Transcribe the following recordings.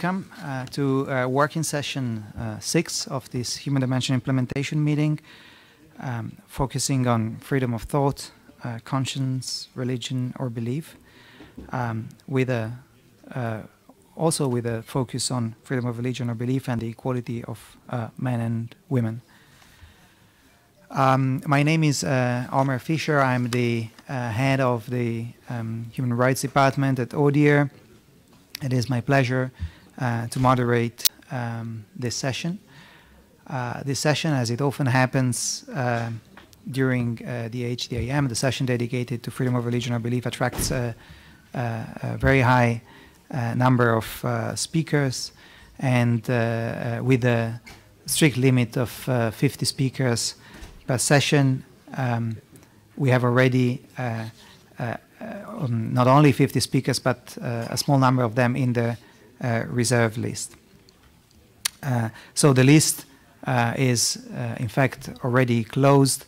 welcome to working session 6 of this Human Dimension Implementation meeting, focusing on freedom of thought, conscience, religion, or belief, also with a focus on freedom of religion or belief and the equality of men and women. My name is Omer Fischer. I'm the head of the Human Rights Department at ODIHR. It is my pleasure to moderate this session. This session, as it often happens during the HDIM, the session dedicated to freedom of religion or belief, attracts a very high number of speakers, and with a strict limit of 50 speakers per session, we have already not only 50 speakers, but a small number of them in the reserve list. So the list is, in fact, already closed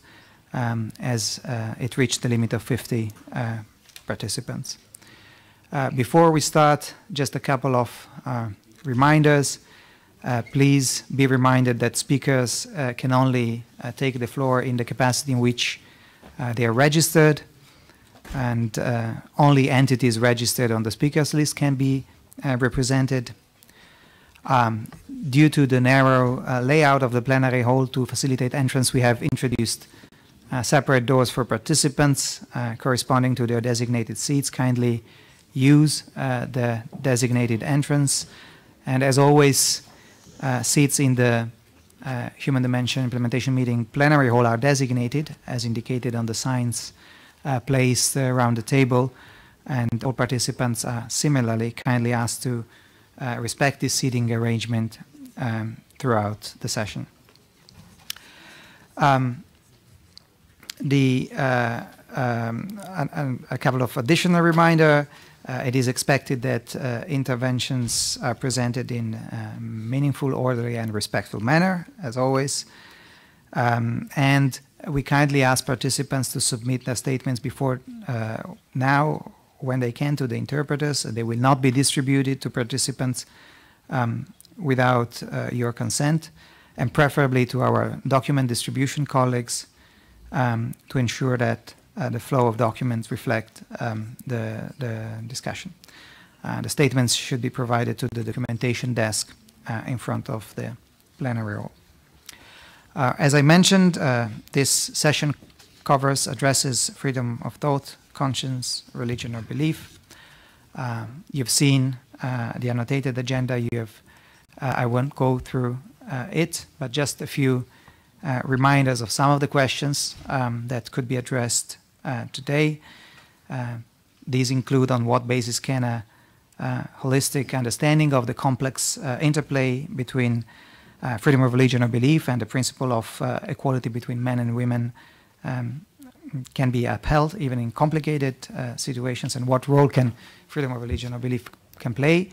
as it reached the limit of 50 participants. Before we start, just a couple of reminders. Please be reminded that speakers can only take the floor in the capacity in which they are registered, and only entities registered on the speakers list can be represented. Due to the narrow layout of the plenary hall to facilitate entrance, we have introduced separate doors for participants corresponding to their designated seats. Kindly use the designated entrance. And as always, seats in the Human Dimension Implementation Meeting plenary hall are designated, as indicated on the signs placed around the table, and all participants are similarly kindly asked to respect this seating arrangement throughout the session. A couple of additional reminders. It is expected that interventions are presented in a meaningful, orderly, and respectful manner, as always. And we kindly ask participants to submit their statements before now, when they can, to the interpreters. They will not be distributed to participants without your consent, and preferably to our document distribution colleagues to ensure that the flow of documents reflect the discussion. The statements should be provided to the documentation desk in front of the plenary hall. As I mentioned, this session addresses freedom of thought, conscience, religion, or belief. You've seen the annotated agenda. I won't go through it, but just a few reminders of some of the questions that could be addressed today. These include: on what basis can a holistic understanding of the complex interplay between freedom of religion or belief and the principle of equality between men and women can be upheld even in complicated situations, and what role can freedom of religion or belief can play?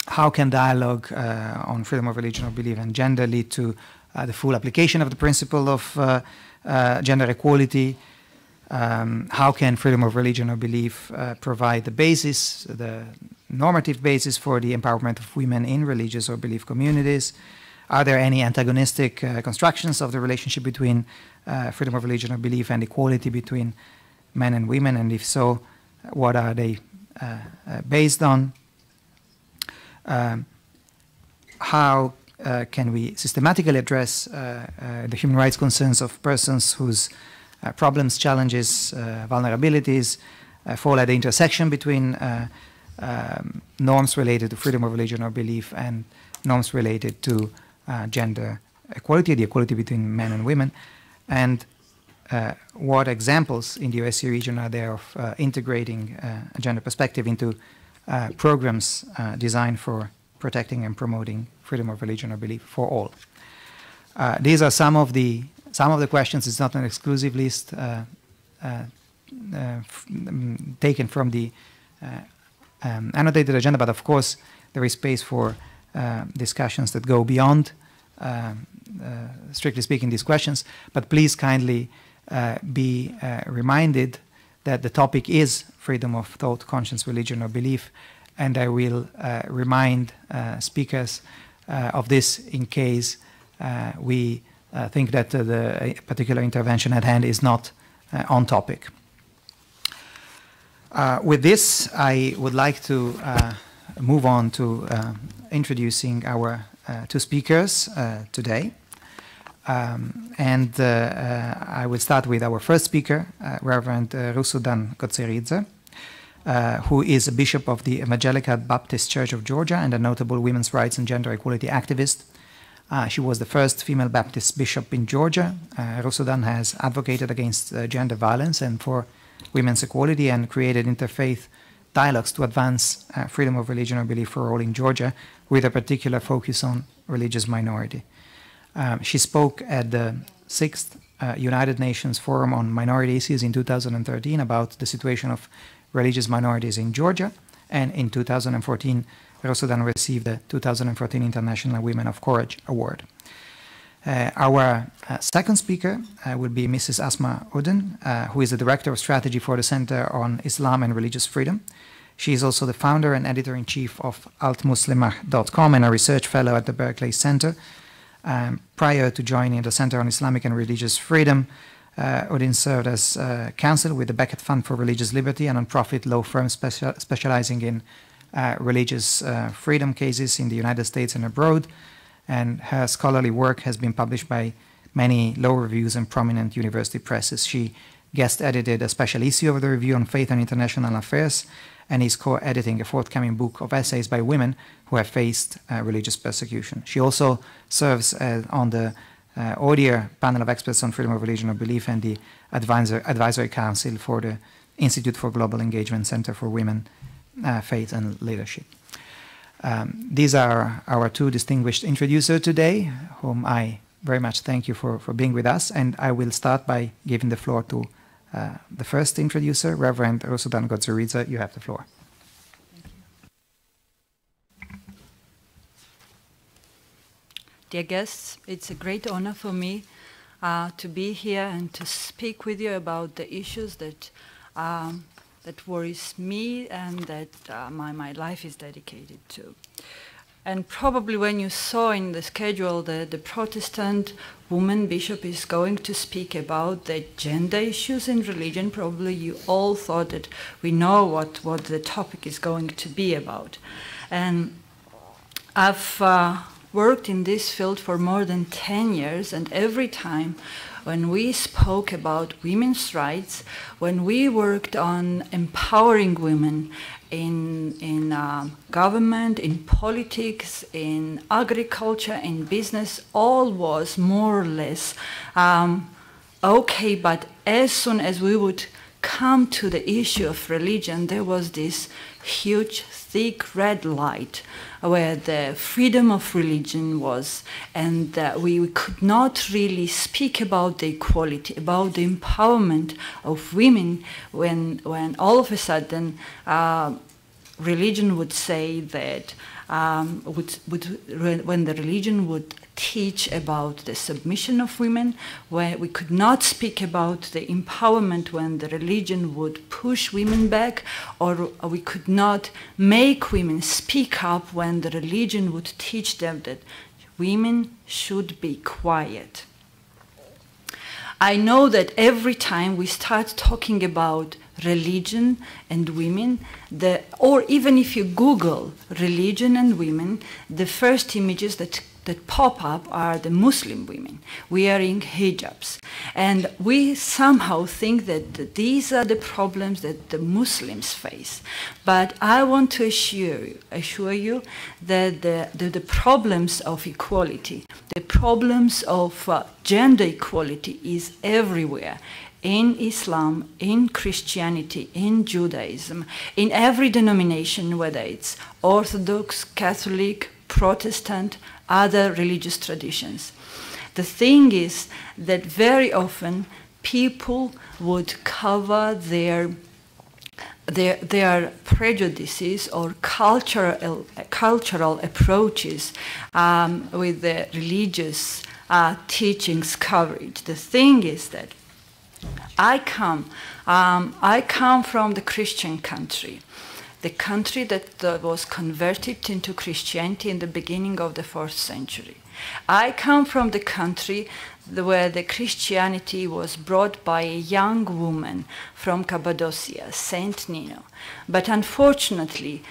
How can dialogue on freedom of religion or belief and gender lead to the full application of the principle of gender equality? How can freedom of religion or belief provide the basis, the normative basis for the empowerment of women in religious or belief communities? Are there any antagonistic constructions of the relationship between freedom of religion or belief and equality between men and women? And if so, what are they based on? How can we systematically address the human rights concerns of persons whose problems, challenges, vulnerabilities fall at the intersection between norms related to freedom of religion or belief and norms related to gender equality, the equality between men and women? And what examples in the OSCE region are there of integrating a gender perspective into programs designed for protecting and promoting freedom of religion or belief for all? These are some of the questions. It's not an exclusive list taken from the annotated agenda, but of course there is space for discussions that go beyond, strictly speaking, these questions. But please kindly be reminded that the topic is freedom of thought, conscience, religion, or belief, and I will remind speakers of this in case we think that the particular intervention at hand is not on topic. With this, I would like to move on to introducing our two speakers today. I will start with our first speaker, Reverend Rusudan Godzeridze, who is a bishop of the Evangelical Baptist Church of Georgia and a notable women's rights and gender equality activist. She was the first female Baptist bishop in Georgia. Rusudan has advocated against gender violence and for women's equality and created interfaith dialogues to advance freedom of religion or belief for all in Georgia, with a particular focus on religious minority. She spoke at the 6th United Nations Forum on Minority Issues in 2013 about the situation of religious minorities in Georgia, and in 2014 Rusudan received the 2014 International Women of Courage Award. Our second speaker will be Mrs. Asma Uden, who is the Director of Strategy for the Center on Islam and Religious Freedom. She is also the founder and editor-in-chief of altmuslimah.com and a research fellow at the Berkeley Center. Prior to joining the Center on Islamic and Religious Freedom, Uden served as counsel with the Beckett Fund for Religious Liberty, a non-profit law firm specializing in religious freedom cases in the United States and abroad, and her scholarly work has been published by many law reviews and prominent university presses. She guest-edited a special issue of the Review on Faith and International Affairs, and is co-editing a forthcoming book of essays by women who have faced religious persecution. She also serves on the ODIHR panel of experts on freedom of religion or belief and the advisory council for the Institute for Global Engagement Center for Women, Faith and Leadership. These are our two distinguished introducers today, whom I very much thank you for being with us, and I will start by giving the floor to the first introducer, Reverend Rusudan Godzeridze. You have the floor. Dear guests, it's a great honor for me to be here and to speak with you about the issues that worries me and that my life is dedicated to. And probably when you saw in the schedule that the Protestant woman bishop is going to speak about the gender issues in religion, probably you all thought that we know what the topic is going to be about. And I've worked in this field for more than 10 years, and every time when we spoke about women's rights, when we worked on empowering women in government, in politics, in agriculture, in business, all was more or less okay, but as soon as we would come to the issue of religion, there was this huge, thick red light where the freedom of religion was, and we could not really speak about the equality, about the empowerment of women when all of a sudden religion would say that, when the religion would teach about the submission of women, where we could not speak about the empowerment when the religion would push women back, or we could not make women speak up when the religion would teach them that women should be quiet. I know that every time we start talking about religion and women, or even if you Google religion and women, the first images that pop up are the Muslim women wearing hijabs. And we somehow think that these are the problems that the Muslims face. But I want to assure you that the problems of equality, the problems of gender equality is everywhere. In Islam, in Christianity, in Judaism, in every denomination, whether it's Orthodox, Catholic, Protestant, other religious traditions. The thing is that very often people would cover their prejudices or cultural approaches with the religious teachings covered. The thing is that I come from the Christian country, the country that was converted into Christianity in the beginning of the 4th century. I come from the country where the Christianity was brought by a young woman from Cappadocia, Saint Nino. But unfortunately,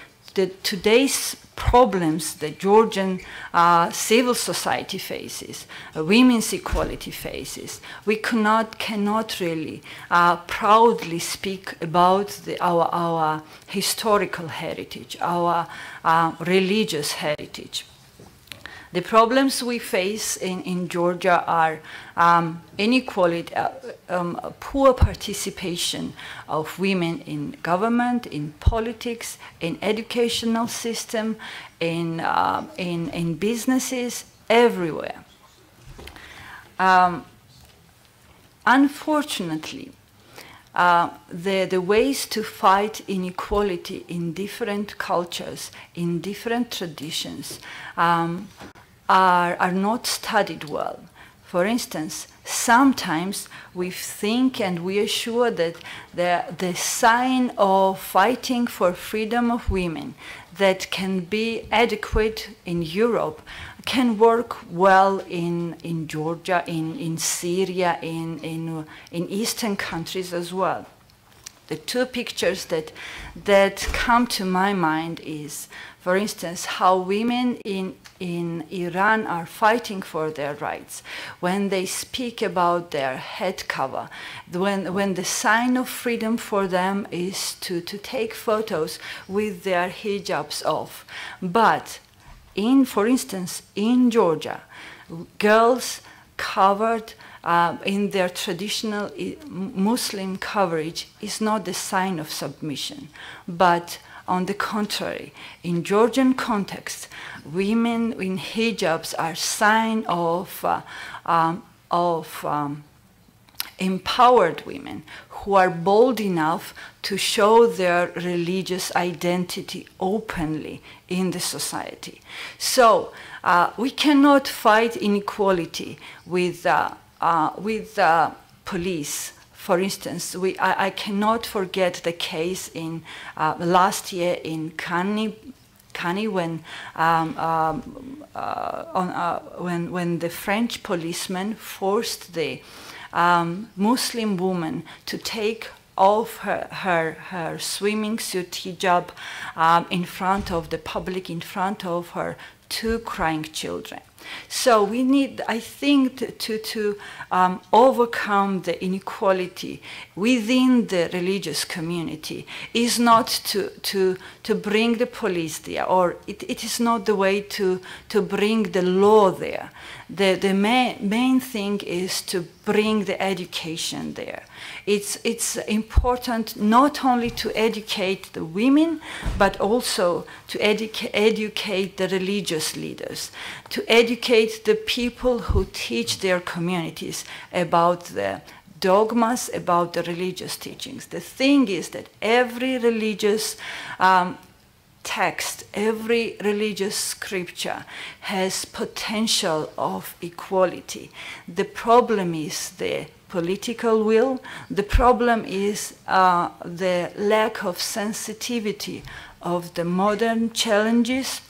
today's problems that Georgian civil society faces, women's equality faces, we cannot really proudly speak about our historical heritage, our religious heritage. The problems we face in Georgia are inequality, poor participation of women in government, in politics, in educational system, in businesses, everywhere. Unfortunately, the ways to fight inequality in different cultures, in different traditions, are not studied well. For instance, sometimes we think and we are sure that the sign of fighting for freedom of women that can be adequate in Europe can work well in Georgia, in Syria, in Eastern countries as well. The two pictures that come to my mind is, for instance, how women in Iran are fighting for their rights. When they speak about their head cover, when the sign of freedom for them is to take photos with their hijabs off. But for instance, in Georgia, girls covered in their traditional Muslim coverage is not the sign of submission, but on the contrary, in Georgian context, women in hijabs are sign of empowered women who are bold enough to show their religious identity openly in the society. So we cannot fight inequality with police. For instance, I cannot forget the case in last year in Kani when the French policeman forced the Muslim woman to take off her swimming suit hijab in front of the public, in front of her 2 crying children. So we need, I think, to overcome the inequality within the religious community is not to bring the police there, or it is not the way to bring the law there. The main thing is to bring the education there. It's important not only to educate the women, but also to educate the religious leaders, to educate the people who teach their communities about the dogmas, about the religious teachings. The thing is that every religious text, every religious scripture has potential of equality. The problem is the political will. The problem is the lack of sensitivity of the modern challenges.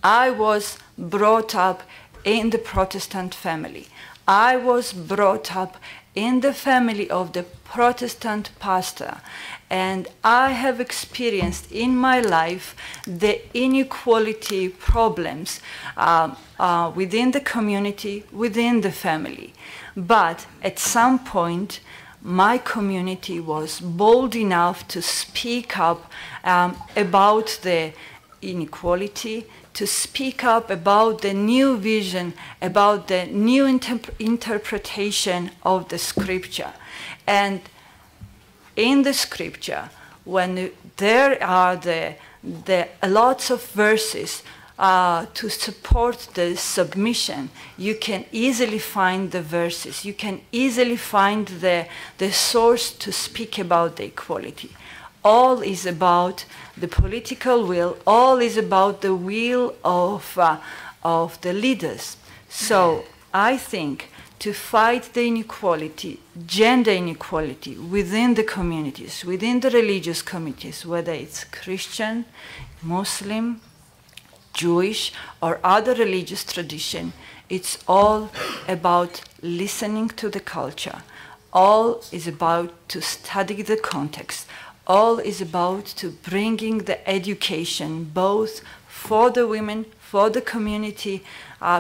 I was brought up in the Protestant family. I was brought up in the family of the Protestant pastor, and I have experienced in my life the inequality problems within the community, within the family. But at some point, my community was bold enough to speak up about the inequality, to speak up about the new vision, about the new interpretation of the scripture. And in the scripture, when there are lots of verses to support the submission, you can easily find the verses. You can easily find the source to speak about the equality. All is about the political will. All is about the will of the leaders. So I think to fight the inequality, gender inequality within the communities, within the religious communities, whether it's Christian, Muslim, Jewish, or other religious tradition. It's all about listening to the culture. All is about to study the context. All is about to bringing the education both for the women, for the community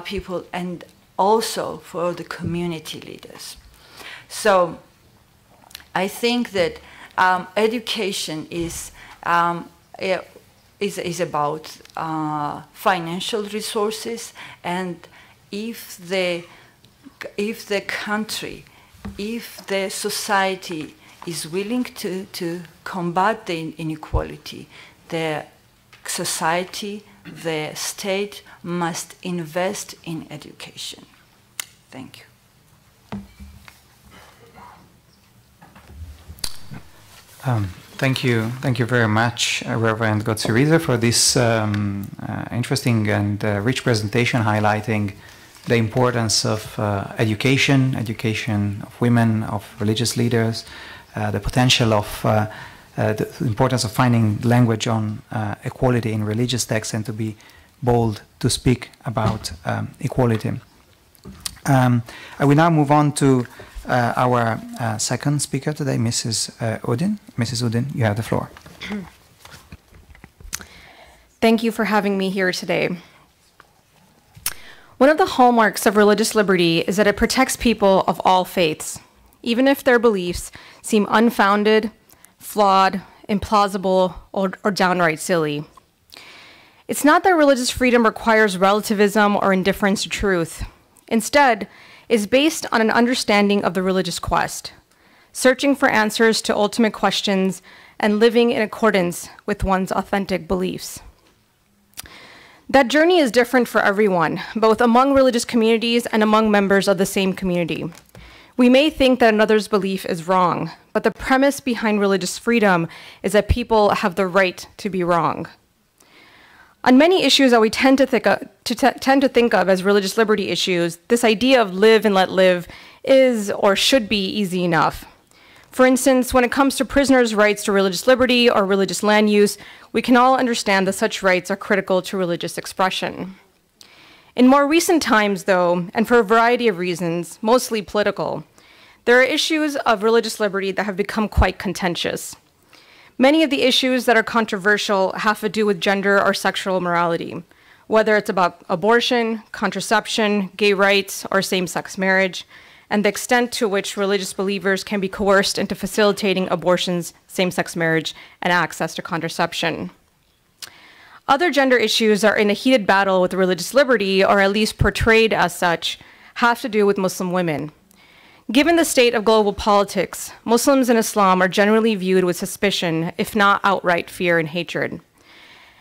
people, and also for the community leaders. So I think that education is about financial resources, and if the country, if the society is willing to combat the inequality, the society, the state must invest in education. Thank you. Thank you very much, Reverend Gotsuriza, for this interesting and rich presentation highlighting the importance of education of women, of religious leaders, the potential of the importance of finding language on equality in religious texts, and to be bold to speak about equality. I will now move on to our second speaker today, Mrs. Udin. Mrs. Udin, you have the floor. Thank you for having me here today. One of the hallmarks of religious liberty is that it protects people of all faiths, even if their beliefs seem unfounded, flawed, implausible, or downright silly. It's not that religious freedom requires relativism or indifference to truth. Instead, it's based on an understanding of the religious quest, searching for answers to ultimate questions and living in accordance with one's authentic beliefs. That journey is different for everyone, both among religious communities and among members of the same community. We may think that another's belief is wrong, but the premise behind religious freedom is that people have the right to be wrong. On many issues that we tend to think of as religious liberty issues, this idea of live and let live is or should be easy enough. For instance, when it comes to prisoners' rights to religious liberty or religious land use, we can all understand that such rights are critical to religious expression. In more recent times, though, and for a variety of reasons, mostly political, there are issues of religious liberty that have become quite contentious. Many of the issues that are controversial have to do with gender or sexual morality, whether it's about abortion, contraception, gay rights, or same-sex marriage, and the extent to which religious believers can be coerced into facilitating abortions, same-sex marriage, and access to contraception. Other gender issues are in a heated battle with religious liberty, or at least portrayed as such, have to do with Muslim women. Given the state of global politics, Muslims in Islam are generally viewed with suspicion, if not outright fear and hatred.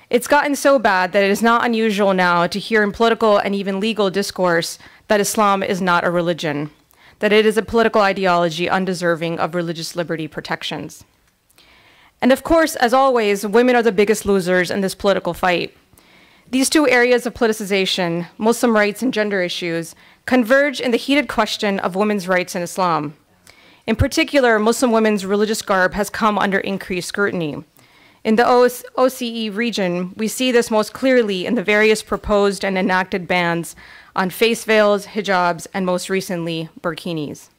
It's gotten so bad that it is not unusual now to hear in political and even legal discourse that Islam is not a religion, that it is a political ideology undeserving of religious liberty protections. And of course, as always, women are the biggest losers in this political fight. These two areas of politicization, Muslim rights and gender issues, converge in the heated question of women's rights in Islam. In particular, Muslim women's religious garb has come under increased scrutiny. In the OCE region, we see this most clearly in the various proposed and enacted bans on face veils, hijabs, and most recently, burkinis.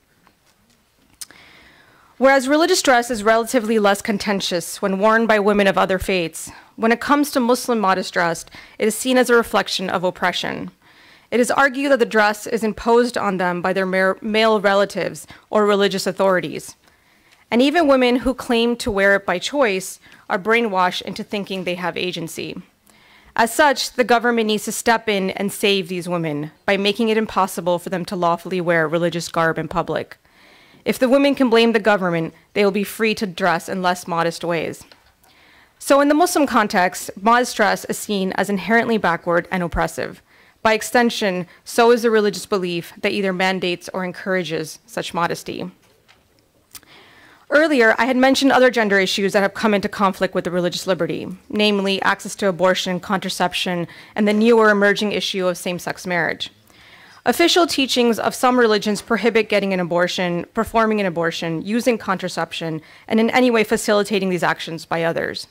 Whereas religious dress is relatively less contentious when worn by women of other faiths, when it comes to Muslim modest dress, it is seen as a reflection of oppression. It is argued that the dress is imposed on them by their male relatives or religious authorities. And even women who claim to wear it by choice are brainwashed into thinking they have agency. As such, the government needs to step in and save these women by making it impossible for them to lawfully wear religious garb in public. If the women can blame the government, they will be free to dress in less modest ways. So in the Muslim context, modest dress is seen as inherently backward and oppressive. By extension, so is the religious belief that either mandates or encourages such modesty. Earlier, I had mentioned other gender issues that have come into conflict with the religious liberty, namely access to abortion, contraception, and the newer emerging issue of same-sex marriage. Official teachings of some religions prohibit getting an abortion, performing an abortion, using contraception, and in any way facilitating these actions by others.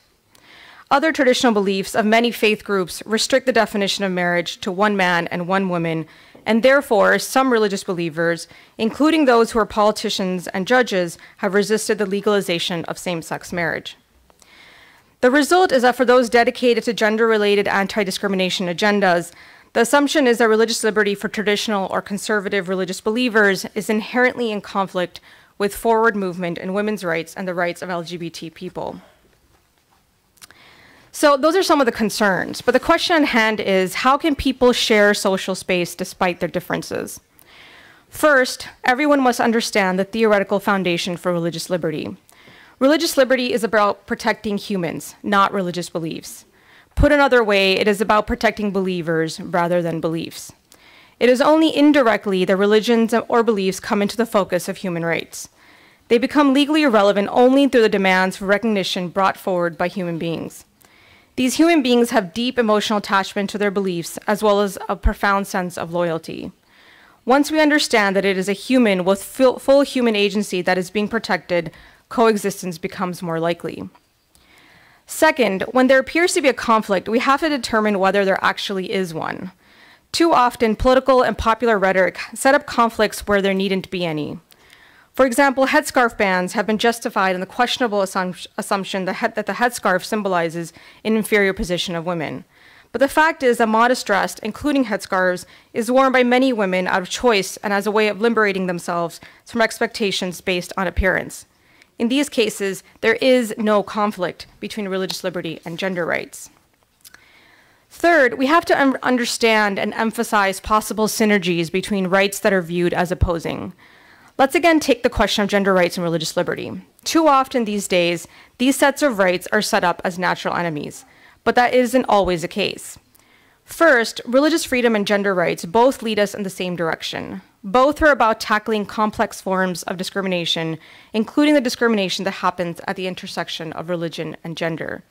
Other traditional beliefs of many faith groups restrict the definition of marriage to one man and one woman, and therefore some religious believers, including those who are politicians and judges, have resisted the legalization of same-sex marriage. The result is that for those dedicated to gender-related anti-discrimination agendas, the assumption is that religious liberty for traditional or conservative religious believers is inherently in conflict with forward movement in women's rights and the rights of LGBT people. So those are some of the concerns, but the question at hand is, how can people share social space despite their differences? First, everyone must understand the theoretical foundation for religious liberty. Religious liberty is about protecting humans, not religious beliefs. Put another way, it is about protecting believers rather than beliefs. It is only indirectly that religions or beliefs come into the focus of human rights. They become legally irrelevant only through the demands for recognition brought forward by human beings. These human beings have deep emotional attachment to their beliefs, as well as a profound sense of loyalty. Once we understand that it is a human with full human agency that is being protected, coexistence becomes more likely. Second, when there appears to be a conflict, we have to determine whether there actually is one. Too often, political and popular rhetoric set up conflicts where there needn't be any. For example, headscarf bans have been justified in the questionable assumption that the headscarf symbolizes an inferior position of women. But the fact is that modest dress, including headscarves, is worn by many women out of choice and as a way of liberating themselves from expectations based on appearance. In these cases, there is no conflict between religious liberty and gender rights. Third, we have to understand and emphasize possible synergies between rights that are viewed as opposing. Let's again take the question of gender rights and religious liberty. Too often these days, these sets of rights are set up as natural enemies, but that isn't always the case. First, religious freedom and gender rights both lead us in the same direction. Both are about tackling complex forms of discrimination, including the discrimination that happens at the intersection of religion and gender.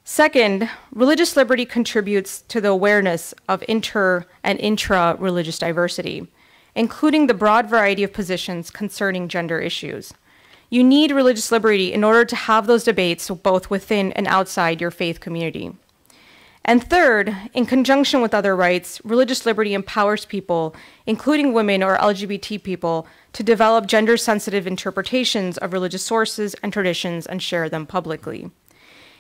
Second, religious liberty contributes to the awareness of inter- and intra-religious diversity, including the broad variety of positions concerning gender issues. You need religious liberty in order to have those debates both within and outside your faith community. And third, in conjunction with other rights, religious liberty empowers people, including women or LGBT people, to develop gender-sensitive interpretations of religious sources and traditions and share them publicly.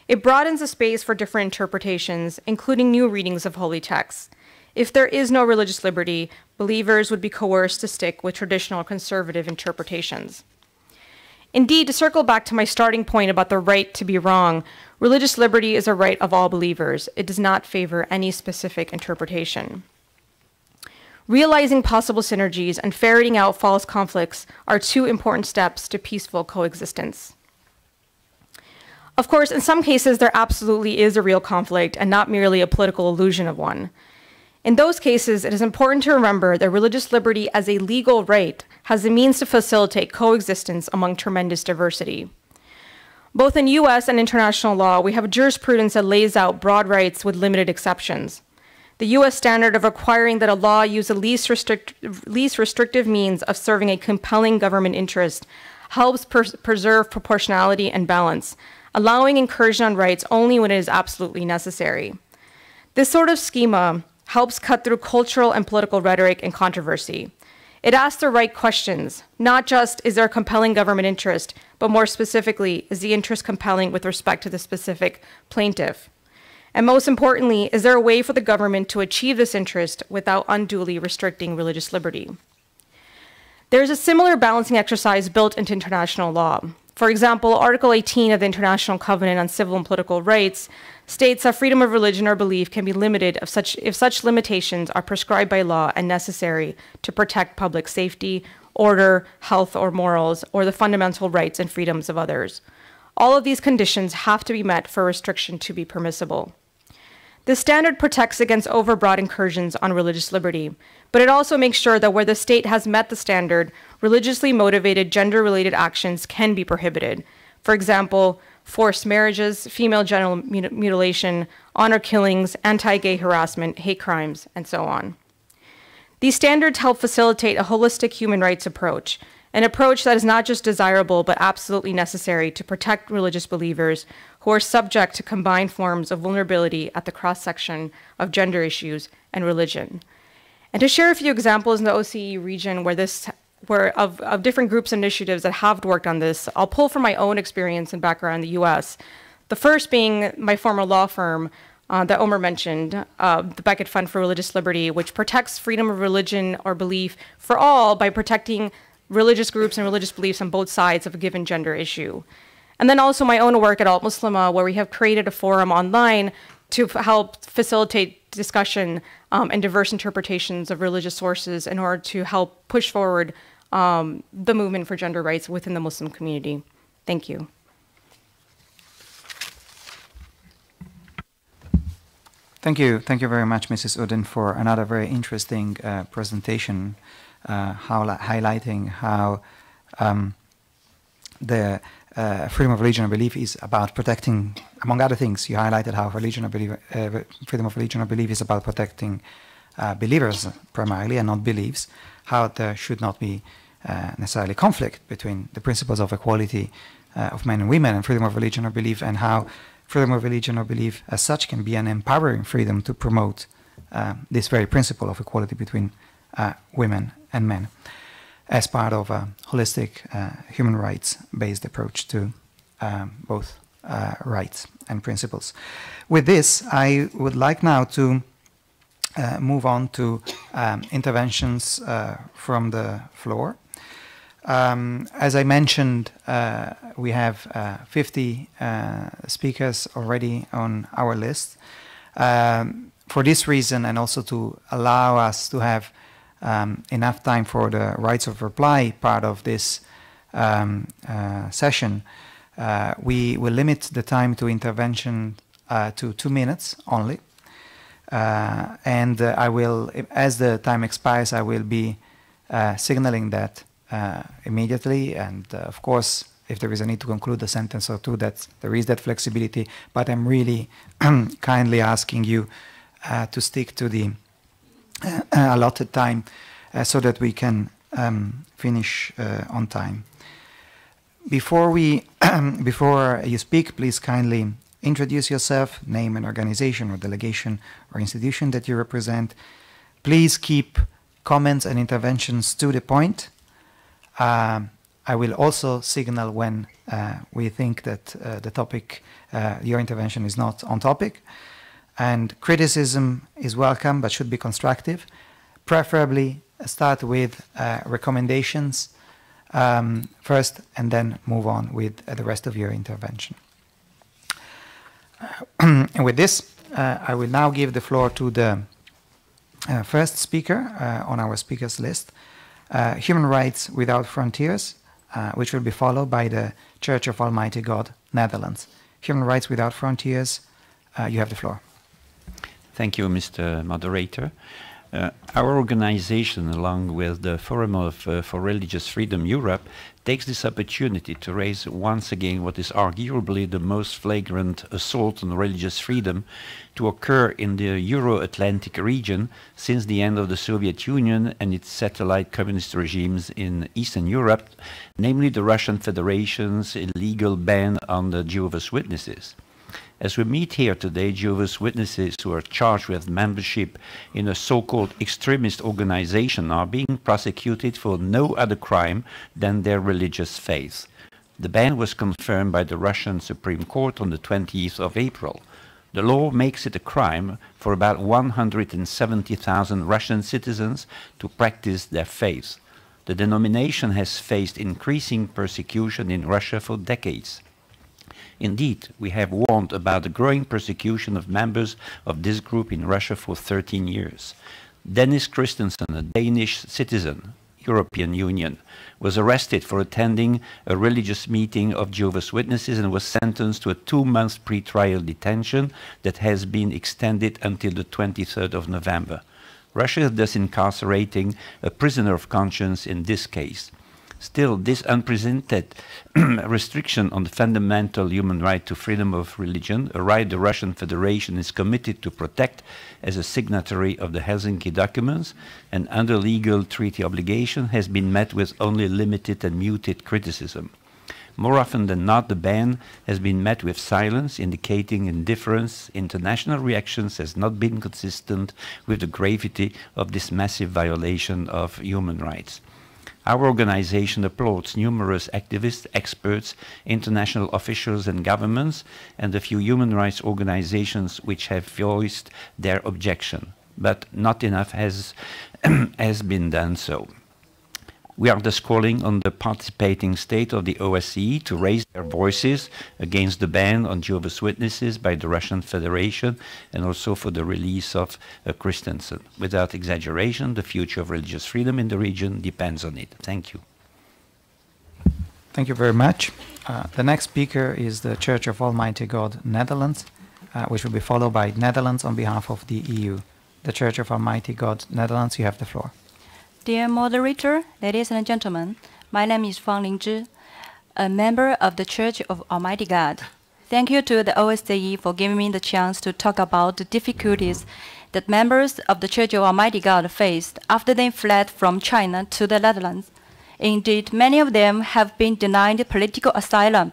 It broadens the space for different interpretations, including new readings of holy texts. If there is no religious liberty, believers would be coerced to stick with traditional conservative interpretations. Indeed, to circle back to my starting point about the right to be wrong, religious liberty is a right of all believers. It does not favor any specific interpretation. Realizing possible synergies and ferreting out false conflicts are two important steps to peaceful coexistence. Of course, in some cases, there absolutely is a real conflict and not merely a political illusion of one. In those cases, it is important to remember that religious liberty as a legal right has the means to facilitate coexistence among tremendous diversity. Both in US and international law, we have a jurisprudence that lays out broad rights with limited exceptions. The US standard of requiring that a law use the least restrictive means of serving a compelling government interest helps preserve proportionality and balance, allowing incursion on rights only when it is absolutely necessary. This sort of schema helps cut through cultural and political rhetoric and controversy. It asks the right questions, not just is there a compelling government interest, but more specifically, is the interest compelling with respect to the specific plaintiff? And most importantly, is there a way for the government to achieve this interest without unduly restricting religious liberty? There is a similar balancing exercise built into international law. For example, Article 18 of the International Covenant on Civil and Political Rights states that freedom of religion or belief can be limited if such limitations are prescribed by law and necessary to protect public safety, order, health, or morals, or the fundamental rights and freedoms of others. All of these conditions have to be met for restriction to be permissible. This standard protects against overbroad incursions on religious liberty, but it also makes sure that where the state has met the standard, religiously motivated gender-related actions can be prohibited. For example, forced marriages, female genital mutilation, honor killings, anti-gay harassment, hate crimes, and so on. These standards help facilitate a holistic human rights approach, an approach that is not just desirable but absolutely necessary to protect religious believers who are subject to combined forms of vulnerability at the cross-section of gender issues and religion. And to share a few examples in the OCE region of different groups and initiatives that have worked on this, I'll pull from my own experience and background in the US. The first being my former law firm that Omer mentioned, the Beckett Fund for Religious Liberty, which protects freedom of religion or belief for all by protecting religious groups and religious beliefs on both sides of a given gender issue. And then also my own work at Alt Muslima, where we have created a forum online to help facilitate discussion and diverse interpretations of religious sources in order to help push forward the movement for gender rights within the Muslim community. Thank you. Thank you very much, Mrs. Uden, for another very interesting presentation, highlighting how the freedom of religion and belief is about protecting, among other things, you highlighted how freedom of religion or belief is about protecting believers primarily and not beliefs, how there should not be necessarily conflict between the principles of equality of men and women and freedom of religion or belief, and how freedom of religion or belief as such can be an empowering freedom to promote this very principle of equality between women and men as part of a holistic human rights-based approach to both rights and principles. With this, I would like now to move on to interventions from the floor. As I mentioned, we have 50 speakers already on our list. For this reason, and also to allow us to have enough time for the rights of reply part of this session, we will limit the time to intervention to 2 minutes only. And I will, as the time expires, I will be signaling that immediately, and of course, if there is a need to conclude a sentence or two, that there is that flexibility. But I'm really kindly asking you to stick to the allotted time so that we can finish on time. Before you speak, please kindly introduce yourself, name and organization or delegation or institution that you represent. Please keep comments and interventions to the point. I will also signal when we think that the topic, your intervention is not on topic. And criticism is welcome, but should be constructive. Preferably start with recommendations first, and then move on with the rest of your intervention. And with this, I will now give the floor to the first speaker on our speakers list, Human Rights Without Frontiers, which will be followed by the Church of Almighty God, Netherlands. Human Rights Without Frontiers, you have the floor. Thank you, Mr. Moderator. Our organization, along with the Forum for Religious Freedom Europe, takes this opportunity to raise once again what is arguably the most flagrant assault on religious freedom to occur in the Euro-Atlantic region since the end of the Soviet Union and its satellite communist regimes in Eastern Europe, namely the Russian Federation's illegal ban on the Jehovah's Witnesses. As we meet here today, Jehovah's Witnesses who are charged with membership in a so-called extremist organization are being prosecuted for no other crime than their religious faith. The ban was confirmed by the Russian Supreme Court on the 20th of April. The law makes it a crime for about 170,000 Russian citizens to practice their faith. The denomination has faced increasing persecution in Russia for decades. Indeed, we have warned about the growing persecution of members of this group in Russia for 13 years. Dennis Christensen, a Danish citizen, European Union, was arrested for attending a religious meeting of Jehovah's Witnesses and was sentenced to a 2-month pre-trial detention that has been extended until the 23rd of November. Russia is thus incarcerating a prisoner of conscience in this case. Still, this unprecedented restriction on the fundamental human right to freedom of religion, a right the Russian Federation is committed to protect as a signatory of the Helsinki documents and under legal treaty obligation, has been met with only limited and muted criticism. More often than not, the ban has been met with silence, indicating indifference. International reactions has not been consistent with the gravity of this massive violation of human rights. Our organization applauds numerous activists, experts, international officials and governments, and a few human rights organizations which have voiced their objection, but not enough has been done so. We are thus calling on the participating state of the OSCE to raise their voices against the ban on Jehovah's Witnesses by the Russian Federation and also for the release of Christensen. Without exaggeration, the future of religious freedom in the region depends on it. Thank you. Thank you very much. The next speaker is the Church of Almighty God, Netherlands, which will be followed by Netherlands on behalf of the EU. The Church of Almighty God, Netherlands, you have the floor. Dear moderator, ladies and gentlemen, my name is Fang Lingzhi, a member of the Church of Almighty God. Thank you to the OSCE for giving me the chance to talk about the difficulties that members of the Church of Almighty God faced after they fled from China to the Netherlands. Indeed, many of them have been denied political asylum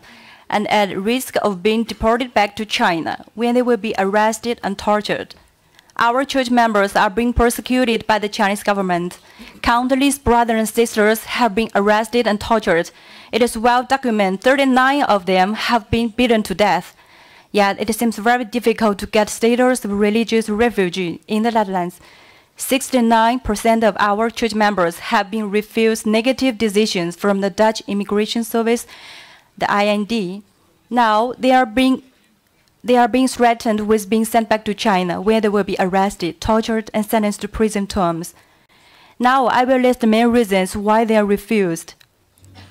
and at risk of being deported back to China, where they will be arrested and tortured. Our church members are being persecuted by the Chinese government. Countless brothers and sisters have been arrested and tortured. It is well documented 39 of them have been beaten to death. Yet it seems very difficult to get status of religious refugee in the Netherlands. 69% of our church members have been refused negative decisions from the Dutch Immigration Service, the IND. Now they are being threatened with being sent back to China, where they will be arrested, tortured, and sentenced to prison terms. Now I will list the main reasons why they are refused.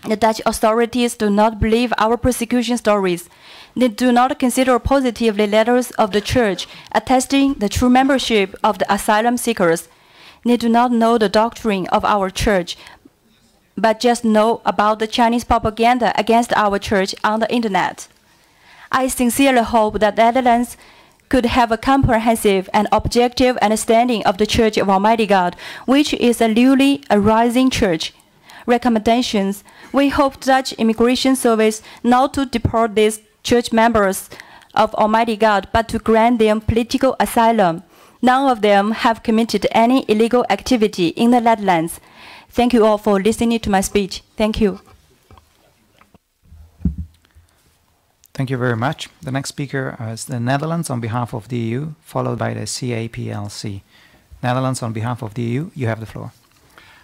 The Dutch authorities do not believe our persecution stories. They do not consider positively letters of the Church attesting the true membership of the asylum seekers. They do not know the doctrine of our Church, but just know about the Chinese propaganda against our Church on the Internet. I sincerely hope that the Netherlands could have a comprehensive and objective understanding of the Church of Almighty God, which is a newly arising church. Recommendations: we hope Dutch Immigration Service not to deport these church members of Almighty God, but to grant them political asylum. None of them have committed any illegal activity in the Netherlands. Thank you all for listening to my speech. Thank you. Thank you very much. The next speaker is the Netherlands on behalf of the EU, followed by the CAPLC. Netherlands on behalf of the EU, you have the floor.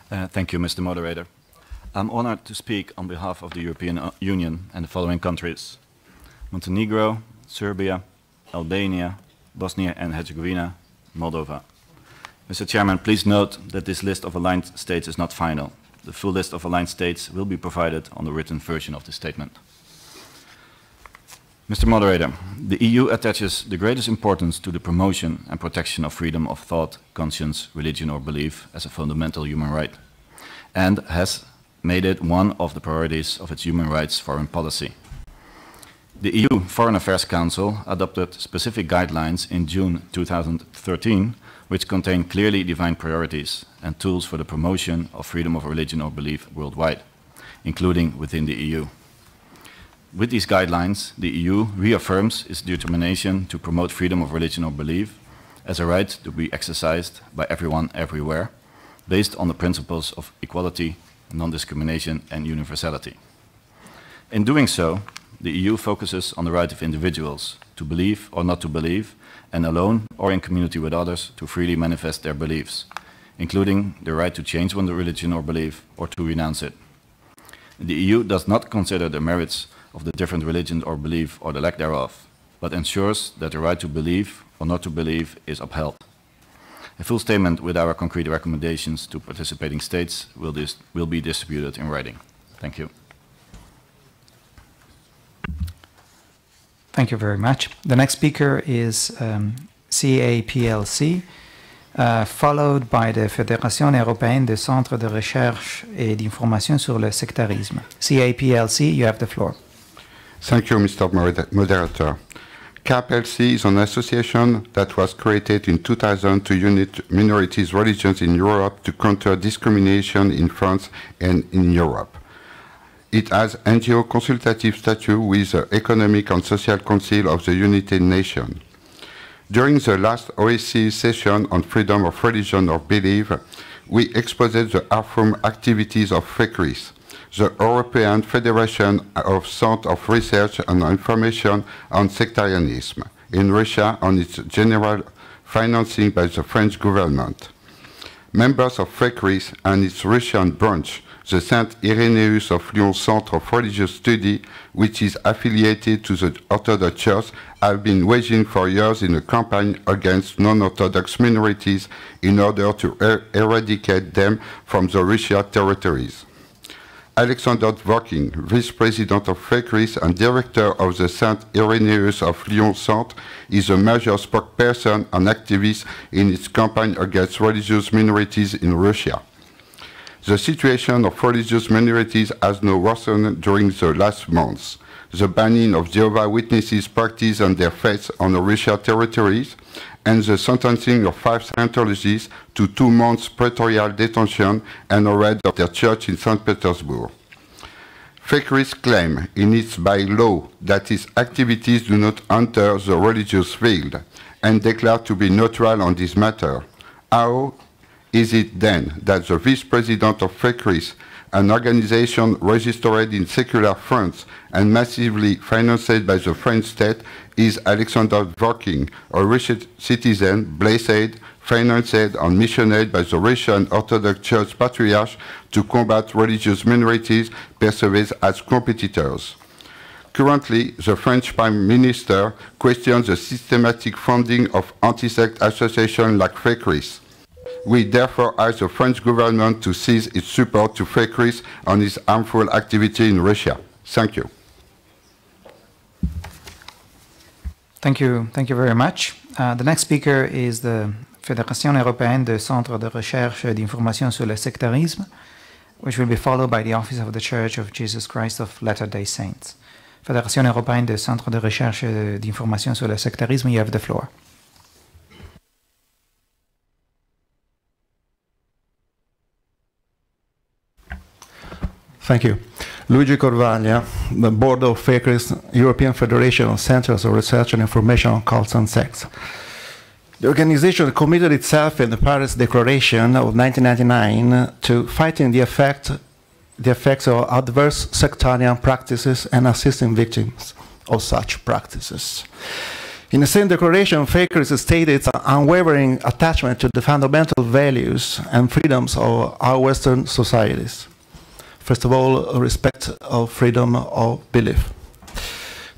Thank you, Mr. Moderator. I'm honored to speak on behalf of the European Union and the following countries: Montenegro, Serbia, Albania, Bosnia and Herzegovina, Moldova. Mr. Chairman, please note that this list of aligned states is not final. The full list of aligned states will be provided on the written version of the statement. Mr. Moderator, the EU attaches the greatest importance to the promotion and protection of freedom of thought, conscience, religion or belief as a fundamental human right, and has made it one of the priorities of its human rights foreign policy. The EU Foreign Affairs Council adopted specific guidelines in June 2013, which contain clearly defined priorities and tools for the promotion of freedom of religion or belief worldwide, including within the EU. With these guidelines, the EU reaffirms its determination to promote freedom of religion or belief as a right to be exercised by everyone everywhere, based on the principles of equality, non-discrimination and universality. In doing so, the EU focuses on the right of individuals to believe or not to believe, and alone or in community with others to freely manifest their beliefs, including the right to change one's religion or belief or to renounce it. The EU does not consider the merits of the different religions or belief or the lack thereof, but ensures that the right to believe or not to believe is upheld. A full statement with our concrete recommendations to participating states will be distributed in writing. Thank you. Thank you very much. The next speaker is CAPLC, followed by the Fédération européenne des centres de recherche et d'information sur le sectarisme. CAPLC, you have the floor. Thank you, Mr. Moderator. CAPLC is an association that was created in 2000 to unite minorities' religions in Europe to counter discrimination in France and in Europe. It has NGO consultative status with the Economic and Social Council of the United Nations. During the last OSCE session on freedom of religion or belief, we exposed the harmful activities of FECRIS, the European Federation of Centers of Research and Information on Sectarianism, in Russia on its general financing by the French government. Members of FECRIS and its Russian branch, the Saint Irenaeus of Lyon Centre of Religious Study, which is affiliated to the Orthodox Church, have been waging for years in a campaign against non-Orthodox minorities in order to eradicate them from the Russian territories. Alexander Dworkin, Vice President of FECRIS and Director of the Saint Irenaeus of Lyon Centre, is a major spokesperson and activist in its campaign against religious minorities in Russia. The situation of religious minorities has now worsened during the last months. The banning of Jehovah's Witnesses practice and their faith on the Russian territories, and the sentencing of 5 Scientologists to 2 months pretorial detention and a raid of their church in St. Petersburg. FECRIS claims in its bylaw that its activities do not enter the religious field and declare to be neutral on this matter. How is it then that the Vice President of FECRIS, an organization registered in secular France and massively financed by the French state, is Alexander Dworkin, a Russian citizen, blessed, financed and missioned by the Russian Orthodox Church Patriarch to combat religious minorities perceived as competitors? Currently, the French Prime Minister questions the systematic funding of anti-sect associations like FECRIS. We therefore ask the French government to cease its support to FECRIS on its harmful activity in Russia. Thank you. Thank you very much. The next speaker is the Fédération européenne des centres de recherche et d'information sur le sectarisme, which will be followed by the Office of the Church of Jesus Christ of Latter-day Saints. Fédération européenne des centres de recherche et d'information sur le sectarisme, you have the floor. Thank you. Luigi Corvaglia, the board of FECRIS, European Federation of Centers of Research and Information on Cults and Sects. The organization committed itself in the Paris Declaration of 1999 to fighting the effects of adverse sectarian practices and assisting victims of such practices. In the same declaration, FECRIS stated its unwavering attachment to the fundamental values and freedoms of our Western societies. First of all, respect of freedom of belief.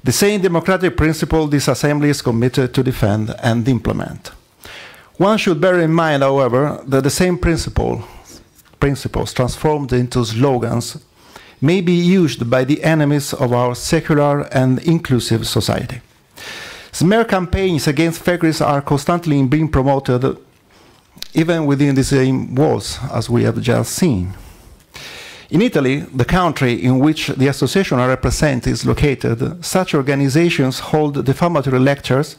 The same democratic principle this assembly is committed to defend and implement. One should bear in mind, however, that the same principles transformed into slogans may be used by the enemies of our secular and inclusive society. Smear campaigns against FECRIS are constantly being promoted even within the same walls, as we have just seen. In Italy, the country in which the association I represent is located, such organizations hold defamatory lectures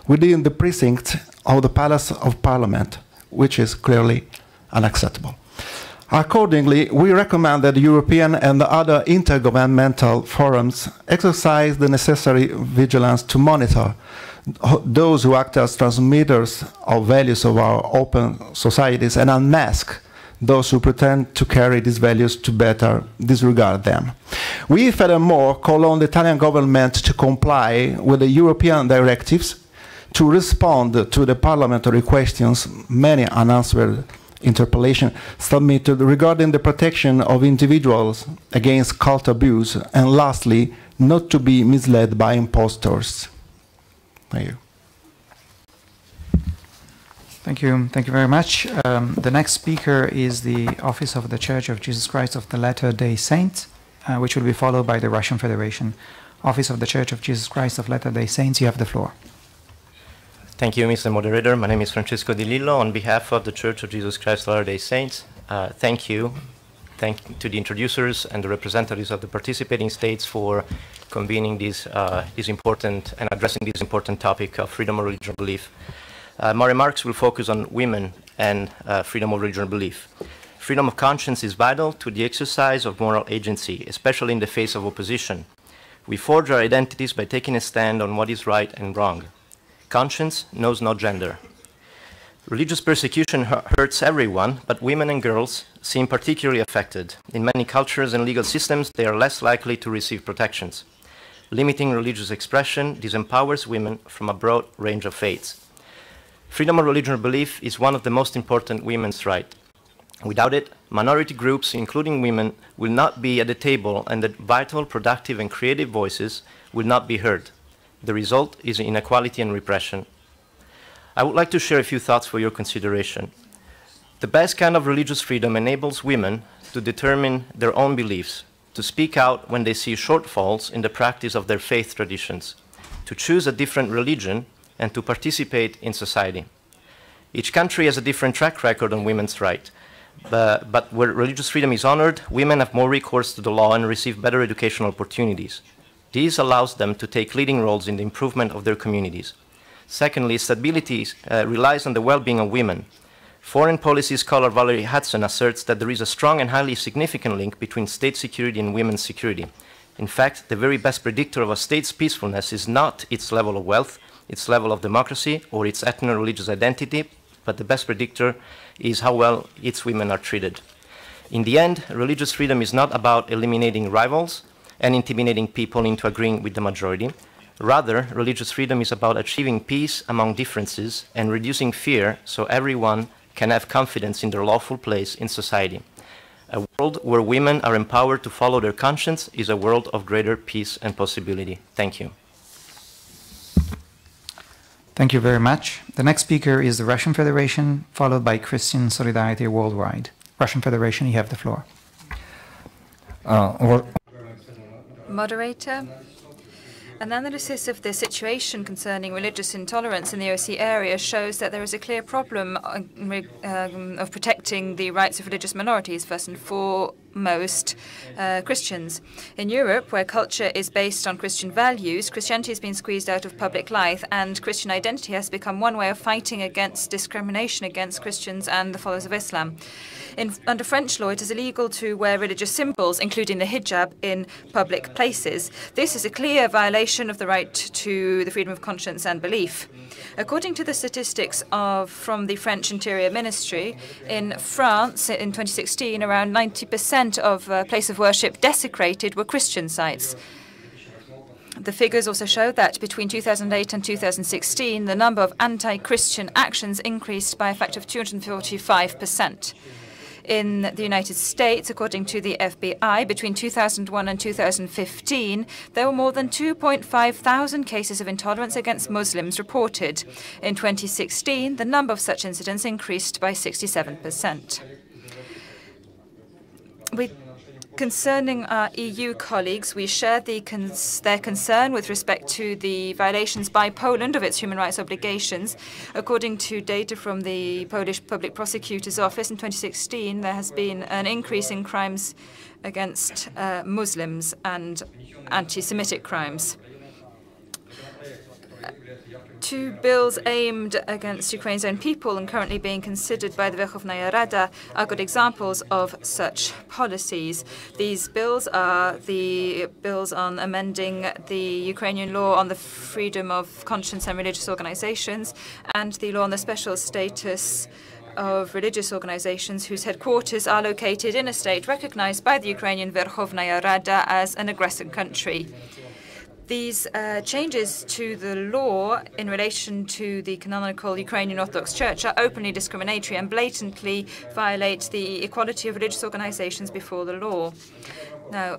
within the precinct of the Palace of Parliament, which is clearly unacceptable. Accordingly, we recommend that the European and other intergovernmental forums exercise the necessary vigilance to monitor those who act as transmitters of values of our open societies and unmask those who pretend to carry these values to better disregard them. We furthermore call on the Italian government to comply with the European directives, to respond to the parliamentary questions, many unanswered interpellations submitted regarding the protection of individuals against cult abuse, and lastly, not to be misled by impostors. Thank you. Thank you very much. The next speaker is the Office of the Church of Jesus Christ of the Latter-day Saints, which will be followed by the Russian Federation. Office of the Church of Jesus Christ of Latter-day Saints, you have the floor. Thank you, Mr. Moderator. My name is Francesco Di Lillo on behalf of the Church of Jesus Christ of Latter-day Saints. Thank you to the introducers and the representatives of the participating states for convening this important and addressing this important topic of freedom of religion belief. My remarks will focus on women and freedom of religion belief. Freedom of conscience is vital to the exercise of moral agency, especially in the face of opposition. We forge our identities by taking a stand on what is right and wrong. Conscience knows no gender. Religious persecution hurts everyone, but women and girls seem particularly affected. In many cultures and legal systems, they are less likely to receive protections. Limiting religious expression disempowers women from a broad range of faiths. Freedom of religion or belief is one of the most important women's rights. Without it, minority groups, including women, will not be at the table, and the vital, productive, and creative voices will not be heard. The result is inequality and repression. I would like to share a few thoughts for your consideration. The best kind of religious freedom enables women to determine their own beliefs, to speak out when they see shortfalls in the practice of their faith traditions, to choose a different religion, and to participate in society. Each country has a different track record on women's rights, but where religious freedom is honored, women have more recourse to the law and receive better educational opportunities. This allows them to take leading roles in the improvement of their communities. Secondly, stability relies on the well-being of women. Foreign policy scholar Valerie Hudson asserts that there is a strong and highly significant link between state security and women's security. In fact, the very best predictor of a state's peacefulness is not its level of wealth, its level of democracy, or its ethno-religious identity, but the best predictor is how well its women are treated. In the end, religious freedom is not about eliminating rivals and intimidating people into agreeing with the majority. Rather, religious freedom is about achieving peace among differences and reducing fear so everyone can have confidence in their lawful place in society. A world where women are empowered to follow their conscience is a world of greater peace and possibility. Thank you. Thank you very much. The next speaker is the Russian Federation, followed by Christian Solidarity Worldwide. Russian Federation, you have the floor. Moderator, an analysis of the situation concerning religious intolerance in the OSCE area shows that there is a clear problem of protecting the rights of religious minorities, first and foremost Christians. In Europe, where culture is based on Christian values, Christianity has been squeezed out of public life, and Christian identity has become one way of fighting against discrimination against Christians and the followers of Islam. Under French law, it is illegal to wear religious symbols, including the hijab, in public places. This is a clear violation of the right to the freedom of conscience and belief. According to the statistics from the French Interior Ministry, in France in 2016, around 90% of places of worship desecrated were Christian sites. The figures also show that between 2008 and 2016, the number of anti-Christian actions increased by a factor of 245%. In the United States, according to the FBI, between 2001 and 2015, there were more than 2.5 thousand cases of intolerance against Muslims reported. In 2016, the number of such incidents increased by 67%. Concerning our EU colleagues, we share their concern with respect to the violations by Poland of its human rights obligations. According to data from the Polish Public Prosecutor's Office in 2016, there has been an increase in crimes against Muslims and anti-Semitic crimes. Two bills aimed against Ukraine's own people and currently being considered by the Verkhovnaya Rada are good examples of such policies. These bills are the bills on amending the Ukrainian law on the freedom of conscience and religious organizations and the law on the special status of religious organizations whose headquarters are located in a state recognized by the Ukrainian Verkhovnaya Rada as an aggressor country. These changes to the law in relation to the canonical Ukrainian Orthodox Church are openly discriminatory and blatantly violate the equality of religious organizations before the law. Now,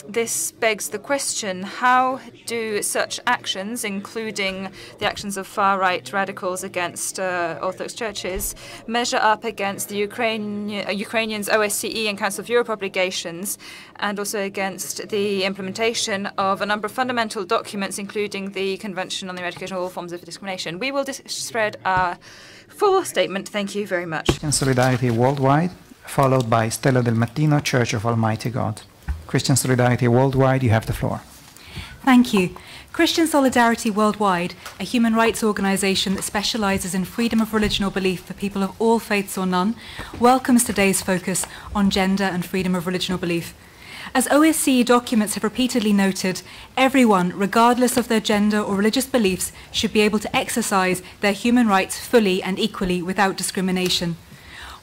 this begs the question, how do such actions, including the actions of far-right radicals against Orthodox churches, measure up against the Ukrainians' OSCE and Council of Europe obligations, and also against the implementation of a number of fundamental documents, including the Convention on the Eradication of All Forms of Discrimination? We will spread our full statement. Thank you very much. Christian Solidarity Worldwide, followed by Stella del Mattino, Church of Almighty God. Christian Solidarity Worldwide, you have the floor. Thank you. Christian Solidarity Worldwide, a human rights organization that specializes in freedom of religion or belief for people of all faiths or none, welcomes today's focus on gender and freedom of religion or belief. As OSCE documents have repeatedly noted, everyone, regardless of their gender or religious beliefs, should be able to exercise their human rights fully and equally without discrimination.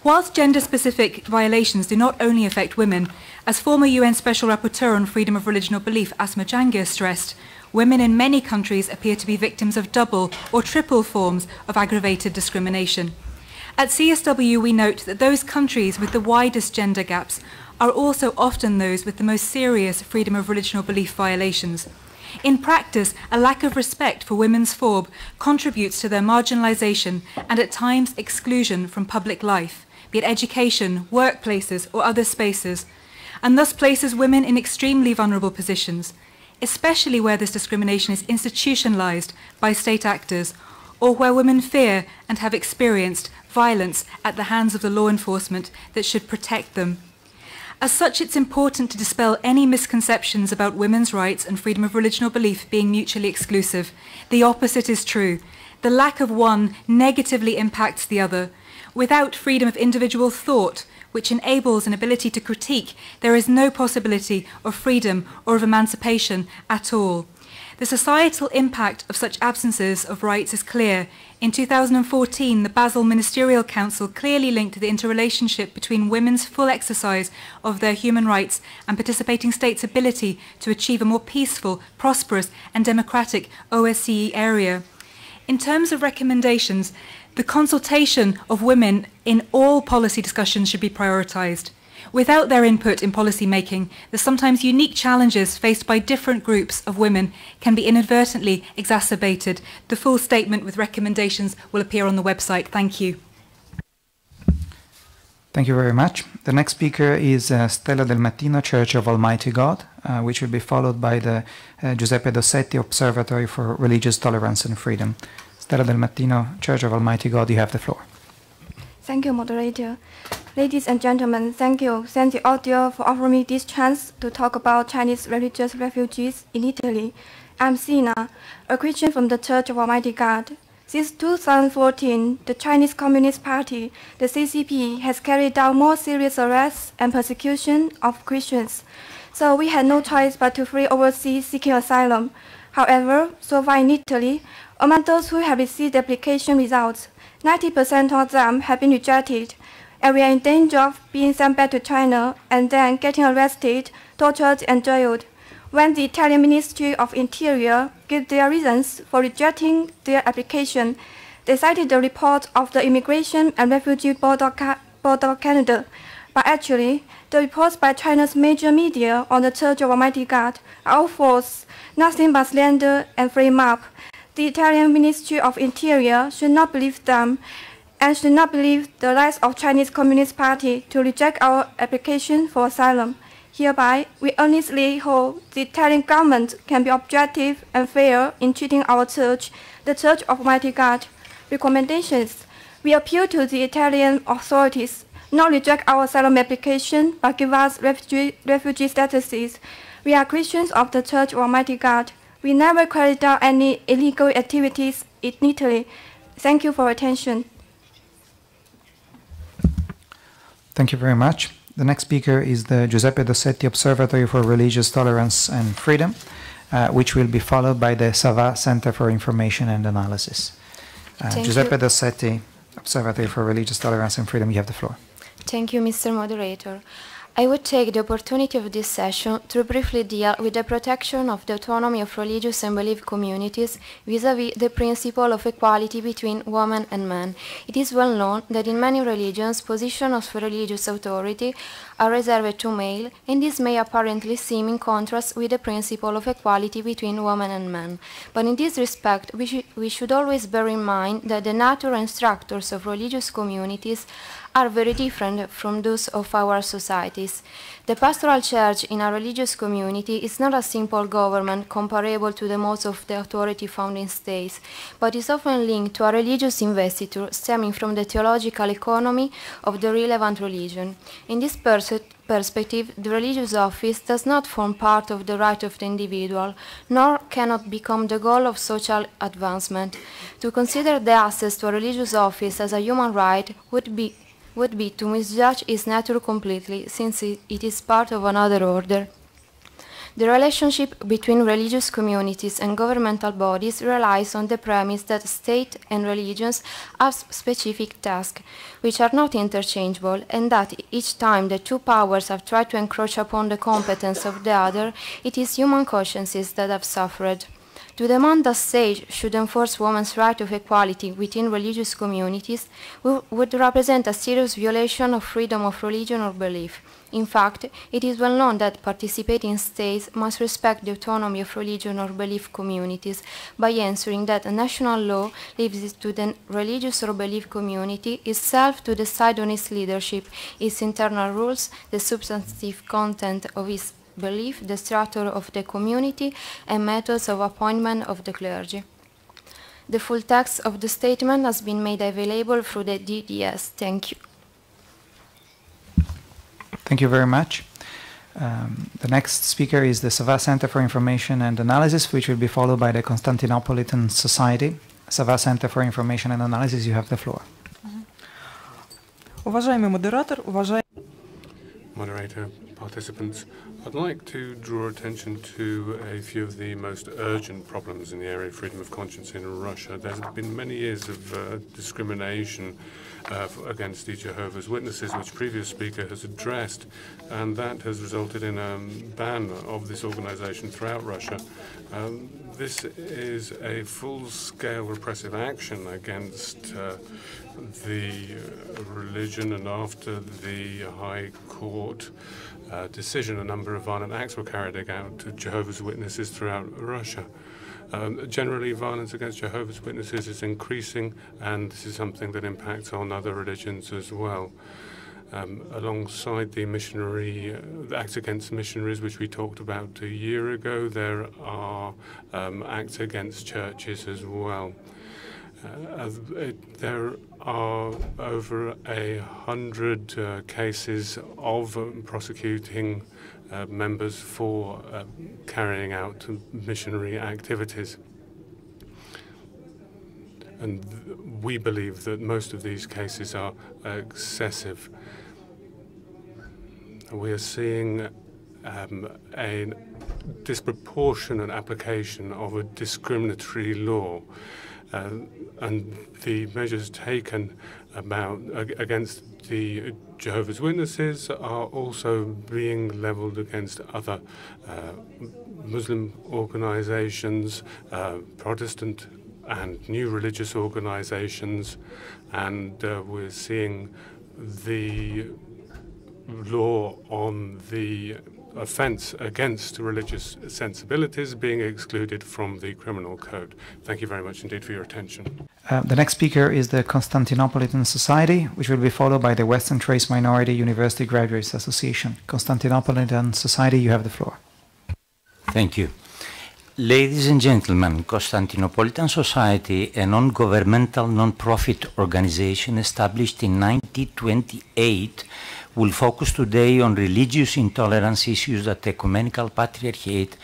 Whilst gender-specific violations do not only affect women, as former UN Special Rapporteur on Freedom of Religion or Belief, Asma Jahangir, stressed, women in many countries appear to be victims of double or triple forms of aggravated discrimination. At CSW, we note that those countries with the widest gender gaps are also often those with the most serious freedom of religion or belief violations. In practice, a lack of respect for women's FORB contributes to their marginalization and at times exclusion from public life, be it education, workplaces or other spaces, and thus places women in extremely vulnerable positions, especially where this discrimination is institutionalized by state actors or where women fear and have experienced violence at the hands of the law enforcement that should protect them. As such, it's important to dispel any misconceptions about women's rights and freedom of religion or belief being mutually exclusive. The opposite is true. The lack of one negatively impacts the other. Without freedom of individual thought, which enables an ability to critique, there is no possibility of freedom or of emancipation at all. The societal impact of such absences of rights is clear. In 2014, the Basel Ministerial Council clearly linked the interrelationship between women's full exercise of their human rights and participating states' ability to achieve a more peaceful, prosperous and democratic OSCE area. In terms of recommendations, the consultation of women in all policy discussions should be prioritised. Without their input in policy making, the sometimes unique challenges faced by different groups of women can be inadvertently exacerbated. The full statement with recommendations will appear on the website. Thank you. Thank you very much. The next speaker is Stella del Mattino, Church of Almighty God, which will be followed by the Giuseppe Dossetti Observatory for Religious Tolerance and Freedom. Stella del Mattino, Church of Almighty God, you have the floor. Thank you, moderator. Ladies and gentlemen, thank you. Thank the audio for offering me this chance to talk about Chinese religious refugees in Italy. I'm Sina, a Christian from the Church of Almighty God. Since 2014, the Chinese Communist Party, the CCP, has carried out more serious arrests and persecution of Christians. So we had no choice but to flee overseas seeking asylum. However, so far in Italy, among those who have received application results, 90% of them have been rejected, and we are in danger of being sent back to China and then getting arrested, tortured, and jailed. When the Italian Ministry of Interior gave their reasons for rejecting their application, they cited the report of the Immigration and Refugee Board of Canada. But actually, the reports by China's major media on the Church of Almighty God are all false, nothing but slander and frame up. The Italian Ministry of Interior should not believe them and should not believe the lies of Chinese Communist Party to reject our application for asylum. Hereby, we earnestly hope the Italian government can be objective and fair in treating our church, the Church of Almighty God. Recommendations. We appeal to the Italian authorities not reject our asylum application but give us refugee statuses. We are Christians of the Church of Almighty God. We never carried out any illegal activities in Italy. Thank you for your attention. Thank you very much. The next speaker is the Giuseppe Dossetti Observatory for Religious Tolerance and Freedom, which will be followed by the Sava Center for Information and Analysis. Giuseppe Dossetti, Observatory for Religious Tolerance and Freedom, you have the floor. Thank you, Mr. Moderator. I would take the opportunity of this session to briefly deal with the protection of the autonomy of religious and belief communities vis-à-vis the principle of equality between women and men. It is well known that in many religions, positions of religious authority are reserved to male, and this may apparently seem in contrast with the principle of equality between women and men. But in this respect, we should always bear in mind that the nature and structures of religious communities are very different from those of our societies. The pastoral church in a religious community is not a simple government comparable to the modes of the authority found in states, but is often linked to a religious investiture stemming from the theological economy of the relevant religion. In this perspective, the religious office does not form part of the right of the individual, nor cannot become the goal of social advancement. To consider the access to a religious office as a human right would be to misjudge its nature completely, since it is part of another order. The relationship between religious communities and governmental bodies relies on the premise that state and religions have specific tasks, which are not interchangeable, and that each time the two powers have tried to encroach upon the competence of the other, it is human consciences that have suffered. To demand that states should enforce women's right of equality within religious communities would represent a serious violation of freedom of religion or belief. In fact, it is well known that participating states must respect the autonomy of religion or belief communities by ensuring that a national law leaves it to the religious or belief community itself to decide on its leadership, its internal rules, the substantive content of its belief, the structure of the community, and methods of appointment of the clergy. The full text of the statement has been made available through the DDS. Thank you. Thank you very much. The next speaker is the Sava Center for Information and Analysis, which will be followed by the Constantinopolitan Society. Sava Center for Information and Analysis, you have the floor. Moderator, participants, I'd like to draw attention to a few of the most urgent problems in the area of freedom of conscience in Russia. There's been many years of discrimination against the Jehovah's Witnesses, which previous speaker has addressed, and that has resulted in a ban of this organization throughout Russia. This is a full-scale repressive action against the religion, and after the High Court decision, a number of violent acts were carried out to Jehovah's Witnesses throughout Russia. Generally, violence against Jehovah's Witnesses is increasing, and this is something that impacts on other religions as well. Alongside the the acts against missionaries, which we talked about a year ago, there are acts against churches as well. There are over 100 cases of prosecuting members for carrying out missionary activities. And we believe that most of these cases are excessive. We are seeing a disproportionate application of a discriminatory law. And the measures taken against the Jehovah's Witnesses are also being leveled against other Muslim organizations, Protestant and new religious organizations, and we're seeing the law on the offense against religious sensibilities being excluded from the criminal code. Thank you very much indeed for your attention. The next speaker is the Constantinopolitan Society, which will be followed by the Western Trace Minority University Graduates Association. Constantinopolitan Society, you have the floor. Thank you. Ladies and gentlemen, Constantinopolitan Society, a non-governmental, non-profit organization established in 1928, will focus today on religious intolerance issues that the Ecumenical Patriarchate,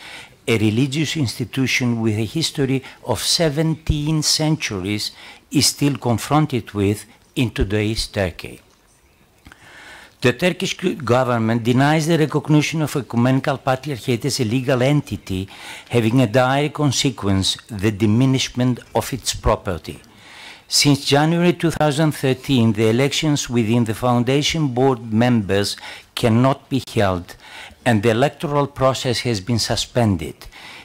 a religious institution with a history of 17 centuries, is still confronted with in today's Turkey. The Turkish government denies the recognition of Ecumenical Patriarchate as a legal entity, having a dire consequence, the diminishment of its property. Since January 2013, the elections within the foundation board members cannot be held, and the electoral process has been suspended.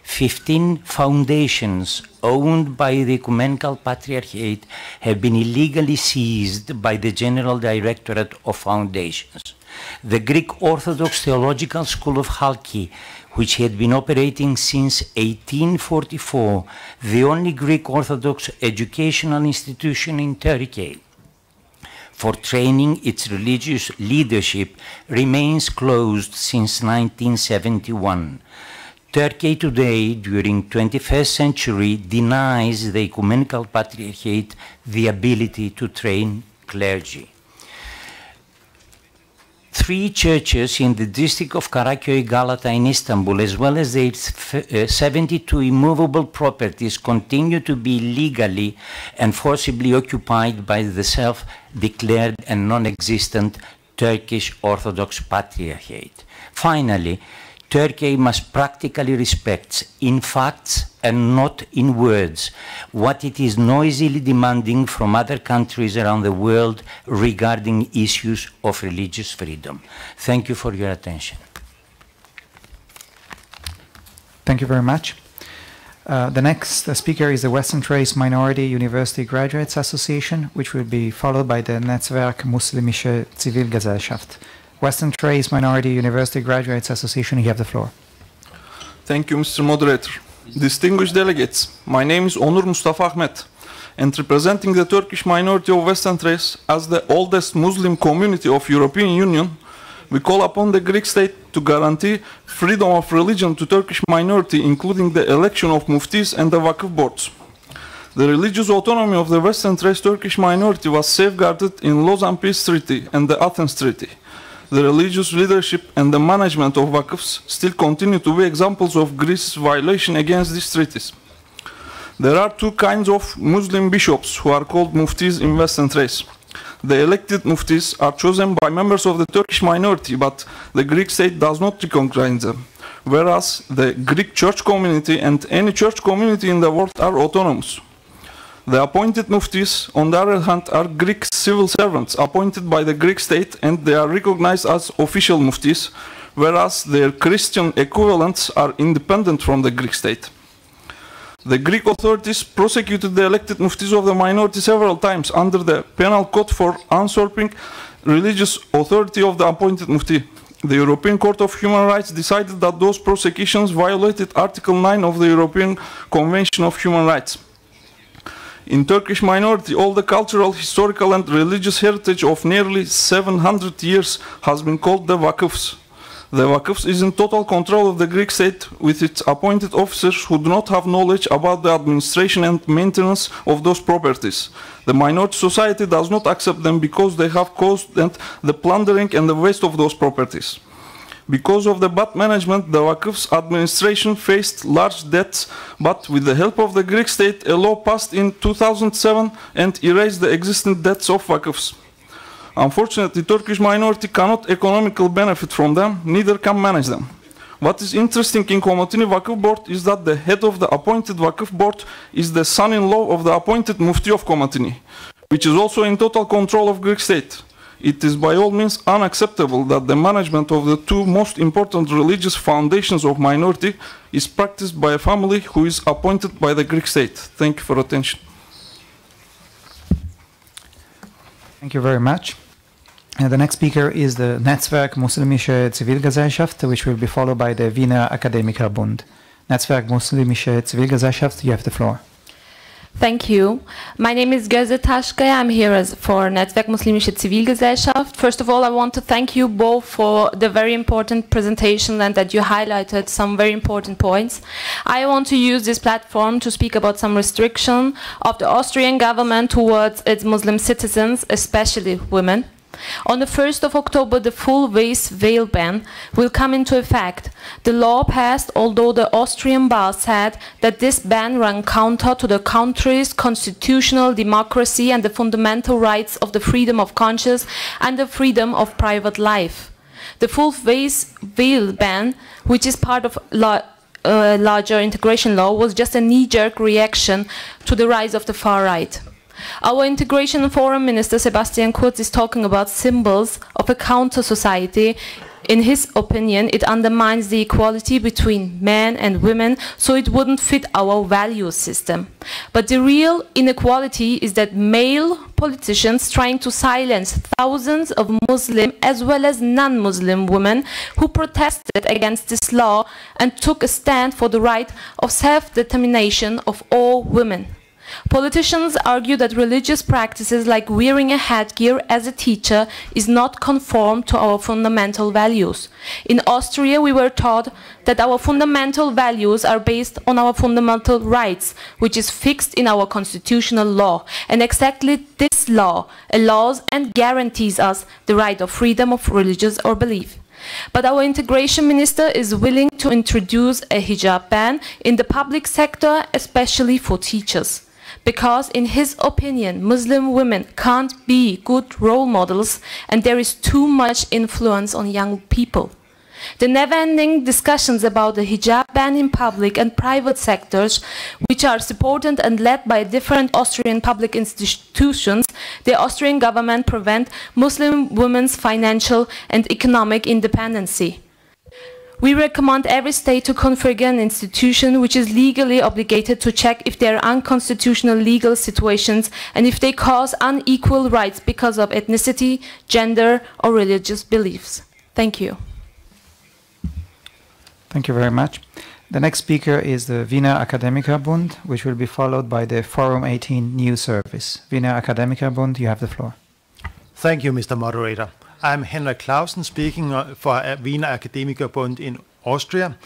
15 foundations owned by the Ecumenical Patriarchate have been illegally seized by the General Directorate of Foundations. The Greek Orthodox Theological School of Halki, which had been operating since 1844, the only Greek Orthodox educational institution in Turkey for training its religious leadership, remains closed since 1971. Turkey today, during 21st century, denies the Ecumenical Patriarchate the ability to train clergy. 3 churches in the district of Karaköy Galata in Istanbul, as well as their 72 immovable properties, continue to be legally and forcibly occupied by the self-declared and non-existent Turkish Orthodox Patriarchate. Finally, Turkey must practically respect, in facts and not in words, what it is noisily demanding from other countries around the world regarding issues of religious freedom. Thank you for your attention. Thank you very much. The next speaker is the Western Thrace Minority University Graduates Association, which will be followed by the Netzwerk Muslimische Zivilgesellschaft. Western Thrace Minority University Graduates Association, you have the floor. Thank you, Mr. Moderator. Distinguished delegates, my name is Onur Mustafa Ahmet, and representing the Turkish minority of Western Thrace as the oldest Muslim community of European Union, we call upon the Greek state to guarantee freedom of religion to Turkish minority, including the election of muftis and the Vakıf boards. The religious autonomy of the Western Thrace Turkish minority was safeguarded in Lausanne Peace Treaty and the Athens Treaty. The religious leadership and the management of Vakıfs still continue to be examples of Greece's violation against these treaties. There are 2 kinds of Muslim bishops who are called muftis in Western Thrace. The elected muftis are chosen by members of the Turkish minority, but the Greek state does not recognize them, whereas the Greek church community and any church community in the world are autonomous. The appointed muftis, on the other hand, are Greek civil servants appointed by the Greek state, and they are recognized as official muftis, whereas their Christian equivalents are independent from the Greek state. The Greek authorities prosecuted the elected muftis of the minority several times under the penal code for usurping religious authority of the appointed mufti. The European Court of Human Rights decided that those prosecutions violated Article 9 of the European Convention of Human Rights. In Turkish minority, all the cultural, historical and religious heritage of nearly 700 years has been called the Vakıfs. The Vakıfs is in total control of the Greek state with its appointed officers who do not have knowledge about the administration and maintenance of those properties. The minority society does not accept them because they have caused the plundering and the waste of those properties. Because of the bad management, the Vakıf's administration faced large debts, but with the help of the Greek state, a law passed in 2007 and erased the existing debts of Vakıfs. Unfortunately, Turkish minority cannot economically benefit from them, neither can manage them. What is interesting in Komotini Vakıf Board is that the head of the appointed Vakıf Board is the son-in-law of the appointed Mufti of Komotini, which is also in total control of Greek state. It is by all means unacceptable that the management of the 2 most important religious foundations of minority is practiced by a family who is appointed by the Greek state. Thank you for attention. Thank you very much. The next speaker is the Netzwerk Muslimische Zivilgesellschaft, which will be followed by the Wiener Akademikerbund. Netzwerk Muslimische Zivilgesellschaft, you have the floor. Thank you. My name is Gözde Taşkaya. I'm here for Netzwerk Muslimische Zivilgesellschaft. First of all, I want to thank you both for the very important presentation and that you highlighted some very important points. I want to use this platform to speak about some restriction of the Austrian government towards its Muslim citizens, especially women. On the 1st of October, the full waist veil ban will come into effect. The law passed, although the Austrian bar said that this ban ran counter to the country's constitutional democracy and the fundamental rights of the freedom of conscience and the freedom of private life. The full waist veil ban, which is part of larger integration law, was just a knee-jerk reaction to the rise of the far right. Our Integration Forum Minister Sebastian Kurz is talking about symbols of a counter-society. In his opinion, it undermines the equality between men and women, so it wouldn't fit our value system. But the real inequality is that male politicians trying to silence thousands of Muslim as well as non-Muslim women who protested against this law and took a stand for the right of self-determination of all women. Politicians argue that religious practices like wearing a headgear as a teacher is not conform to our fundamental values. In Austria, we were taught that our fundamental values are based on our fundamental rights, which is fixed in our constitutional law. And exactly this law allows and guarantees us the right of freedom of religious or belief. But our integration minister is willing to introduce a hijab ban in the public sector, especially for teachers. Because in his opinion, Muslim women can't be good role models and there is too much influence on young people. The never-ending discussions about the hijab ban in public and private sectors, which are supported and led by different Austrian public institutions, the Austrian government prevent Muslim women's financial and economic independency. We recommend every state to configure an institution which is legally obligated to check if there are unconstitutional legal situations and if they cause unequal rights because of ethnicity, gender, or religious beliefs. Thank you. Thank you very much. The next speaker is the Wiener Akademikerbund, which will be followed by the Forum 18 News Service. Wiener Akademikerbund, you have the floor. Thank you, Mr. Moderator. I'm Henrik Clausen, speaking for Wiener Akademikerbund in Austria.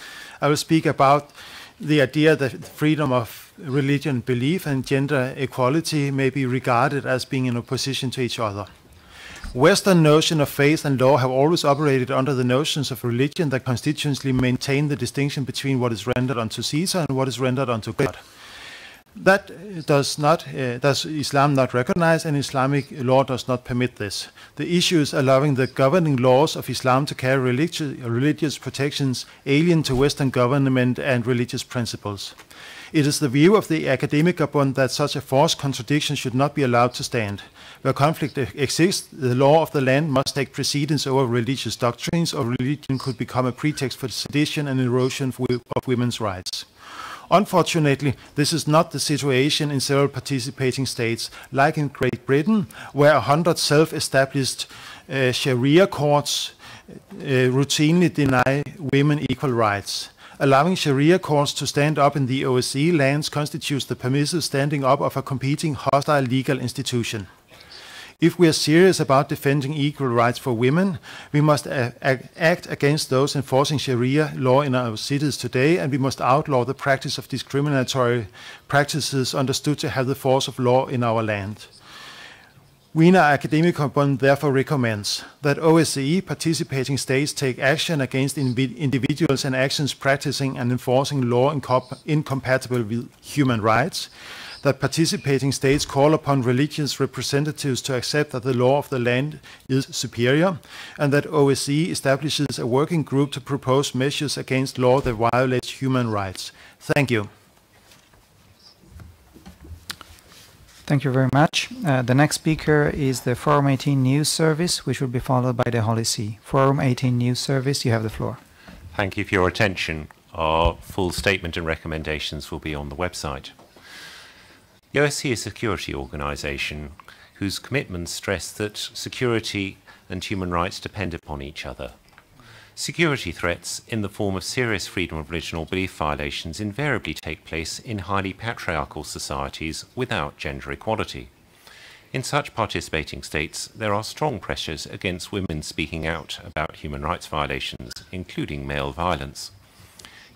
I will speak about the idea that freedom of religion, belief, and gender equality may be regarded as being in opposition to each other. Western notions of faith and law have always operated under the notions of religion that constitutionally maintain the distinction between what is rendered unto Caesar and what is rendered unto God. That does Islam not recognize, and Islamic law does not permit this. The issue is allowing the governing laws of Islam to carry religious protections alien to Western government and religious principles. It is the view of the Akademikerbund that such a forced contradiction should not be allowed to stand. Where conflict exists, the law of the land must take precedence over religious doctrines, or religion could become a pretext for sedition and erosion of women's rights. Unfortunately, this is not the situation in several participating states, like in Great Britain, where 100 self-established Sharia courts routinely deny women equal rights. Allowing Sharia courts to stand up in the OSCE lands constitutes the permissive standing up of a competing hostile legal institution. If we are serious about defending equal rights for women, we must act against those enforcing Sharia law in our cities today, and we must outlaw the practice of discriminatory practices understood to have the force of law in our land. Wiener Akademikerbund therefore recommends that OSCE participating states take action against individuals and actions practicing and enforcing law incompatible with human rights, that participating states call upon religious representatives to accept that the law of the land is superior, and that OSCE establishes a working group to propose measures against law that violates human rights. Thank you. Thank you very much. The next speaker is the Forum 18 News Service, which will be followed by the Holy See. Forum 18 News Service, you have the floor. Thank you for your attention. Our full statement and recommendations will be on the website. The OSCE is a security organisation whose commitments stress that security and human rights depend upon each other. Security threats in the form of serious freedom of religion or belief violations invariably take place in highly patriarchal societies without gender equality. In such participating states, there are strong pressures against women speaking out about human rights violations, including male violence.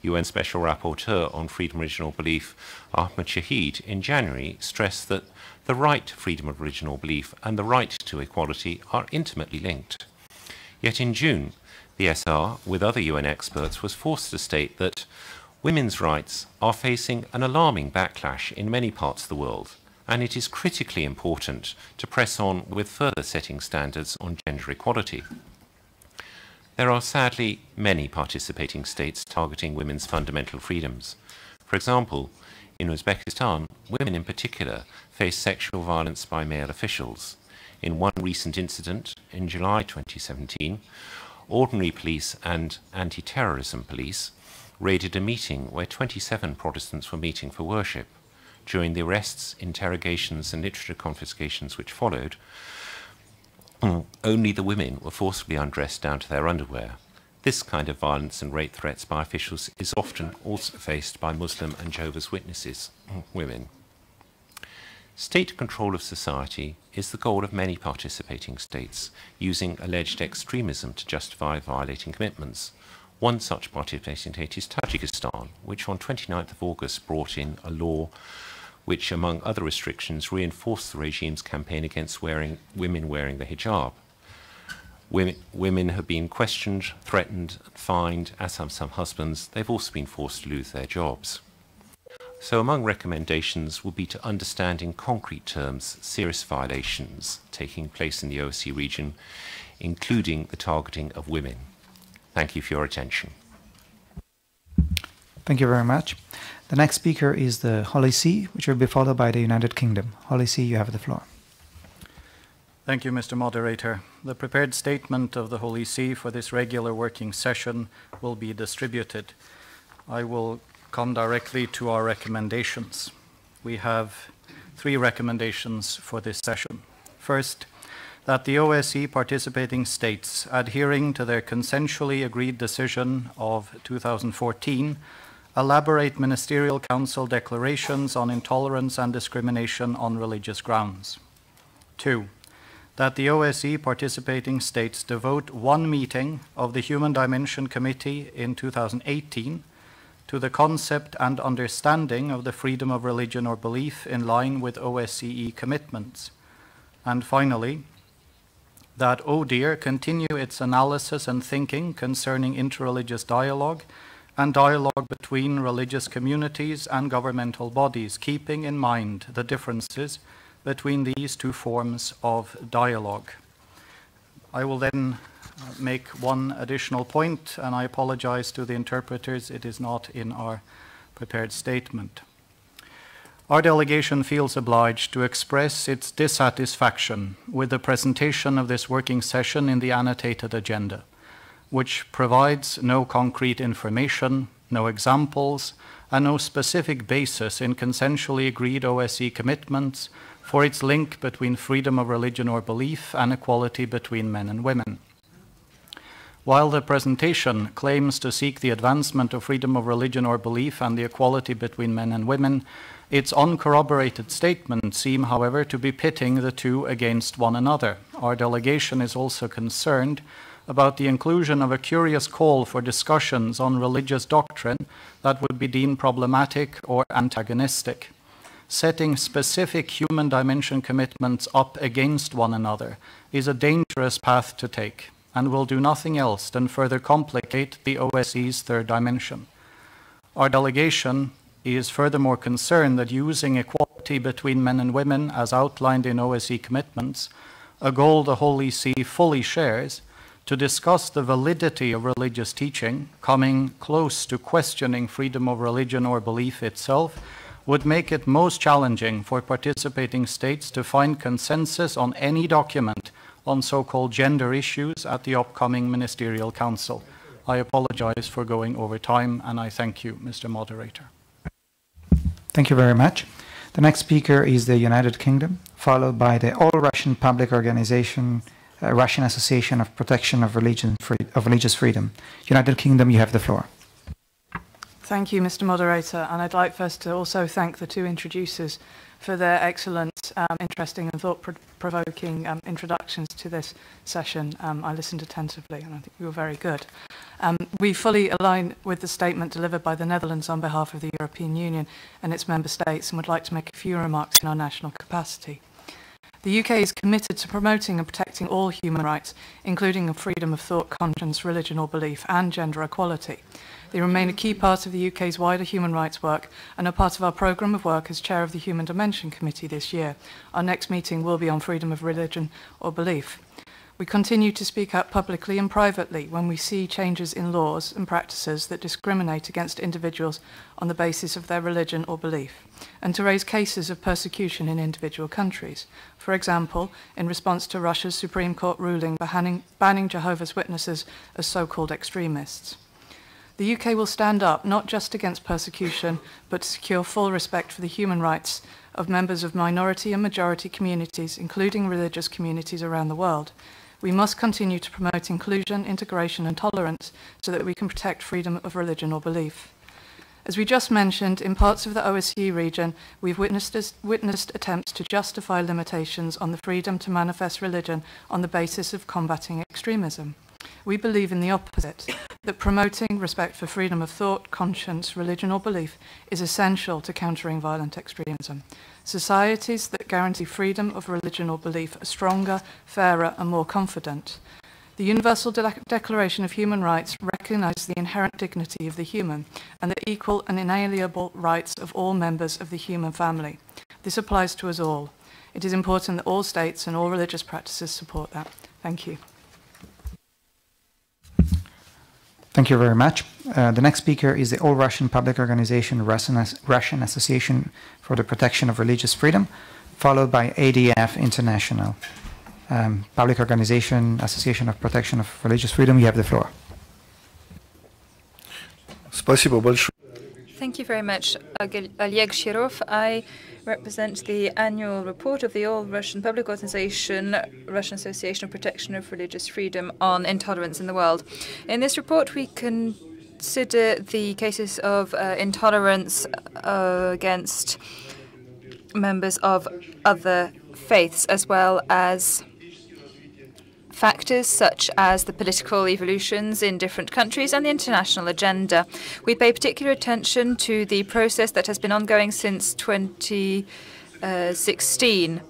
UN Special Rapporteur on Freedom of Religion or Belief, Ahmed Shahid, in January stressed that the right to freedom of religion or belief and the right to equality are intimately linked. Yet in June, the SR, with other UN experts, was forced to state that women's rights are facing an alarming backlash in many parts of the world, and it is critically important to press on with further setting standards on gender equality. There are sadly many participating states targeting women's fundamental freedoms. For example, In Uzbekistan, women in particular face sexual violence by male officials. In one recent incident, in July 2017, ordinary police and anti-terrorism police raided a meeting where 27 Protestants were meeting for worship. During the arrests, interrogations and literature confiscations which followed, only the women were forcibly undressed down to their underwear. This kind of violence and rape threats by officials is often also faced by Muslim and Jehovah's Witnesses women. State control of society is the goal of many participating states, using alleged extremism to justify violating commitments. One such participating state is Tajikistan, which on 29th of August brought in a law which, among other restrictions, reinforced the regime's campaign against women wearing the hijab. Women have been questioned, threatened, fined, as have some husbands. They've also been forced to lose their jobs. So among recommendations will be to understand in concrete terms serious violations taking place in the OSCE region, including the targeting of women. Thank you for your attention. Thank you very much. The next speaker is the Holy See, which will be followed by the United Kingdom. Holy See, you have the floor. Thank you, Mr. Moderator. The prepared statement of the Holy See for this regular working session will be distributed. I will come directly to our recommendations. We have 3 recommendations for this session. First, that the OSCE participating states, adhering to their consensually agreed decision of 2014, elaborate Ministerial Council declarations on intolerance and discrimination on religious grounds. 2, that the OSCE participating states devote 1 meeting of the Human Dimension Committee in 2018 to the concept and understanding of the freedom of religion or belief in line with OSCE commitments. And finally, that ODIHR continue its analysis and thinking concerning interreligious dialogue and dialogue between religious communities and governmental bodies, keeping in mind the differences between these 2 forms of dialogue. I will then make one additional point, and I apologize to the interpreters, it is not in our prepared statement. Our delegation feels obliged to express its dissatisfaction with the presentation of this working session in the annotated agenda, which provides no concrete information, no examples, and no specific basis in consensually agreed OSCE commitments for its link between freedom of religion or belief and equality between men and women. While the presentation claims to seek the advancement of freedom of religion or belief and the equality between men and women, its uncorroborated statements seem, however, to be pitting the 2 against one another. Our delegation is also concerned about the inclusion of a curious call for discussions on religious doctrine that would be deemed problematic or antagonistic. Setting specific human dimension commitments up against one another is a dangerous path to take and will do nothing else than further complicate the OSCE's 3rd dimension. Our delegation is furthermore concerned that using equality between men and women as outlined in OSCE commitments, a goal the Holy See fully shares, to discuss the validity of religious teaching, coming close to questioning freedom of religion or belief itself, would make it most challenging for participating states to find consensus on any document on so-called gender issues at the upcoming Ministerial Council. I apologize for going over time, and I thank you, Mr. Moderator. Thank you very much. The next speaker is the United Kingdom, followed by the All-Russian Public Organization, Russian Association of Protection of Religious Freedom. United Kingdom, you have the floor. Thank you, Mr. Moderator, and I'd like first to also thank the 2 introducers for their excellent, interesting and thought-provoking introductions to this session. I listened attentively and I think you were very good. We fully align with the statement delivered by the Netherlands on behalf of the European Union and its member states and would like to make a few remarks in our national capacity. The UK is committed to promoting and protecting all human rights, including freedom of thought, conscience, religion or belief, and gender equality. They remain a key part of the UK's wider human rights work and are part of our programme of work as chair of the Human Dimension Committee this year. Our next meeting will be on freedom of religion or belief. We continue to speak out publicly and privately when we see changes in laws and practices that discriminate against individuals on the basis of their religion or belief, and to raise cases of persecution in individual countries. For example, in response to Russia's Supreme Court ruling banning Jehovah's Witnesses as so-called extremists. The UK will stand up not just against persecution, but to secure full respect for the human rights of members of minority and majority communities, including religious communities around the world. We must continue to promote inclusion, integration and tolerance so that we can protect freedom of religion or belief. As we just mentioned, in parts of the OSCE region, we've witnessed attempts to justify limitations on the freedom to manifest religion on the basis of combating extremism. We believe in the opposite, that promoting respect for freedom of thought, conscience, religion or belief is essential to countering violent extremism. Societies that guarantee freedom of religion or belief are stronger, fairer and more confident. The Universal Declaration of Human Rights recognizes the inherent dignity of the human and the equal and inalienable rights of all members of the human family. This applies to us all. It is important that all states and all religious practices support that. Thank you. Thank you very much. The next speaker is the All-Russian Public Organization, Russian Association for the Protection of Religious Freedom, followed by ADF International. Public Organization, Association of Protection of Religious Freedom, you have the floor. Thank you very much, Oleg Shirov. I represent the annual report of the All-Russian Public Organization, Russian Association of Protection of Religious Freedom on intolerance in the world. In this report, we consider the cases of intolerance against members of other faiths, as well as factors such as the political evolutions in different countries and the international agenda. We pay particular attention to the process that has been ongoing since 2016.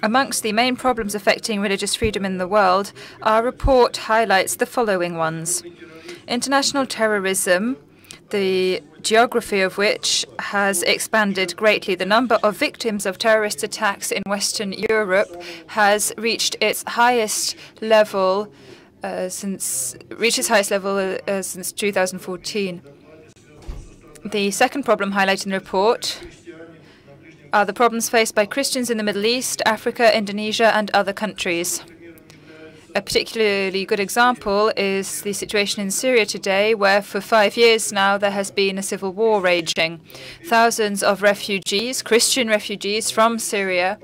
Amongst the main problems affecting religious freedom in the world, our report highlights the following ones. International terrorism, the geography of which has expanded greatly. The number of victims of terrorist attacks in Western Europe has reached its highest level since 2014. The second problem highlighted in the report are the problems faced by Christians in the Middle East, Africa, Indonesia, and other countries. A particularly good example is the situation in Syria today, where for 5 years now there has been a civil war raging. Thousands of refugees, Christian refugees from Syria,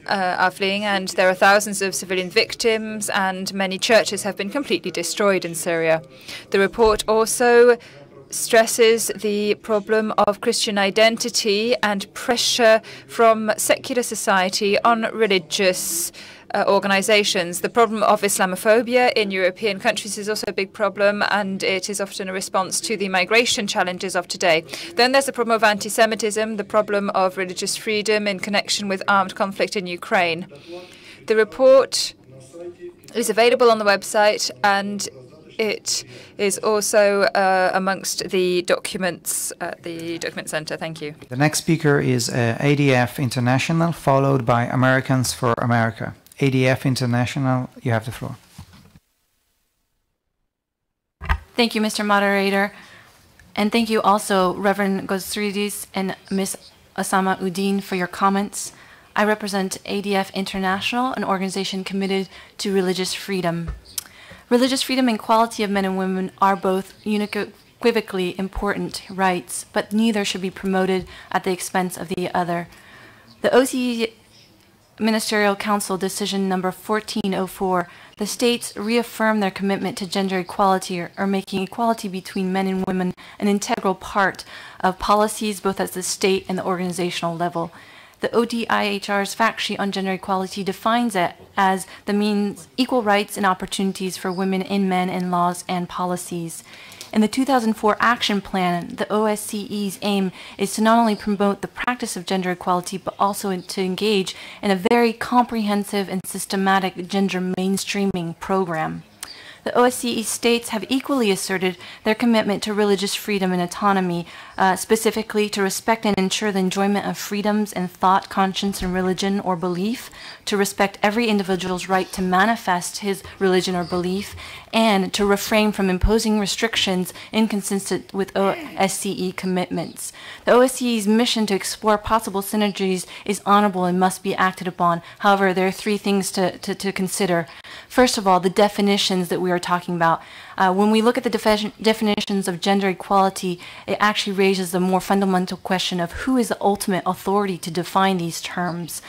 are fleeing, and there are thousands of civilian victims, and many churches have been completely destroyed in Syria. The report also stresses the problem of Christian identity and pressure from secular society on religious organizations. The problem of Islamophobia in European countries is also a big problem, and it is often a response to the migration challenges of today. Then there's the problem of anti-Semitism, the problem of religious freedom in connection with armed conflict in Ukraine. The report is available on the website, and it is also amongst the documents at the Document Center. Thank you. The next speaker is ADF International, followed by Americans for America. ADF International, you have the floor. Thank you, Mr. Moderator. And thank you also, Reverend Gozridis and Ms. Osama Udin, for your comments. I represent ADF International, an organization committed to religious freedom. Religious freedom and equality of men and women are both unequivocally important rights, but neither should be promoted at the expense of the other. The OSCE Ministerial Council Decision Number 1404, the states reaffirm their commitment to gender equality or making equality between men and women an integral part of policies both at the state and the organizational level. The ODIHR's fact sheet on gender equality defines it as the means equal rights and opportunities for women and men in laws and policies. In the 2004 Action Plan, the OSCE's aim is to not only promote the practice of gender equality, but also to engage in a very comprehensive and systematic gender mainstreaming program. The OSCE states have equally asserted their commitment to religious freedom and autonomy, specifically to respect and ensure the enjoyment of freedoms in thought, conscience, and religion or belief, to respect every individual's right to manifest his religion or belief, and to refrain from imposing restrictions inconsistent with OSCE commitments. The OSCE's mission to explore possible synergies is honorable and must be acted upon. However, there are three things to consider. First of all, the definitions that we are talking about. When we look at the definitions of gender equality, it actually raises the more fundamental question of who is the ultimate authority to define these terms.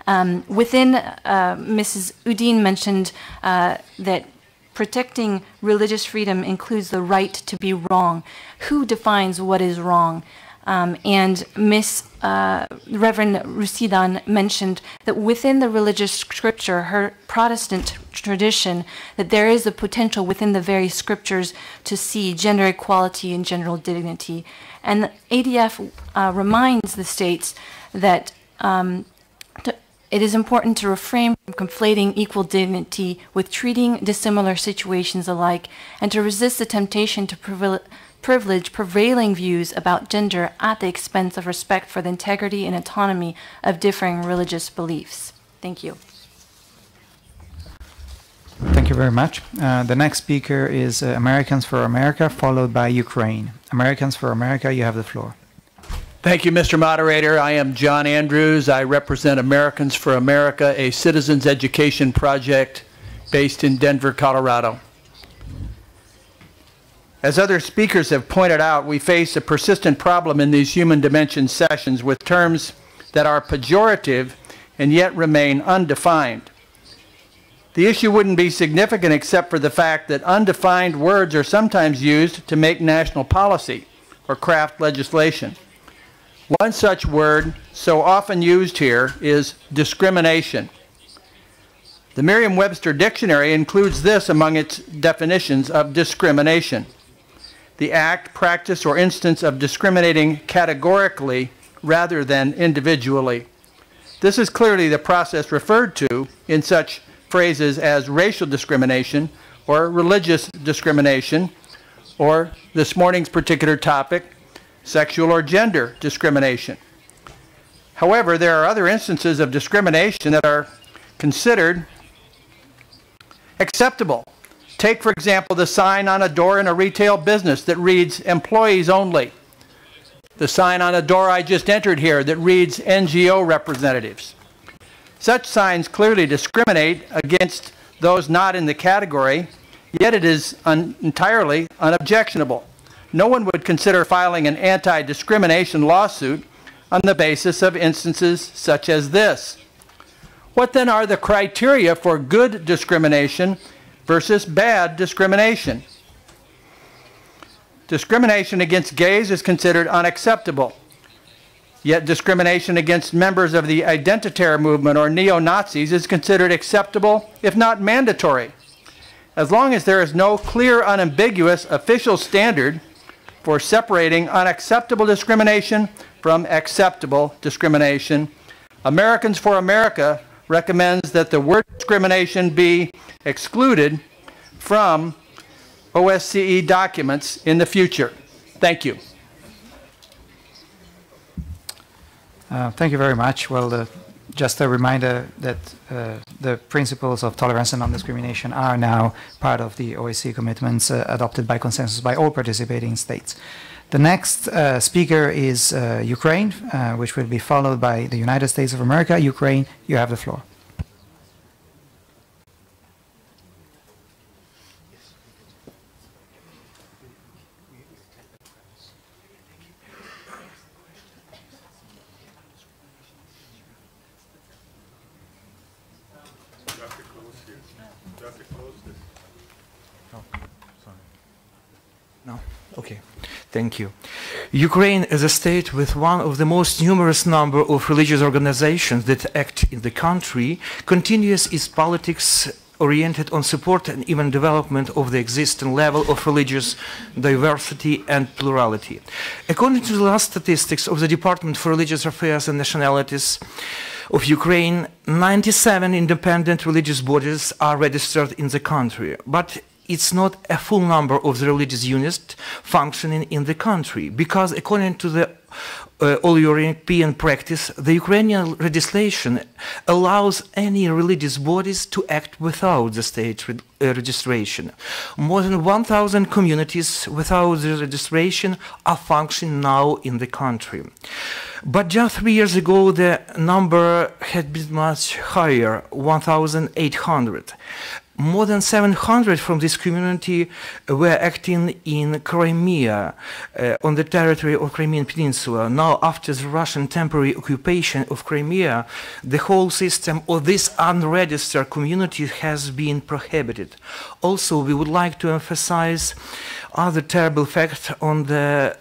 Mrs. Udine mentioned that protecting religious freedom includes the right to be wrong. Who defines what is wrong? And Reverend Rusidan mentioned that within the religious scripture, her Protestant tradition, that there is a potential within the very scriptures to see gender equality and general dignity. And the ADF reminds the states that it is important to refrain from conflating equal dignity with treating dissimilar situations alike, and to resist the temptation to privilege prevailing views about gender at the expense of respect for the integrity and autonomy of differing religious beliefs. Thank you. Thank you very much. The next speaker is Americans for America, followed by Ukraine. Americans for America, you have the floor. Thank you, Mr. Moderator. I am John Andrews. I represent Americans for America, a citizens education project based in Denver, Colorado. As other speakers have pointed out, we face a persistent problem in these human dimension sessions with terms that are pejorative and yet remain undefined. The issue wouldn't be significant except for the fact that undefined words are sometimes used to make national policy or craft legislation. One such word, so often used here, is discrimination. The Merriam-Webster Dictionary includes this among its definitions of discrimination: the act, practice, or instance of discriminating categorically rather than individually. This is clearly the process referred to in such phrases as racial discrimination or religious discrimination, or this morning's particular topic, sexual or gender discrimination. However, there are other instances of discrimination that are considered acceptable. Take, for example, the sign on a door in a retail business that reads employees only. The sign on a door I just entered here that reads NGO representatives. Such signs clearly discriminate against those not in the category, yet it is entirely unobjectionable. No one would consider filing an anti-discrimination lawsuit on the basis of instances such as this. What then are the criteria for good discrimination versus bad discrimination? Discrimination against gays is considered unacceptable. Yet discrimination against members of the identitarian movement or neo-Nazis is considered acceptable, if not mandatory. As long as there is no clear, unambiguous official standard for separating unacceptable discrimination from acceptable discrimination, Americans for America recommends that the word discrimination be excluded from OSCE documents in the future. Thank you. Thank you very much. Well, just a reminder that the principles of tolerance and non-discrimination are now part of the OSCE commitments adopted by consensus by all participating states. The next speaker is Ukraine, which will be followed by the United States of America. Ukraine, you have the floor. Okay, thank you. Ukraine is a state with one of the most numerous number of religious organizations that act in the country, continues its politics oriented on support and even development of the existing level of religious diversity and plurality. According to the last statistics of the Department for Religious Affairs and Nationalities of Ukraine, 97 independent religious bodies are registered in the country. But it's not a full number of the religious units functioning in the country, because according to the all European practice, the Ukrainian legislation allows any religious bodies to act without the state registration. More than 1,000 communities without the registration are functioning now in the country. But just 3 years ago, the number had been much higher, 1,800. More than 700 from this community were acting in Crimea, on the territory of Crimean Peninsula. Now, after the Russian temporary occupation of Crimea, the whole system of this unregistered community has been prohibited. Also, we would like to emphasize other terrible facts on the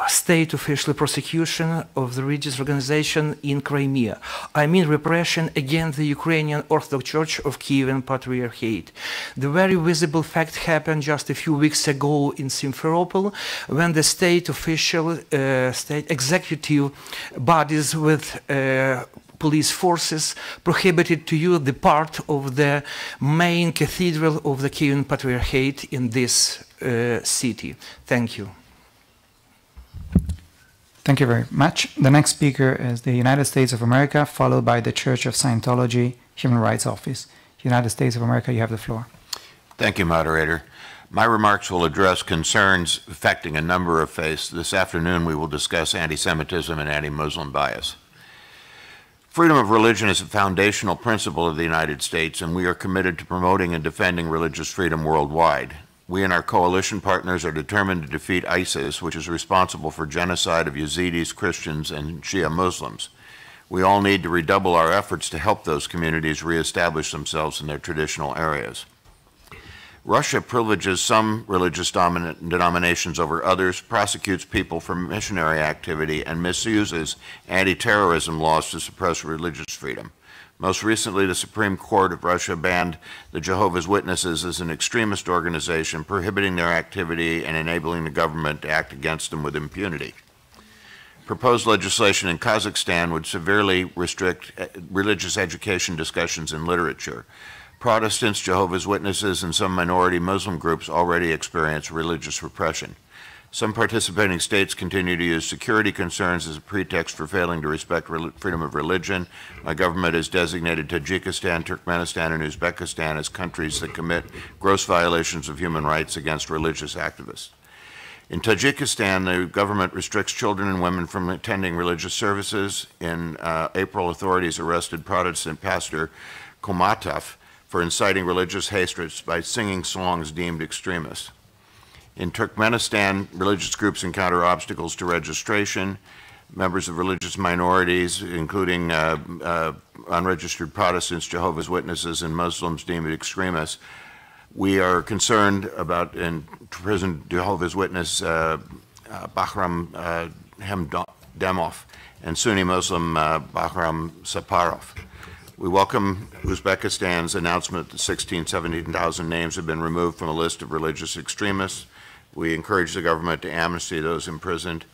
state official prosecution of the religious organization in Crimea. I mean repression against the Ukrainian Orthodox Church of Kievan Patriarchate. The very visible fact happened just a few weeks ago in Simferopol, when the state official, state executive bodies with police forces prohibited to use the part of the main cathedral of the Kievan Patriarchate in this city. Thank you. Thank you very much. The next speaker is the United States of America, followed by the Church of Scientology Human Rights Office. United States of America, you have the floor. Thank you, moderator. My remarks will address concerns affecting a number of faiths. This afternoon we will discuss anti-Semitism and anti-Muslim bias. Freedom of religion is a foundational principle of the United States, and we are committed to promoting and defending religious freedom worldwide. We and our coalition partners are determined to defeat ISIS, which is responsible for genocide of Yazidis, Christians, and Shia Muslims. We all need to redouble our efforts to help those communities reestablish themselves in their traditional areas. Russia privileges some religious denominations over others, prosecutes people for missionary activity, and misuses anti-terrorism laws to suppress religious freedom. Most recently, the Supreme Court of Russia banned the Jehovah's Witnesses as an extremist organization, prohibiting their activity and enabling the government to act against them with impunity. Proposed legislation in Kazakhstan would severely restrict religious education discussions in literature. Protestants, Jehovah's Witnesses, and some minority Muslim groups already experience religious repression. Some participating states continue to use security concerns as a pretext for failing to respect freedom of religion. My government has designated Tajikistan, Turkmenistan, and Uzbekistan as countries that commit gross violations of human rights against religious activists. In Tajikistan, the government restricts children and women from attending religious services. In April, authorities arrested Protestant pastor Komatov for inciting religious hatred by singing songs deemed extremist. In Turkmenistan, religious groups encounter obstacles to registration. Members of religious minorities, including unregistered Protestants, Jehovah's Witnesses, and Muslims deemed extremists. We are concerned about imprisoned Jehovah's Witness Bahram Hemdemov and Sunni Muslim Bahram Saparov. We welcome Uzbekistan's announcement that 17,000 names have been removed from a list of religious extremists. We encourage the government to amnesty those imprisoned,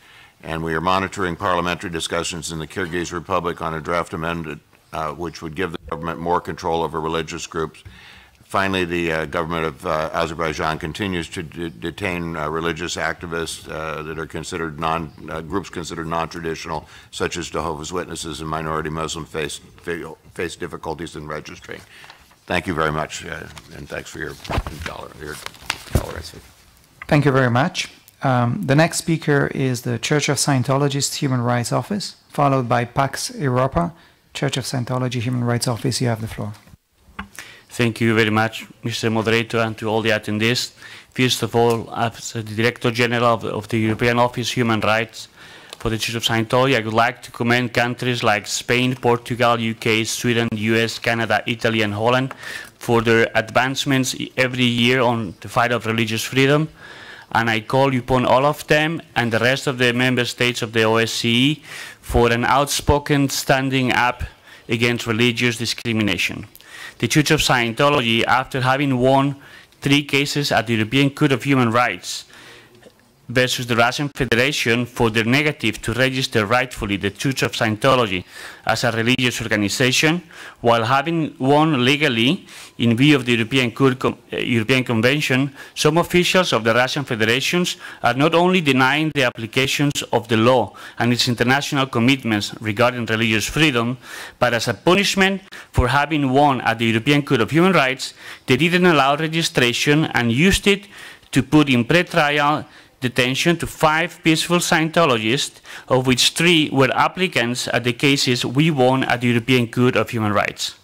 and we are monitoring parliamentary discussions in the Kyrgyz Republic on a draft amendment which would give the government more control over religious groups. Finally, the government of Azerbaijan continues to detain religious activists that are considered groups considered non-traditional, such as Jehovah's Witnesses, and minority Muslims face difficulties in registering. Thank you very much, and thanks for your tolerance. Thank you very much. The next speaker is the Church of Scientologists Human Rights Office, followed by Pax Europa, Church of Scientology Human Rights Office. You have the floor. Thank you very much, Mr. Moderator, and to all the attendees. First of all, as the Director General of the European Office Human Rights for the Church of Scientology, I would like to commend countries like Spain, Portugal, UK, Sweden, US, Canada, Italy, and Holland for their advancements every year on the fight of religious freedom. And I call upon all of them and the rest of the member states of the OSCE for an outspoken standing up against religious discrimination. The Church of Scientology, after having won 3 cases at the European Court of Human Rights, versus the Russian Federation for their negative to register rightfully the Church of Scientology as a religious organization, while having won legally in view of the European Convention, some officials of the Russian Federations are not only denying the applications of the law and its international commitments regarding religious freedom, but as a punishment for having won at the European Court of Human Rights, they didn't allow registration and used it to put in pre-trial detention to 5 peaceful Scientologists, of which 3 were applicants at the cases we won at the European Court of Human Rights.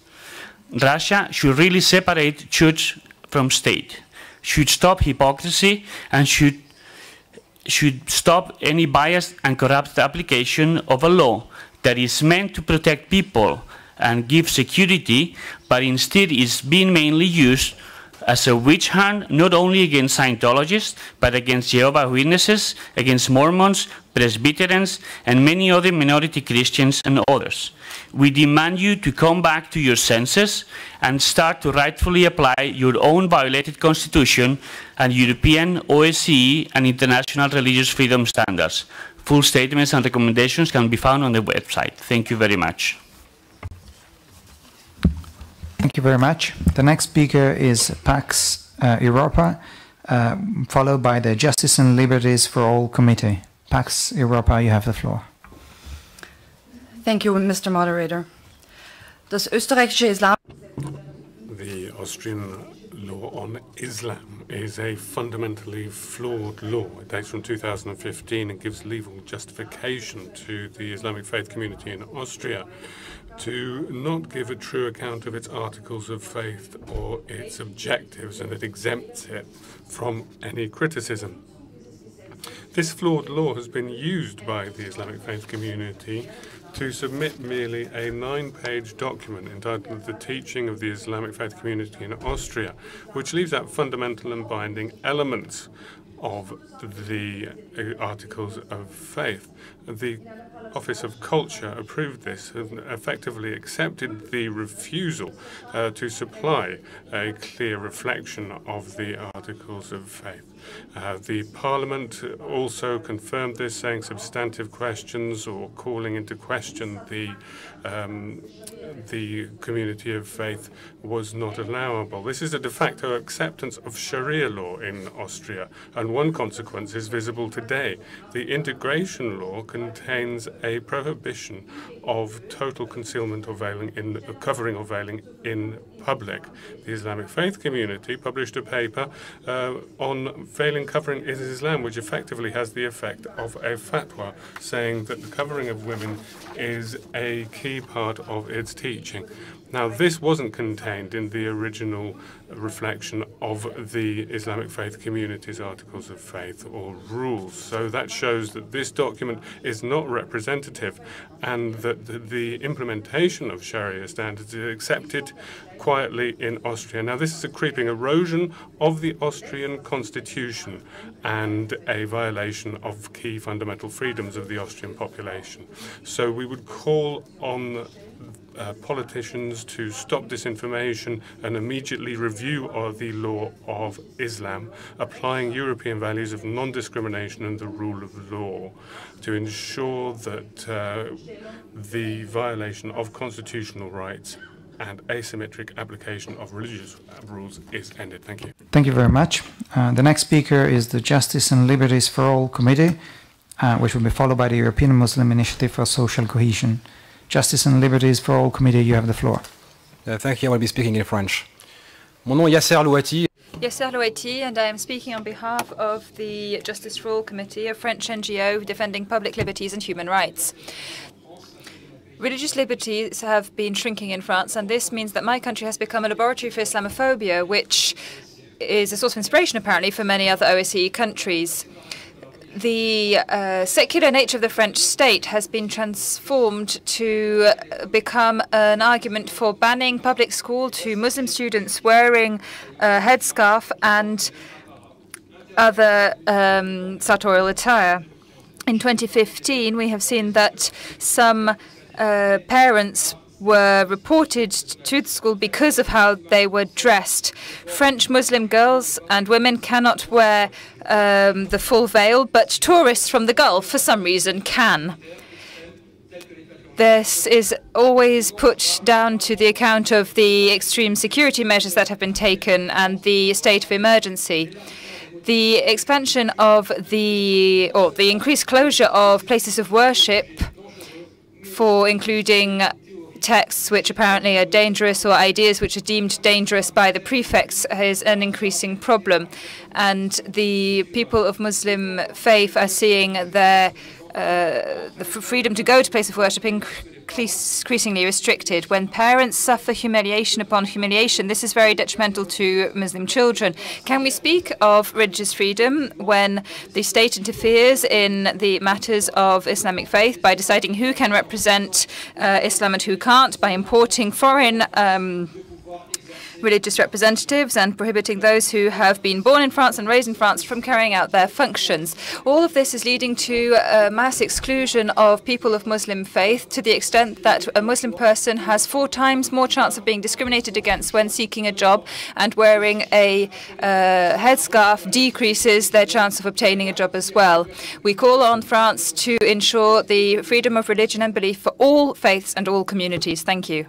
Russia should really separate church from state, should stop hypocrisy, and should stop any biased and corrupt application of a law that is meant to protect people and give security, but instead is being mainly used as a witch hunt, not only against Scientologists, but against Jehovah's Witnesses, against Mormons, Presbyterians, and many other minority Christians and others. We demand you to come back to your senses and start to rightfully apply your own violated constitution and European, OSCE, and international religious freedom standards. Full statements and recommendations can be found on the website. Thank you very much. Thank you very much. The next speaker is Pax Europa, followed by the Justice and Liberties for All Committee. Pax Europa, you have the floor. Thank you, Mr. Moderator. Das österreichische Islam. The Austrian law on Islam is a fundamentally flawed law. It dates from 2015 and gives legal justification to the Islamic faith community in Austria to not give a true account of its articles of faith or its objectives, and it exempts it from any criticism. This flawed law has been used by the Islamic faith community to submit merely a 9-page document entitled The Teaching of the Islamic Faith Community in Austria, which leaves out fundamental and binding elements of the articles of faith. The Office of Culture approved this and effectively accepted the refusal to supply a clear reflection of the articles of faith. The Parliament also confirmed this, saying substantive questions or calling into question the community of faith was not allowable. This is a de facto acceptance of Sharia law in Austria, and one consequence is visible today. The integration law contains a prohibition of total concealment or veiling covering or veiling in public. The Islamic faith community published a paper on veiling covering in Islam, which effectively has the effect of a fatwa, saying that the covering of women is a key part of its teaching. Now, this wasn't contained in the original reflection of the Islamic faith community's articles of faith or rules. So that shows that this document is not representative and that the implementation of Sharia standards is accepted quietly in Austria. Now, this is a creeping erosion of the Austrian constitution and a violation of key fundamental freedoms of the Austrian population. So we would call on politicians to stop disinformation and immediately review the law of Islam, applying European values of non-discrimination and the rule of law to ensure that the violation of constitutional rights and asymmetric application of religious rules is ended. Thank you. Thank you very much. The next speaker is the Justice and Liberties for All Committee, which will be followed by the European Muslim Initiative for Social Cohesion. Justice and Liberties for All Committee, you have the floor. Thank you. I will be speaking in French. Mon nom est Yasser Louati. Yasser Louati, and I am speaking on behalf of the Justice for All Committee, a French NGO defending public liberties and human rights. Religious liberties have been shrinking in France, and this means that my country has become a laboratory for Islamophobia, which is a source of inspiration, apparently, for many other OSCE countries. The secular nature of the French state has been transformed to become an argument for banning public school to Muslim students wearing a headscarf and other sartorial attire. In 2015, we have seen that some parents were reported to the school because of how they were dressed. French Muslim girls and women cannot wear the full veil, but tourists from the Gulf, for some reason, can. This is always put down to the account of the extreme security measures that have been taken and the state of emergency. The expansion of the increased closure of places of worship for including texts which apparently are dangerous or ideas which are deemed dangerous by the prefects is an increasing problem. And the people of Muslim faith are seeing their the freedom to go to place of worship increasingly restricted. When parents suffer humiliation upon humiliation, this is very detrimental to Muslim children. Can we speak of religious freedom when the state interferes in the matters of Islamic faith by deciding who can represent Islam and who can't, by importing foreign religious representatives and prohibiting those who have been born in France and raised in France from carrying out their functions? All of this is leading to mass exclusion of people of Muslim faith, to the extent that a Muslim person has 4 times more chance of being discriminated against when seeking a job, and wearing a headscarf decreases their chance of obtaining a job as well. We call on France to ensure the freedom of religion and belief for all faiths and all communities. Thank you.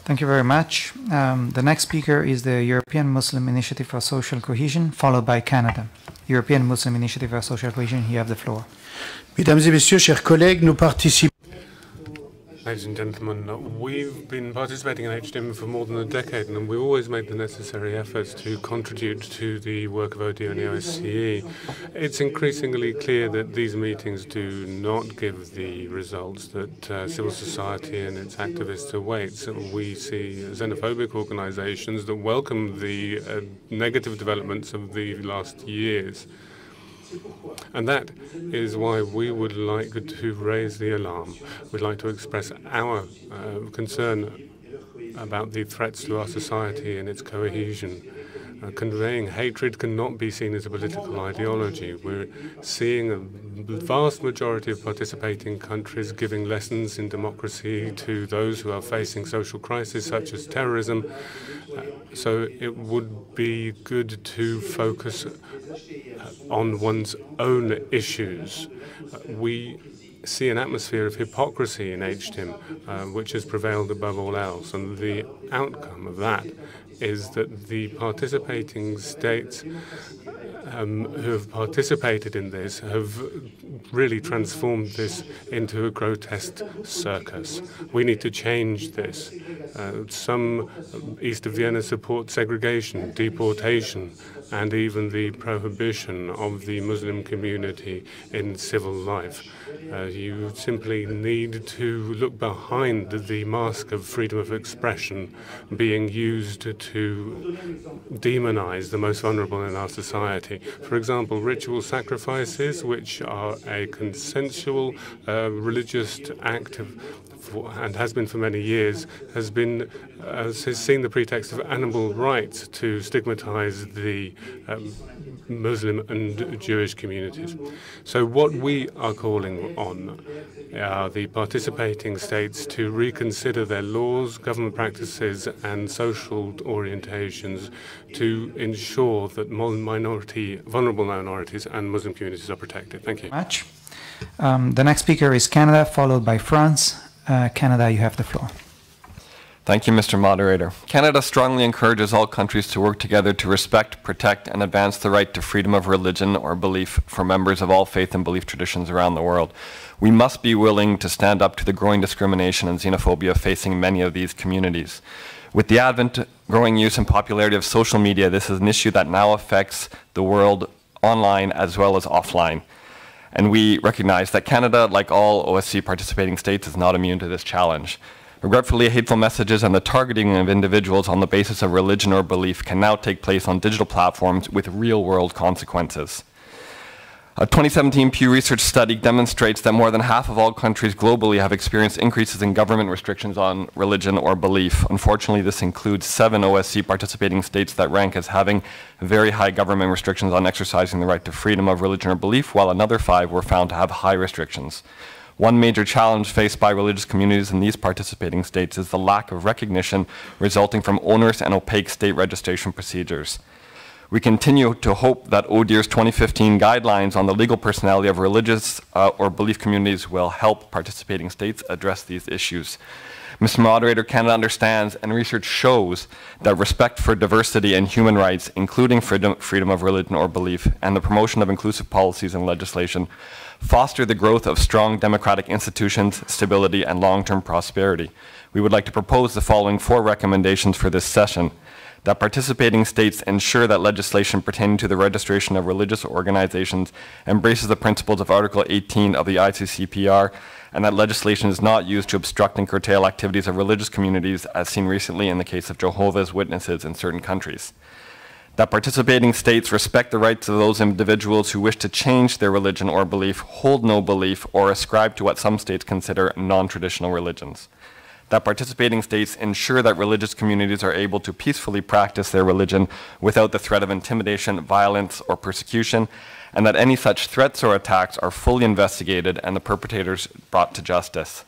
Thank you very much. The next speaker is the European Muslim Initiative for Social Cohesion, followed by Canada. European Muslim Initiative for Social Cohesion, you have the floor. Mesdames et messieurs, chers collègues, nous participons. Ladies and gentlemen, we've been participating in HDIM for more than a decade, and we always made the necessary efforts to contribute to the work of ODIHR and the OSCE. It's increasingly clear that these meetings do not give the results that civil society and its activists await. So we see xenophobic organizations that welcome the negative developments of the last years. And that is why we would like to raise the alarm. We'd like to express our concern about the threats to our society and its cohesion. Conveying hatred cannot be seen as a political ideology. We're seeing a vast majority of participating countries giving lessons in democracy to those who are facing social crises such as terrorism. So it would be good to focus on one's own issues. We see an atmosphere of hypocrisy in HDIM, which has prevailed above all else, and the outcome of that is that the participating states who have participated in this have really transformed this into a grotesque circus. We need to change this. Some east of Vienna support segregation, deportation, and even the prohibition of the Muslim community in civil life. You simply need to look behind the mask of freedom of expression being used to demonize the most vulnerable in our society. For example, ritual sacrifices, which are a consensual religious act and has been for many years, has seen the pretext of animal rights to stigmatize the Muslim and Jewish communities. So what we are calling on are the participating states to reconsider their laws, government practices, and social orientations to ensure that vulnerable minorities and Muslim communities are protected. Thank you. Much. The next speaker is Canada, followed by France. Canada, you have the floor. Thank you, Mr. Moderator. Canada strongly encourages all countries to work together to respect, protect, and advance the right to freedom of religion or belief for members of all faith and belief traditions around the world. We must be willing to stand up to the growing discrimination and xenophobia facing many of these communities. With the advent, growing use, and popularity of social media, this is an issue that now affects the world online as well as offline. And we recognize that Canada, like all OSCE participating states, is not immune to this challenge. Regretfully, hateful messages and the targeting of individuals on the basis of religion or belief can now take place on digital platforms with real-world consequences. A 2017 Pew Research study demonstrates that more than half of all countries globally have experienced increases in government restrictions on religion or belief. Unfortunately, this includes 7 OSCE participating states that rank as having very high government restrictions on exercising the right to freedom of religion or belief, while another 5 were found to have high restrictions. One major challenge faced by religious communities in these participating states is the lack of recognition resulting from onerous and opaque state registration procedures. We continue to hope that ODIHR's 2015 guidelines on the legal personality of religious or belief communities will help participating states address these issues. Mr. Moderator, Canada understands and research shows that respect for diversity and human rights, including freedom of religion or belief, and the promotion of inclusive policies and legislation, foster the growth of strong democratic institutions, stability, and long-term prosperity. We would like to propose the following 4 recommendations for this session: that participating states ensure that legislation pertaining to the registration of religious organizations embraces the principles of Article 18 of the ICCPR, and that legislation is not used to obstruct and curtail activities of religious communities, as seen recently in the case of Jehovah's Witnesses in certain countries. That participating states respect the rights of those individuals who wish to change their religion or belief, hold no belief, or ascribe to what some states consider non-traditional religions. That participating states ensure that religious communities are able to peacefully practice their religion without the threat of intimidation, violence, or persecution, and that any such threats or attacks are fully investigated and the perpetrators brought to justice.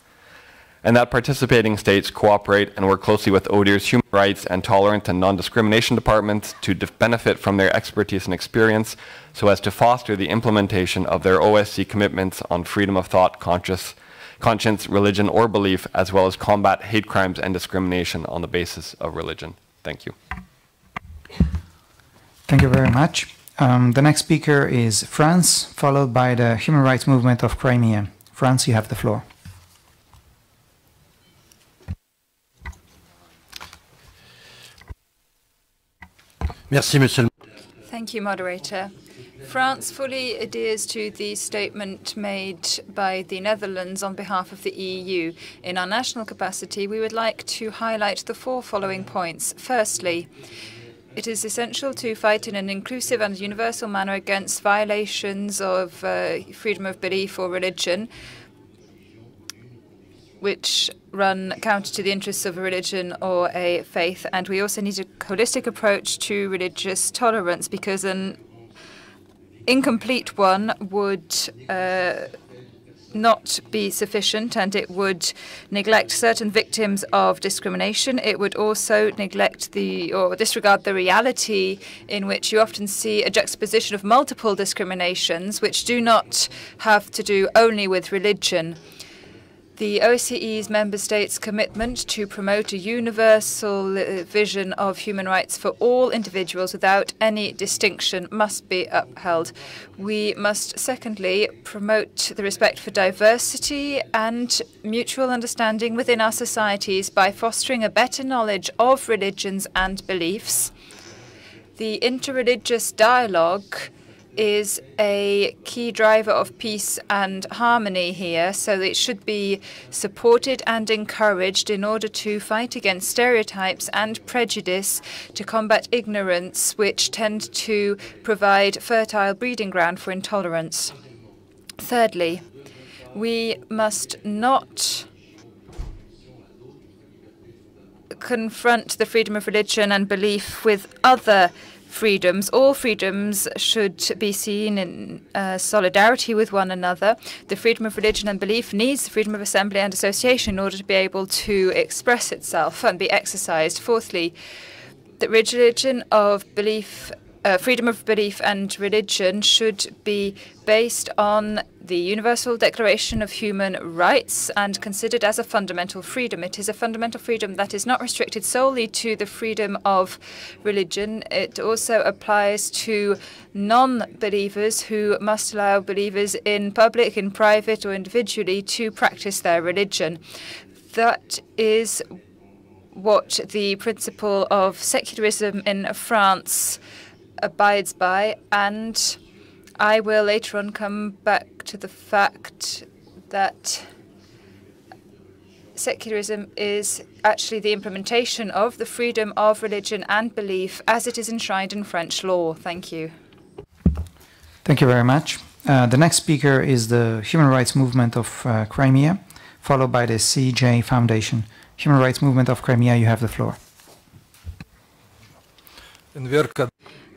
And that participating states cooperate and work closely with ODIHR's human rights and tolerance and non-discrimination departments to benefit from their expertise and experience so as to foster the implementation of their OSC commitments on freedom of thought, conscience, religion, or belief, as well as combat hate crimes and discrimination on the basis of religion. Thank you. Thank you very much. The next speaker is France, followed by the Human Rights Movement of Crimea. France, you have the floor. Merci, Monsieur. Thank you, Moderator. France fully adheres to the statement made by the Netherlands on behalf of the EU. In our national capacity, we would like to highlight the 4 following points. Firstly, it is essential to fight in an inclusive and universal manner against violations of freedom of belief or religion, which run counter to the interests of a religion or a faith. And we also need a holistic approach to religious tolerance, because an incomplete one would not be sufficient, and it would neglect certain victims of discrimination. It would also neglect or disregard the reality in which you often see a juxtaposition of multiple discriminations which do not have to do only with religion. The OSCE's member states' commitment to promote a universal vision of human rights for all individuals without any distinction must be upheld. We must, secondly, promote the respect for diversity and mutual understanding within our societies by fostering a better knowledge of religions and beliefs. The interreligious dialogue is a key driver of peace and harmony here, so it should be supported and encouraged in order to fight against stereotypes and prejudice, to combat ignorance, which tend to provide fertile breeding ground for intolerance. Thirdly, we must not confront the freedom of religion and belief with other freedoms. All freedoms should be seen in solidarity with one another. The freedom of religion and belief needs the freedom of assembly and association in order to be able to express itself and be exercised. Fourthly, the freedom of belief and religion should be based on the Universal Declaration of Human Rights and considered as a fundamental freedom. It is a fundamental freedom that is not restricted solely to the freedom of religion. It also applies to non-believers who must allow believers in public, in private, or individually to practice their religion. That is what the principle of secularism in France abides by, and I will later on come back to the fact that secularism is actually the implementation of the freedom of religion and belief as it is enshrined in French law. Thank you. Thank you very much. The next speaker is the Human Rights Movement of Crimea, followed by the CJ Foundation. Human Rights Movement of Crimea, you have the floor.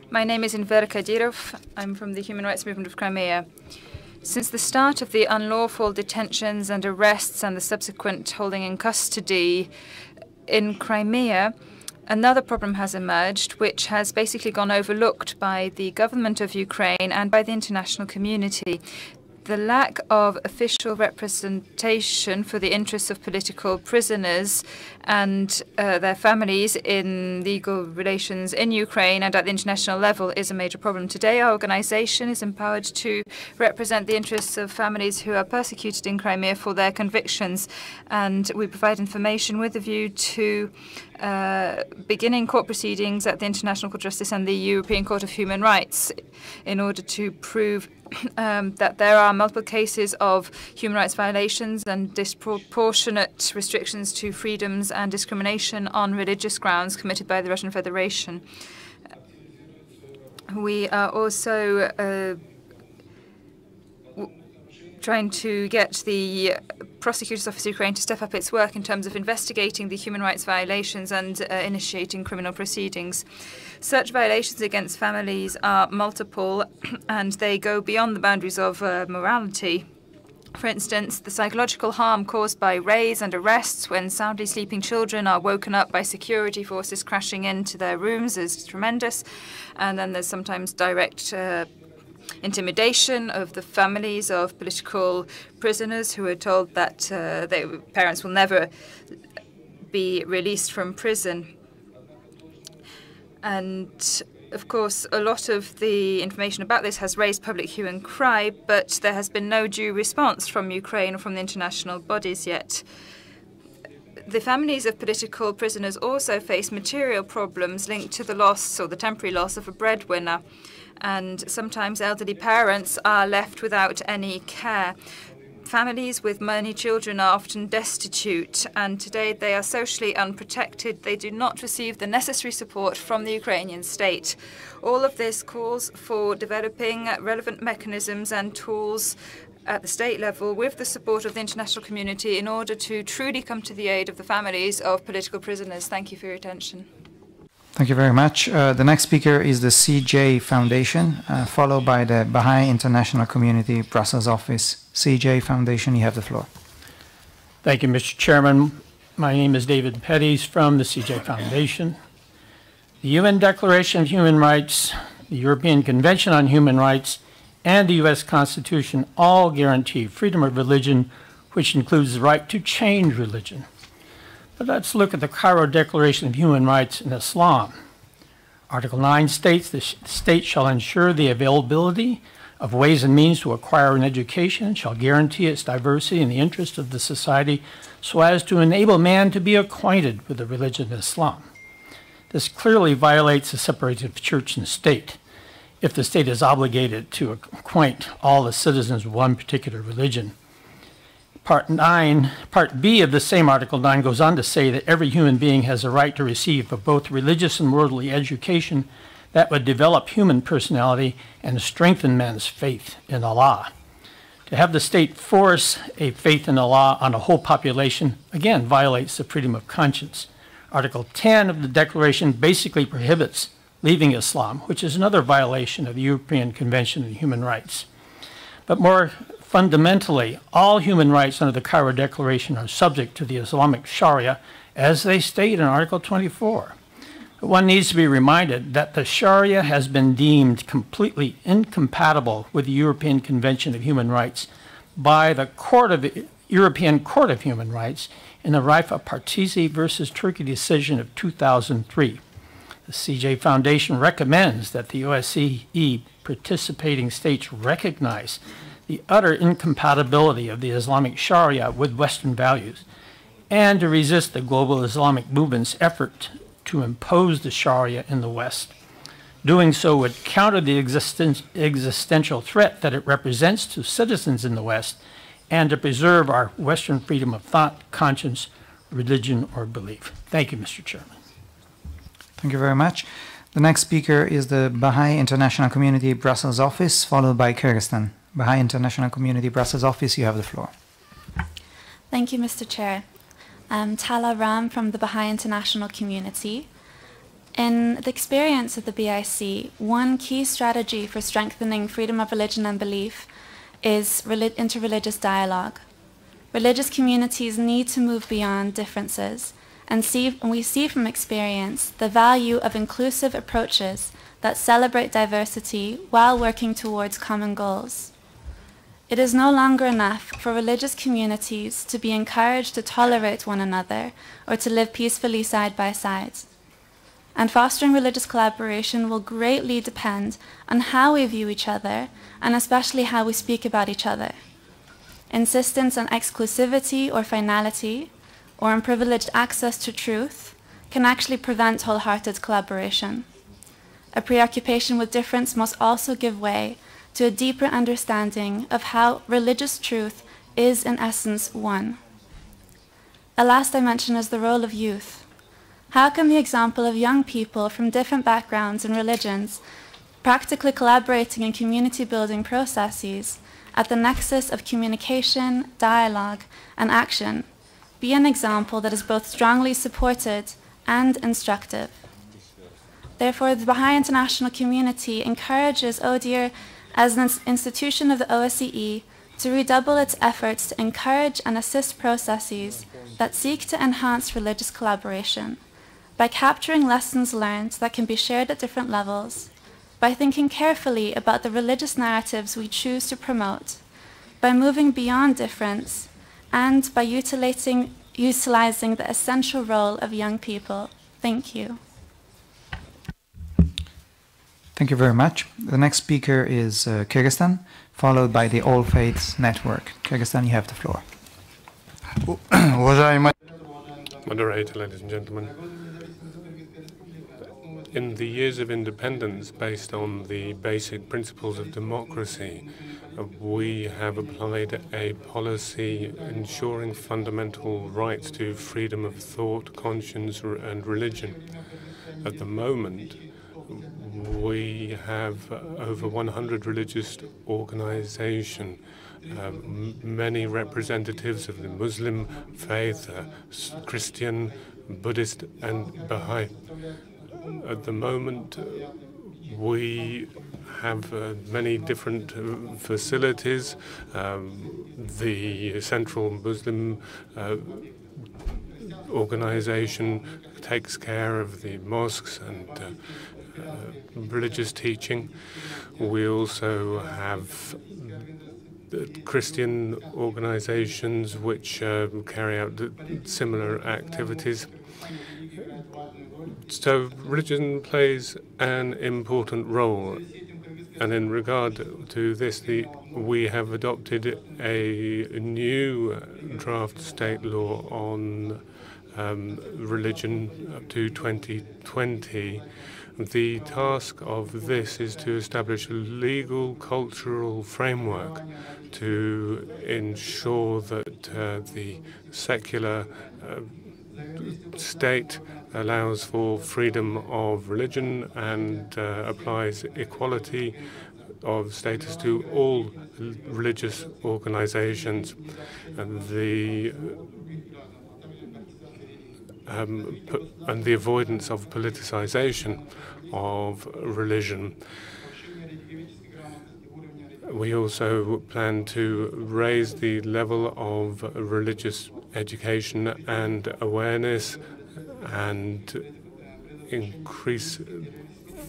My name is Enver Kadyrov. I'm from the Human Rights Movement of Crimea. Since the start of the unlawful detentions and arrests and the subsequent holding in custody in Crimea, another problem has emerged, which has basically gone overlooked by the government of Ukraine and by the international community. The lack of official representation for the interests of political prisoners and their families in legal relations in Ukraine and at the international level is a major problem. Today, our organization is empowered to represent the interests of families who are persecuted in Crimea for their convictions, and we provide information with a view to beginning court proceedings at the International Court of Justice and the European Court of Human Rights in order to prove that there are multiple cases of human rights violations and disproportionate restrictions to freedoms and discrimination on religious grounds committed by the Russian Federation. We are also trying to get the Prosecutor's Office of Ukraine to step up its work in terms of investigating the human rights violations and initiating criminal proceedings. Such violations against families are multiple and they go beyond the boundaries of morality. For instance, the psychological harm caused by raids and arrests when soundly sleeping children are woken up by security forces crashing into their rooms is tremendous. And then there's sometimes direct intimidation of the families of political prisoners who are told that their parents will never be released from prison. And of course, a lot of the information about this has raised public hue and cry, but there has been no due response from Ukraine or from the international bodies yet. The families of political prisoners also face material problems linked to the loss or the temporary loss of a breadwinner. And sometimes elderly parents are left without any care. Families with many children are often destitute, and today they are socially unprotected. They do not receive the necessary support from the Ukrainian state. All of this calls for developing relevant mechanisms and tools at the state level with the support of the international community in order to truly come to the aid of the families of political prisoners. Thank you for your attention. Thank you very much. The next speaker is the CJ Foundation, followed by the Baha'i International Community Brussels office. CJ Foundation, you have the floor. Thank you, Mr. Chairman. My name is David Petties from the CJ Foundation. The UN Declaration of Human Rights, the European Convention on Human Rights, and the U.S. Constitution all guarantee freedom of religion, which includes the right to change religion. But let's look at the Cairo Declaration of Human Rights in Islam. Article 9 states the state shall ensure the availability of ways and means to acquire an education, shall guarantee its diversity in the interest of the society so as to enable man to be acquainted with the religion of Islam. This clearly violates the separation of church and state. If the state is obligated to acquaint all the citizens with one particular religion. Part B of the same Article 9 goes on to say that every human being has a right to receive both religious and worldly education that would develop human personality and strengthen men's faith in Allah. To have the state force a faith in Allah on a whole population, again, violates the freedom of conscience. Article 10 of the Declaration basically prohibits leaving Islam, which is another violation of the European Convention on Human Rights. But more fundamentally, all human rights under the Cairo Declaration are subject to the Islamic Sharia, as they state in Article 24. But one needs to be reminded that the Sharia has been deemed completely incompatible with the European Convention of Human Rights by the European Court of Human Rights in the Raifa Partisi versus Turkey decision of 2003. The CJ Foundation recommends that the OSCE participating states recognize the utter incompatibility of the Islamic Sharia with Western values, and to resist the global Islamic movement's effort to impose the Sharia in the West. Doing so would counter the existential threat that it represents to citizens in the West, and to preserve our Western freedom of thought, conscience, religion, or belief. Thank you, Mr. Chairman. Thank you very much. The next speaker is the Baha'i International Community Brussels office, followed by Kyrgyzstan. Baha'i International Community Brussels office, you have the floor. Thank you, Mr. Chair. I'm Tala Ram from the Baha'i International Community. In the experience of the BIC, one key strategy for strengthening freedom of religion and belief is interreligious dialogue. Religious communities need to move beyond differences, and we see from experience the value of inclusive approaches that celebrate diversity while working towards common goals. It is no longer enough for religious communities to be encouraged to tolerate one another or to live peacefully side by side. And fostering religious collaboration will greatly depend on how we view each other and especially how we speak about each other. Insistence on exclusivity or finality, or on privileged access to truth, can actually prevent wholehearted collaboration. A preoccupation with difference must also give way to a deeper understanding of how religious truth is in essence one. A last dimension is the role of youth. How can the example of young people from different backgrounds and religions practically collaborating in community-building processes at the nexus of communication, dialogue, and action be an example that is both strongly supported and instructive? Therefore, the Baha'i international community encourages ODIHR as an institution of the OSCE to redouble its efforts to encourage and assist processes that seek to enhance religious collaboration by capturing lessons learned that can be shared at different levels, by thinking carefully about the religious narratives we choose to promote, by moving beyond difference, and by utilizing the essential role of young people. Thank you. Thank you very much. The next speaker is Kyrgyzstan, followed by the All Faiths Network. Kyrgyzstan, you have the floor. Moderator, ladies and gentlemen. In the years of independence, based on the basic principles of democracy, we have applied a policy ensuring fundamental rights to freedom of thought, conscience, and religion. At the moment, we have over 100 religious organizations, many representatives of the Muslim faith, Christian, Buddhist, and Baha'i. At the moment, we have many different facilities. The Central Muslim organization takes care of the mosques and religious teaching. We also have Christian organizations which carry out similar activities. So religion plays an important role, and in regard to this, we have adopted a new draft state law on religion up to 2020. The task of this is to establish a legal, cultural framework to ensure that the secular state allows for freedom of religion and applies equality of status to all religious organizations. And the avoidance of politicization of religion. We also plan to raise the level of religious education and awareness and increase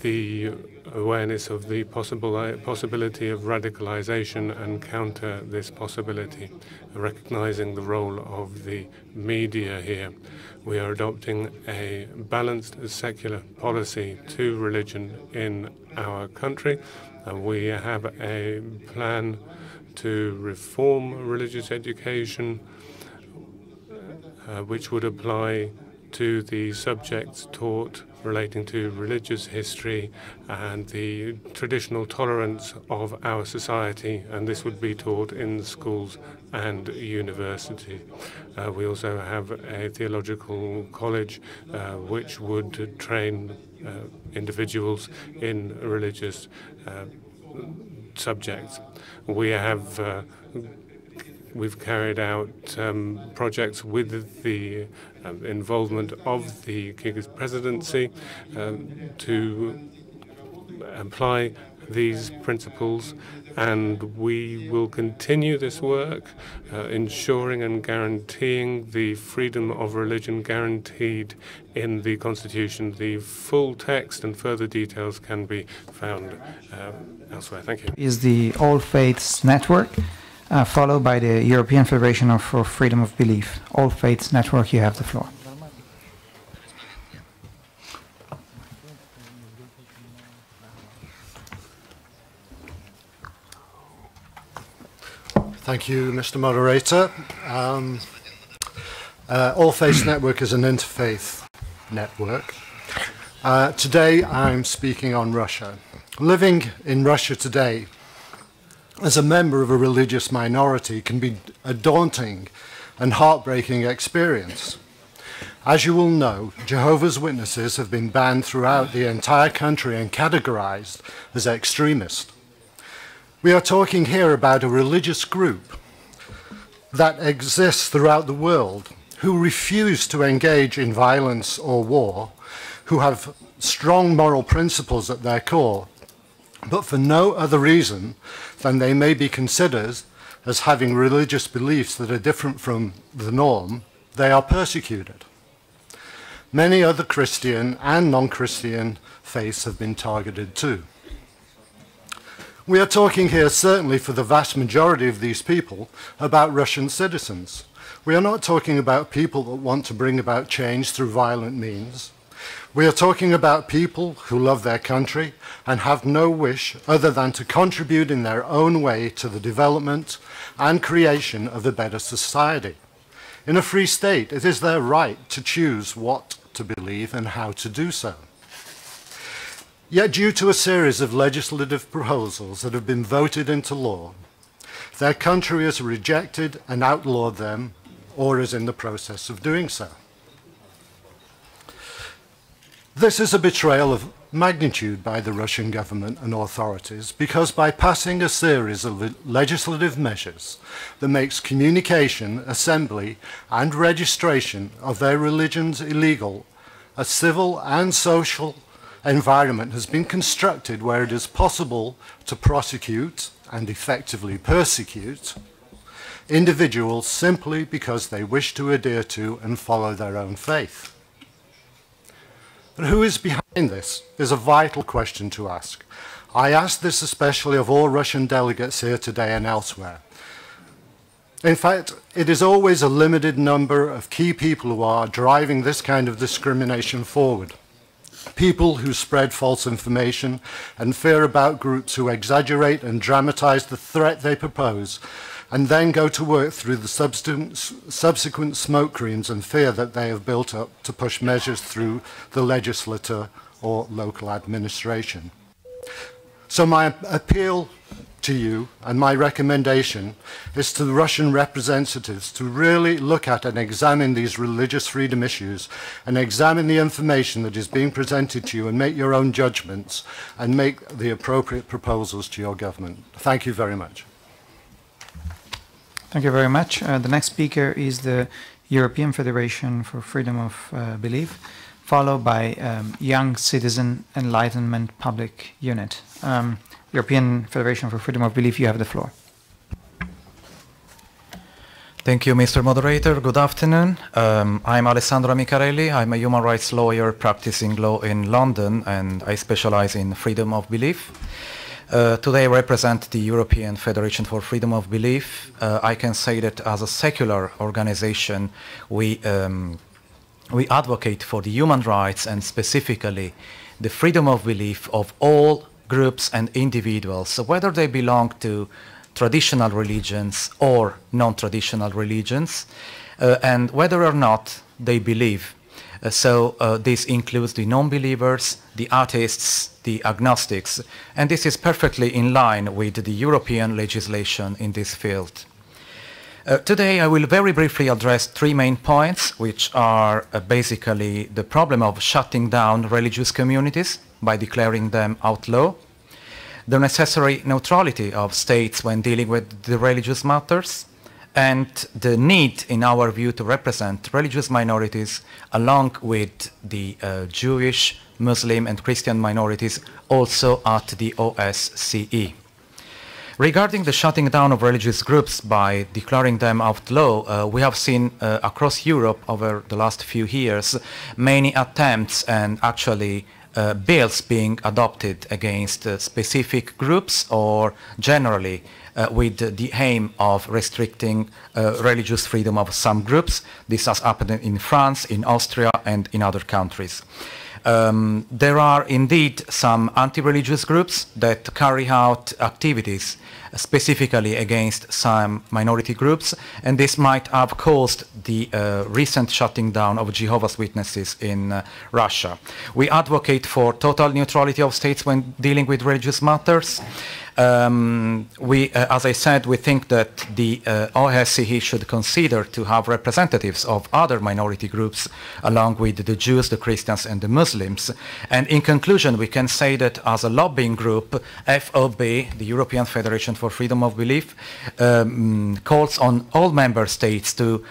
the awareness of the possibility of radicalization and counter this possibility, recognizing the role of the media here. We are adopting a balanced secular policy to religion in our country. We have a plan to reform religious education, which would apply to the subjects taught relating to religious history and the traditional tolerance of our society, and this would be taught in schools and university. We also have a theological college which would train individuals in religious subjects. We've carried out projects with the involvement of the Kyrgyz presidency to apply these principles, and we will continue this work, ensuring and guaranteeing the freedom of religion guaranteed in the Constitution. The full text and further details can be found elsewhere. Thank you. Is the All Faiths Network, followed by the European Federation for Freedom of Belief. All Faiths Network, you have the floor. Thank you, Mr. Moderator. All Faiths Network is an interfaith network. Today I'm speaking on Russia. Living in Russia today as a member of a religious minority can be a daunting and heartbreaking experience. As you will know, Jehovah's Witnesses have been banned throughout the entire country and categorized as extremist. We are talking here about a religious group that exists throughout the world who refuse to engage in violence or war, who have strong moral principles at their core, but for no other reason than they may be considered as having religious beliefs that are different from the norm, they are persecuted. Many other Christian and non-Christian faiths have been targeted too. We are talking here, certainly for the vast majority of these people, about Russian citizens. We are not talking about people that want to bring about change through violent means. We are talking about people who love their country and have no wish other than to contribute in their own way to the development and creation of a better society. In a free state, it is their right to choose what to believe and how to do so. Yet, due to a series of legislative proposals that have been voted into law, their country has rejected and outlawed them, or is in the process of doing so. This is a betrayal of magnitude by the Russian government and authorities, because by passing a series of legislative measures that makes communication, assembly, and registration of their religions illegal, a civil and social environment has been constructed where it is possible to prosecute and effectively persecute individuals simply because they wish to adhere to and follow their own faith. But who is behind this is a vital question to ask. I ask this especially of all Russian delegates here today and elsewhere. In fact, it is always a limited number of key people who are driving this kind of discrimination forward. People who spread false information and fear about groups who exaggerate and dramatize the threat they propose and then go to work through the subsequent smoke screens and fear that they have built up to push measures through the legislature or local administration. So my appeal to you and my recommendation is to the Russian representatives to really look at and examine these religious freedom issues and examine the information that is being presented to you and make your own judgments and make the appropriate proposals to your government. Thank you very much. Thank you very much. The next speaker is the European Federation for Freedom of Belief, followed by Young Citizen Enlightenment Public Unit. European Federation for Freedom of Belief, you have the floor. Thank you, Mr. Moderator. Good afternoon. I'm Alessandro Micarelli. I'm a human rights lawyer practicing law in London, and I specialize in freedom of belief. Today I represent the European Federation for Freedom of Belief. I can say that as a secular organization, we advocate for the human rights and specifically the freedom of belief of all groups and individuals, so whether they belong to traditional religions or non-traditional religions, and whether or not they believe. This includes the non-believers, the atheists, the agnostics, and this is perfectly in line with the European legislation in this field. Today I will very briefly address three main points, which are basically the problem of shutting down religious communities by declaring them outlaw, the necessary neutrality of states when dealing with the religious matters, and the need, in our view, to represent religious minorities along with the Jewish, Muslim and Christian minorities also at the OSCE. Regarding the shutting down of religious groups by declaring them outlaw, we have seen across Europe over the last few years many attempts and actually bills being adopted against specific groups or generally with the aim of restricting religious freedom of some groups. This has happened in France, in Austria and in other countries. There are indeed some anti-religious groups that carry out activities specifically against some minority groups, and this might have caused the recent shutting down of Jehovah's Witnesses in Russia. We advocate for total neutrality of states when dealing with religious matters. As I said, we think that the OSCE should consider to have representatives of other minority groups along with the Jews, the Christians and the Muslims. And in conclusion, we can say that as a lobbying group, FOB, the European Federation for Freedom of Belief, calls on all member states to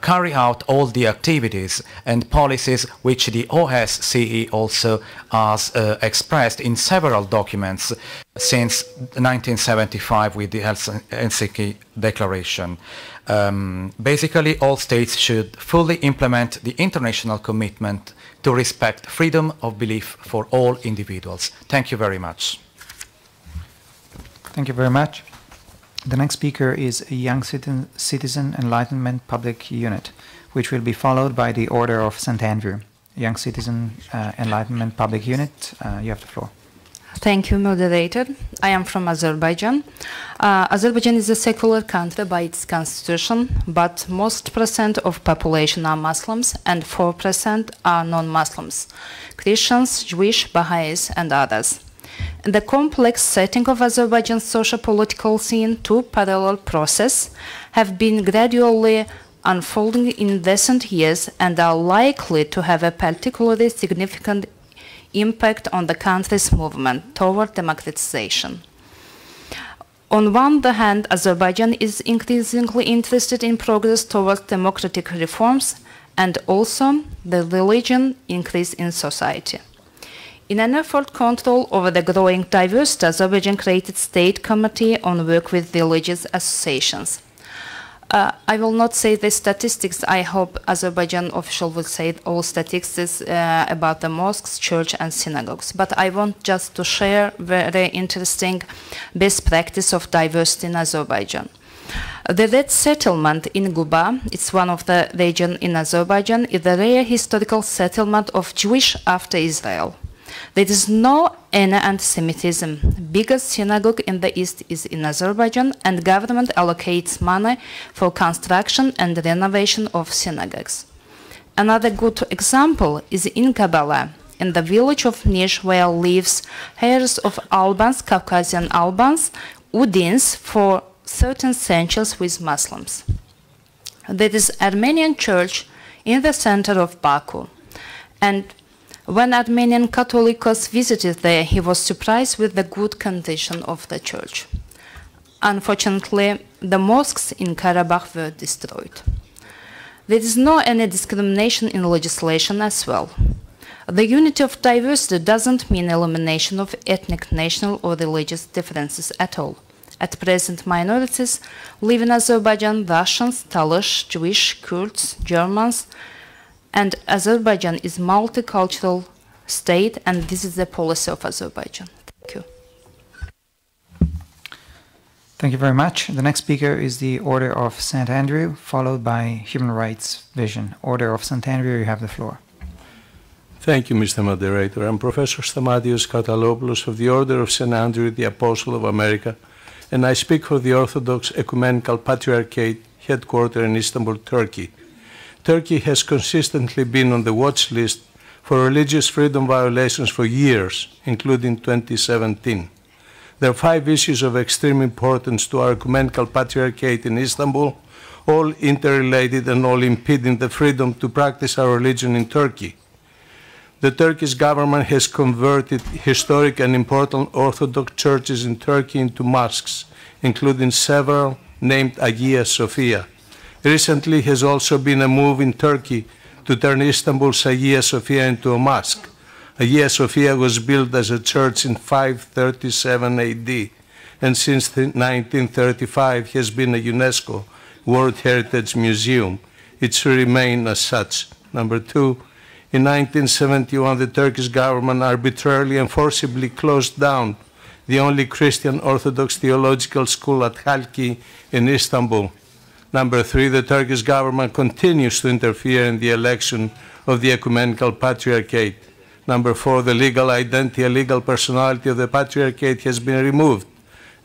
carry out all the activities and policies which the OSCE also has expressed in several documents since 1975 with the Helsinki Declaration. Basically, all states should fully implement the international commitment to respect freedom of belief for all individuals. Thank you very much. Thank you very much. The next speaker is a Young Citizen Enlightenment Public Unit, which will be followed by the Order of St. Andrew. Young Citizen Enlightenment Public Unit, you have the floor. Thank you, moderator. I am from Azerbaijan. Azerbaijan is a secular country by its constitution, but most percent of population are Muslims and 4% are non-Muslims, Christians, Jewish, Baha'is and others. In the complex setting of Azerbaijan's socio-political scene, two parallel processes have been gradually unfolding in recent years and are likely to have a particularly significant impact on the country's movement toward democratization. On one hand, Azerbaijan is increasingly interested in progress towards democratic reforms and also the religion increase in society. In an effort to control over the growing diversity, Azerbaijan created State Committee on Work with Religious Associations. I will not say the statistics. I hope Azerbaijan official will say all statistics about the mosques, church and synagogues. But I want just to share very interesting best practice of diversity in Azerbaijan. The Red Settlement in Guba, it's one of the regions in Azerbaijan, is the rare historical settlement of Jewish after Israel. There is no any anti-Semitism. Biggest synagogue in the east is in Azerbaijan, and government allocates money for construction and renovation of synagogues. Another good example is in Kabbalah, in the village of Nish, where lives heirs of Albans, Caucasian Albans, Udins for 13 centuries with Muslims. There is Armenian church in the center of Baku, and when Armenian Catholicos visited there, he was surprised with the good condition of the church. Unfortunately, the mosques in Karabakh were destroyed. There is no any discrimination in legislation as well. The unity of diversity doesn't mean elimination of ethnic, national or religious differences at all. At present, minorities live in Azerbaijan: Russians, Talysh, Jewish, Kurds, Germans, and Azerbaijan is a multicultural state, and this is the policy of Azerbaijan. Thank you. Thank you very much. The next speaker is the Order of St. Andrew, followed by Human Rights Vision. Order of St. Andrew, you have the floor. Thank you, Mr. Moderator. I'm Professor Stamatios Katalopoulos of the Order of St. Andrew, the Apostle of America, and I speak for the Orthodox Ecumenical Patriarchate headquartered in Istanbul, Turkey. Turkey has consistently been on the watch list for religious freedom violations for years, including 2017. There are 5 issues of extreme importance to our Ecumenical Patriarchate in Istanbul, all interrelated and all impeding the freedom to practice our religion in Turkey. The Turkish government has converted historic and important Orthodox churches in Turkey into mosques, including several named Hagia Sophia. Recently has also been a move in Turkey to turn Istanbul's Hagia Sophia into a mosque. Hagia Sophia was built as a church in 537 AD, and since 1935 has been a UNESCO World Heritage Museum. It should remain as such. Number two, in 1971, the Turkish government arbitrarily and forcibly closed down the only Christian Orthodox theological school at Halki in Istanbul. Number three, the Turkish government continues to interfere in the election of the ecumenical patriarchate. Number four, the legal identity and legal personality of the patriarchate has been removed,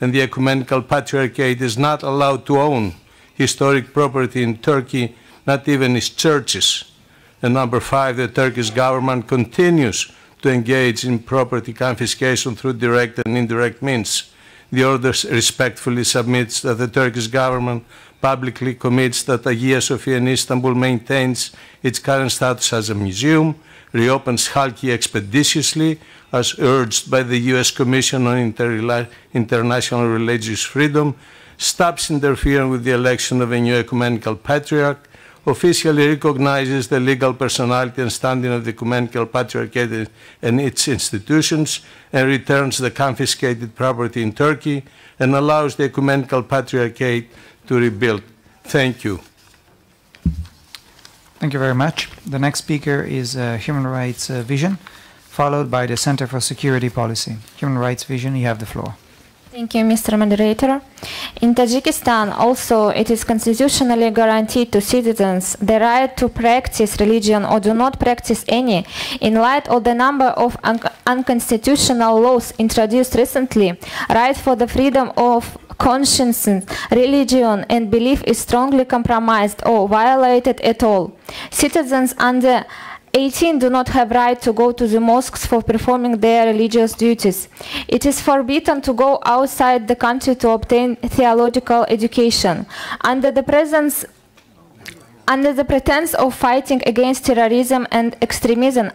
and the ecumenical patriarchate is not allowed to own historic property in Turkey, not even its churches. And number five, the Turkish government continues to engage in property confiscation through direct and indirect means. The order respectfully submits that the Turkish government publicly commits that Hagia Sophia in Istanbul maintains its current status as a museum, reopens Halki expeditiously, as urged by the U.S. Commission on International Religious Freedom, stops interfering with the election of a new ecumenical patriarch, officially recognizes the legal personality and standing of the ecumenical patriarchate and its institutions, and returns the confiscated property in Turkey, and allows the ecumenical patriarchate to rebuild. Thank you. Thank you very much. The next speaker is Human Rights Vision, followed by the Center for Security Policy. Human Rights Vision, you have the floor. Thank you, Mr. Moderator. In Tajikistan, also, it is constitutionally guaranteed to citizens the right to practice religion or do not practice any. In light of the number of unconstitutional laws introduced recently, right for the freedom of conscience, religion, and belief is strongly compromised or violated at all. Citizens under 18 do not have right to go to the mosques for performing their religious duties. It is forbidden to go outside the country to obtain theological education. Under the pretense of fighting against terrorism and extremism,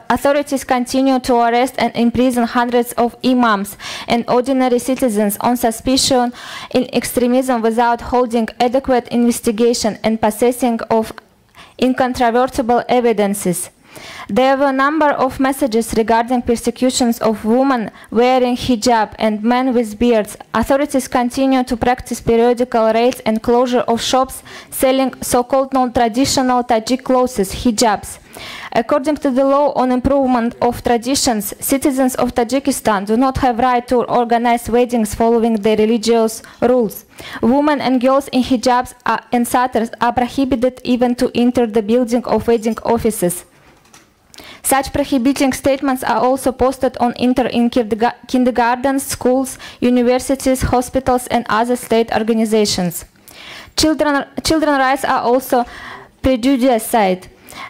authorities continue to arrest and imprison hundreds of imams and ordinary citizens on suspicion in extremism without holding adequate investigation and possessing of incontrovertible evidences. There were a number of messages regarding persecutions of women wearing hijab and men with beards. Authorities continue to practice periodical raids and closure of shops selling so-called non-traditional Tajik clothes, hijabs. According to the law on improvement of traditions, citizens of Tajikistan do not have right to organize weddings following their religious rules. Women and girls in hijabs and satars are prohibited even to enter the building of wedding offices. Such prohibiting statements are also posted on in kindergartens, schools, universities, hospitals, and other state organizations. Children rights are also prejudiced.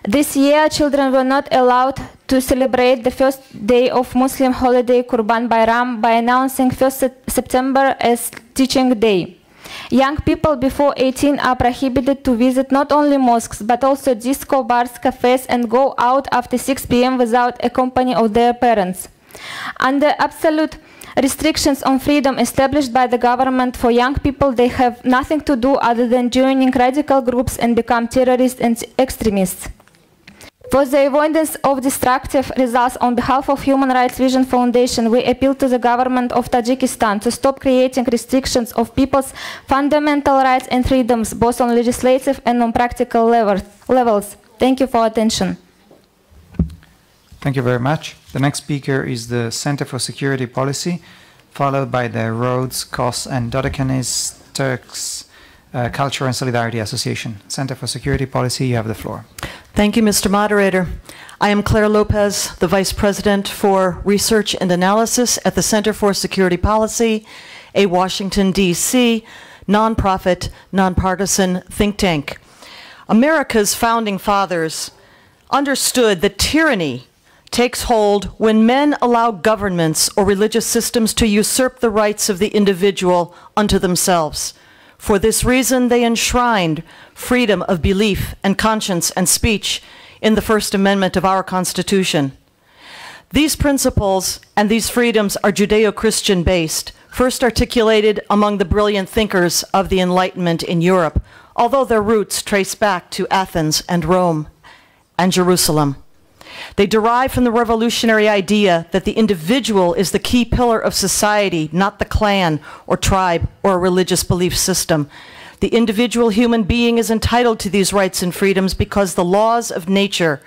This year, children were not allowed to celebrate the first day of Muslim holiday Qurban Bayram by announcing 1st September as Teaching Day. Young people before 18 are prohibited to visit not only mosques, but also disco bars, cafes, and go out after 6 p.m. without accompany of their parents. Under absolute restrictions on freedom established by the government for young people, they have nothing to do other than joining radical groups and become terrorists and extremists. For the avoidance of destructive results, on behalf of Human Rights Vision Foundation, we appeal to the government of Tajikistan to stop creating restrictions of people's fundamental rights and freedoms, both on legislative and on practical levels. Thank you for attention. Thank you very much. The next speaker is the Center for Security Policy, followed by the Rhodes, Kos, and Dodecanese Turks Culture and Solidarity Association. Center for Security Policy, you have the floor. Thank you, Mr. Moderator. I am Claire Lopez, the Vice President for Research and Analysis at the Center for Security Policy, a Washington, D.C. nonprofit, nonpartisan think tank. America's founding fathers understood that tyranny takes hold when men allow governments or religious systems to usurp the rights of the individual unto themselves. For this reason, they enshrined freedom of belief and conscience and speech in the First Amendment of our Constitution. These principles and these freedoms are Judeo-Christian based, first articulated among the brilliant thinkers of the Enlightenment in Europe, although their roots trace back to Athens and Rome and Jerusalem. They derive from the revolutionary idea that the individual is the key pillar of society, not the clan or tribe or a religious belief system. The individual human being is entitled to these rights and freedoms because the laws of nature,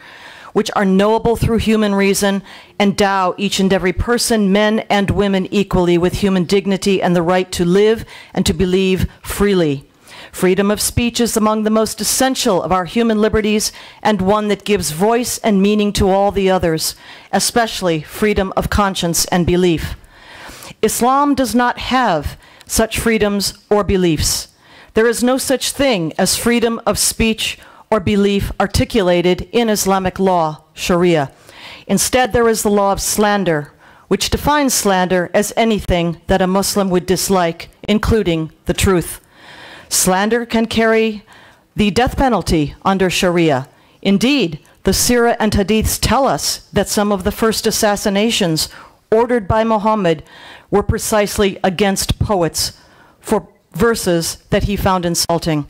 which are knowable through human reason, endow each and every person, men and women, equally with human dignity and the right to live and to believe freely. Freedom of speech is among the most essential of our human liberties and one that gives voice and meaning to all the others, especially freedom of conscience and belief. Islam does not have such freedoms or beliefs. There is no such thing as freedom of speech or belief articulated in Islamic law, Sharia. Instead, there is the law of slander, which defines slander as anything that a Muslim would dislike, including the truth. Slander can carry the death penalty under Sharia. Indeed, the Sirah and Hadiths tell us that some of the first assassinations ordered by Muhammad were precisely against poets for verses that he found insulting.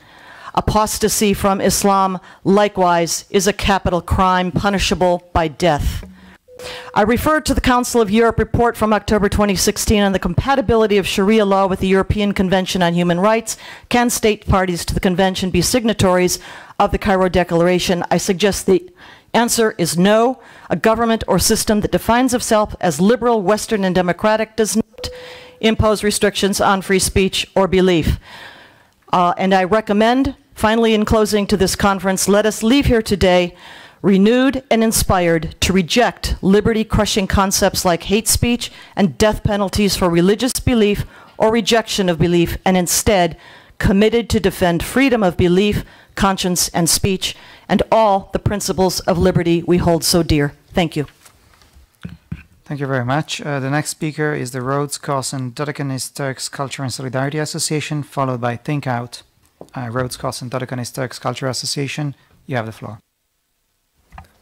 Apostasy from Islam, likewise, is a capital crime punishable by death. I refer to the Council of Europe report from October 2016 on the compatibility of Sharia law with the European Convention on Human Rights. Can state parties to the convention be signatories of the Cairo Declaration? I suggest the answer is no. A government or system that defines itself as liberal, Western, and democratic does not impose restrictions on free speech or belief. And I recommend, finally in closing to this conference, let us leave here today renewed and inspired to reject liberty-crushing concepts like hate speech and death penalties for religious belief or rejection of belief, and instead committed to defend freedom of belief, conscience, and speech, and all the principles of liberty we hold so dear. Thank you. Thank you very much. The next speaker is the Rhodes, Kos, and Dodecanese Turks Culture and Solidarity Association, followed by Think Out. Rhodes, Kos, and Dodecanese Turks Culture Association, you have the floor.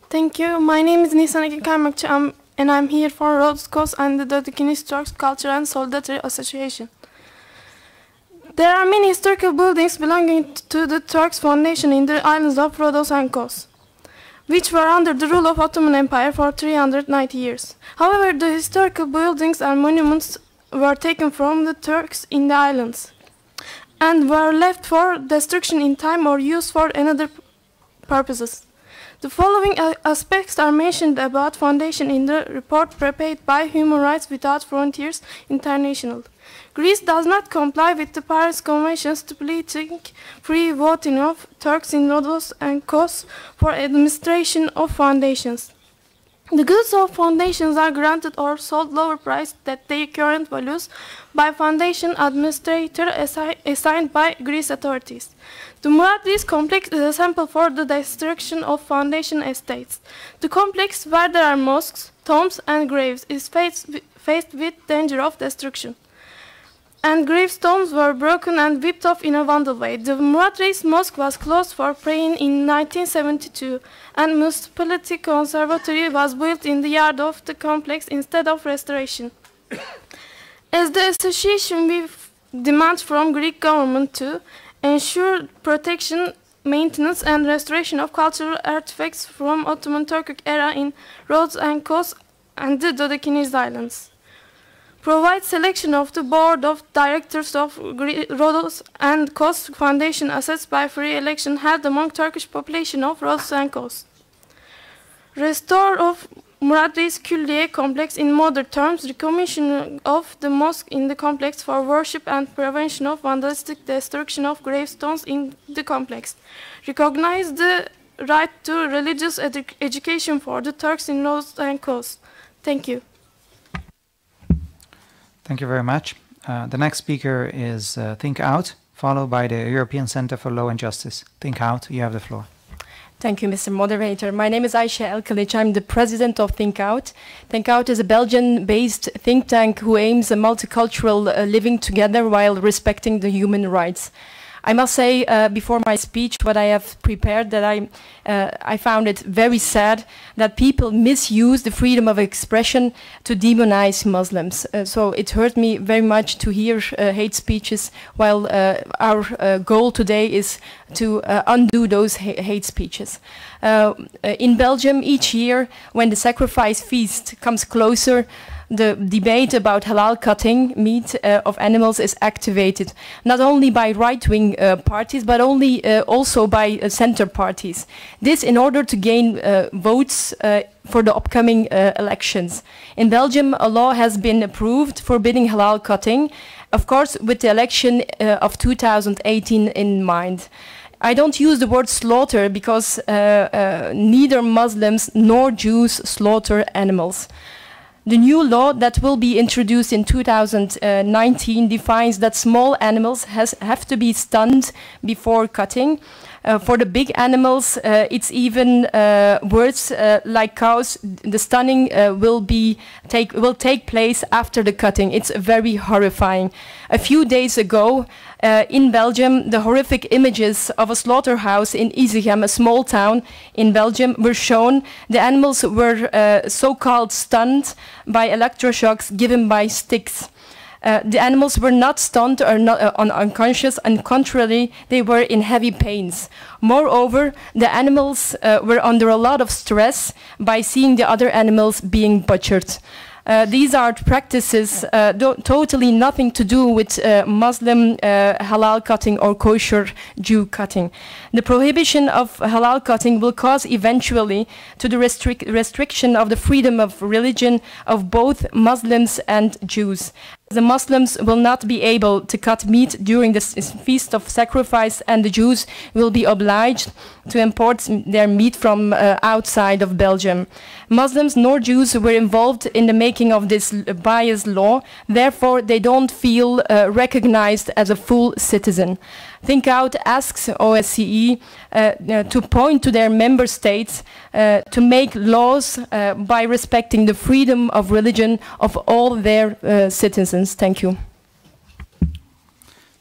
Thank you. My name is Nisan Kaymakçı, and I'm here for Rhodes, Kos, and the Dodecanese Turks Culture and Solidarity Association. There are many historical buildings belonging to the Turks Foundation in the islands of Rhodos and Kos, which were under the rule of Ottoman Empire for 390 years. However, the historical buildings and monuments were taken from the Turks in the islands and were left for destruction in time or used for another purposes. The following aspects are mentioned about foundation in the report prepared by Human Rights Without Frontiers International. Greece does not comply with the Paris Convention stipulating free voting of Turks in Rhodos and Kos for administration of foundations. The goods of foundations are granted or sold lower price than their current values by foundation administrator assigned by Greece authorities. The Muradris complex is a sample for the destruction of foundation estates. The complex, where there are mosques, tombs, and graves, is faced with danger of destruction. And gravestones were broken and whipped off in a vandal way. The Muradris mosque was closed for praying in 1972, and municipality conservatory was built in the yard of the complex instead of restoration. As the association, we demand from Greek government to ensure protection, maintenance, and restoration of cultural artifacts from Ottoman Turkic era in Rhodes and Kos and the Dodecanese Islands. Provide selection of the board of directors of Rhodos and Kos Foundation assets by free election held among Turkish population of Rhodos and Kos. Restore of Muradris Külliye complex in modern terms, recommissioning of the mosque in the complex for worship and prevention of vandalistic destruction of gravestones in the complex. Recognize the right to religious education for the Turks in Rhodes and Kos. Thank you. Thank you very much. The next speaker is Think Out, followed by the European Center for Law and Justice. Think Out, you have the floor. Thank you, Mr. Moderator. My name is Aisha Elkalic. I'm the president of Think Out. Think Out is a Belgian-based think tank who aims at multicultural living together while respecting the human rights. I must say before my speech what I have prepared that I found it very sad that people misuse the freedom of expression to demonize Muslims. So it hurt me very much to hear hate speeches while our goal today is to undo those hate speeches. In Belgium each year when the sacrifice feast comes closer, the debate about halal cutting meat of animals is activated, not only by right-wing parties, but also by center parties. This in order to gain votes for the upcoming elections. In Belgium, a law has been approved forbidding halal cutting, of course with the election of 2018 in mind. I don't use the word slaughter because neither Muslims nor Jews slaughter animals. The new law that will be introduced in 2019 defines that small animals have to be stunned before cutting. For the big animals, it's even worse. Like cows, the stunning will take place after the cutting. It's very horrifying. A few days ago, in Belgium, the horrific images of a slaughterhouse in Izegem, a small town in Belgium, were shown. The animals were so-called stunned by electroshocks given by sticks. The animals were not stunned or not unconscious, and contrary, they were in heavy pains. Moreover, the animals were under a lot of stress by seeing the other animals being butchered. These are practices totally nothing to do with Muslim halal cutting or kosher Jew cutting. The prohibition of halal cutting will cause eventually to the restriction of the freedom of religion of both Muslims and Jews. The Muslims will not be able to cut meat during the feast of sacrifice, and the Jews will be obliged to import their meat from outside of Belgium. Muslims nor Jews were involved in the making of this biased law, therefore they don't feel recognized as a full citizen. Think Out asks OSCE to point to their member states to make laws by respecting the freedom of religion of all their citizens. Thank you.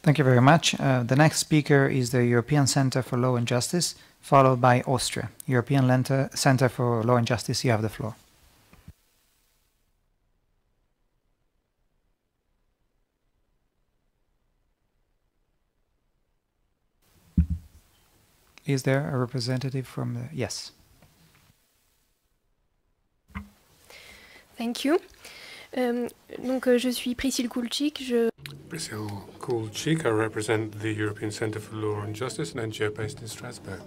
Thank you very much. The next speaker is the European Center for Law and Justice, followed by Austria. European Center for Law and Justice, you have the floor. Is there a representative from the... Yes. Thank you. Je suis Priscille Kulchik. Priscille Kulchik, I represent the European Centre for Law and Justice, an NGO based in Strasbourg.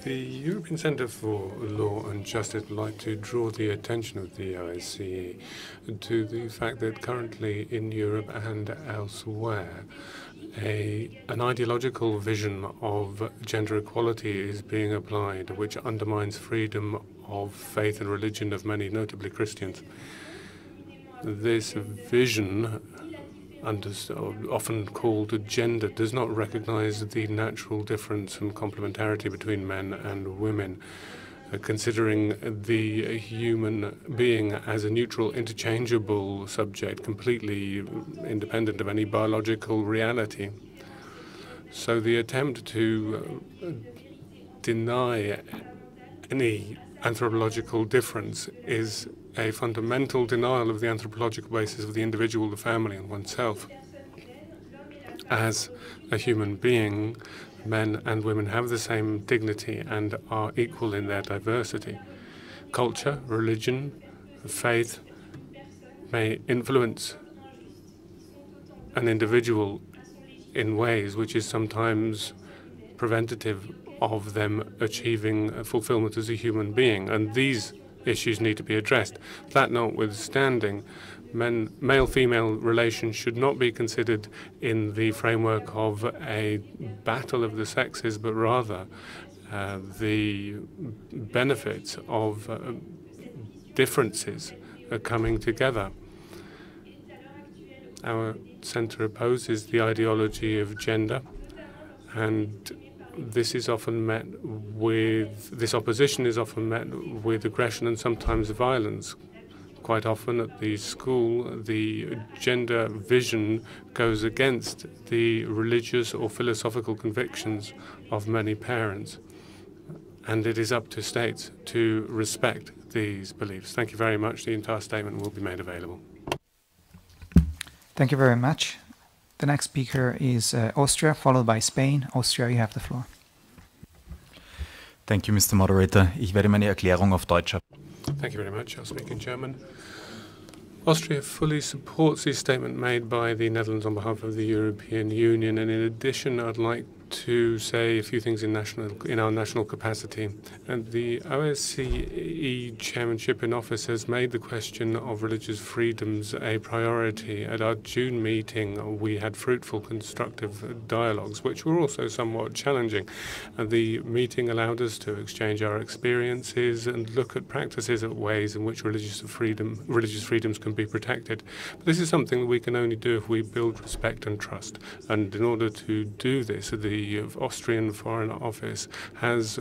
The European Centre for Law and Justice would like to draw the attention of the OSCE to the fact that currently in Europe and elsewhere, an ideological vision of gender equality is being applied, which undermines freedom of faith and religion of many, notably Christians. This vision, often called gender, does not recognize the natural difference and complementarity between men and women, considering the human being as a neutral, interchangeable subject, completely independent of any biological reality. So the attempt to deny any anthropological difference is a fundamental denial of the anthropological basis of the individual, the family, and oneself. As a human being, men and women have the same dignity and are equal in their diversity. Culture, religion, faith may influence an individual in ways which is sometimes preventative of them achieving fulfillment as a human being, and these issues need to be addressed. That notwithstanding, male-female relations should not be considered in the framework of a battle of the sexes, but rather the benefits of differences coming together. Our centre opposes the ideology of gender, and this opposition is often met with aggression and sometimes violence, Quite often at the school, the gender vision goes against the religious or philosophical convictions of many parents. And it is up to states to respect these beliefs. Thank you very much. The entire statement will be made available. Thank you very much. The next speaker is Austria, followed by Spain. Austria, you have the floor. Thank you, Mr. Moderator. Ich werde meine Erklärung auf Deutsch. Thank you very much. I'll speak in German. Austria fully supports the statement made by the Netherlands on behalf of the European Union, and in addition, I'd like to say a few things in our national capacity. And the OSCE chairmanship in office has made the question of religious freedoms a priority. At our June meeting, we had fruitful, constructive dialogues, which were also somewhat challenging. And the meeting allowed us to exchange our experiences and look at practices of ways in which religious freedoms can be protected. But this is something that we can only do if we build respect and trust. And in order to do this, the Austrian Foreign Office has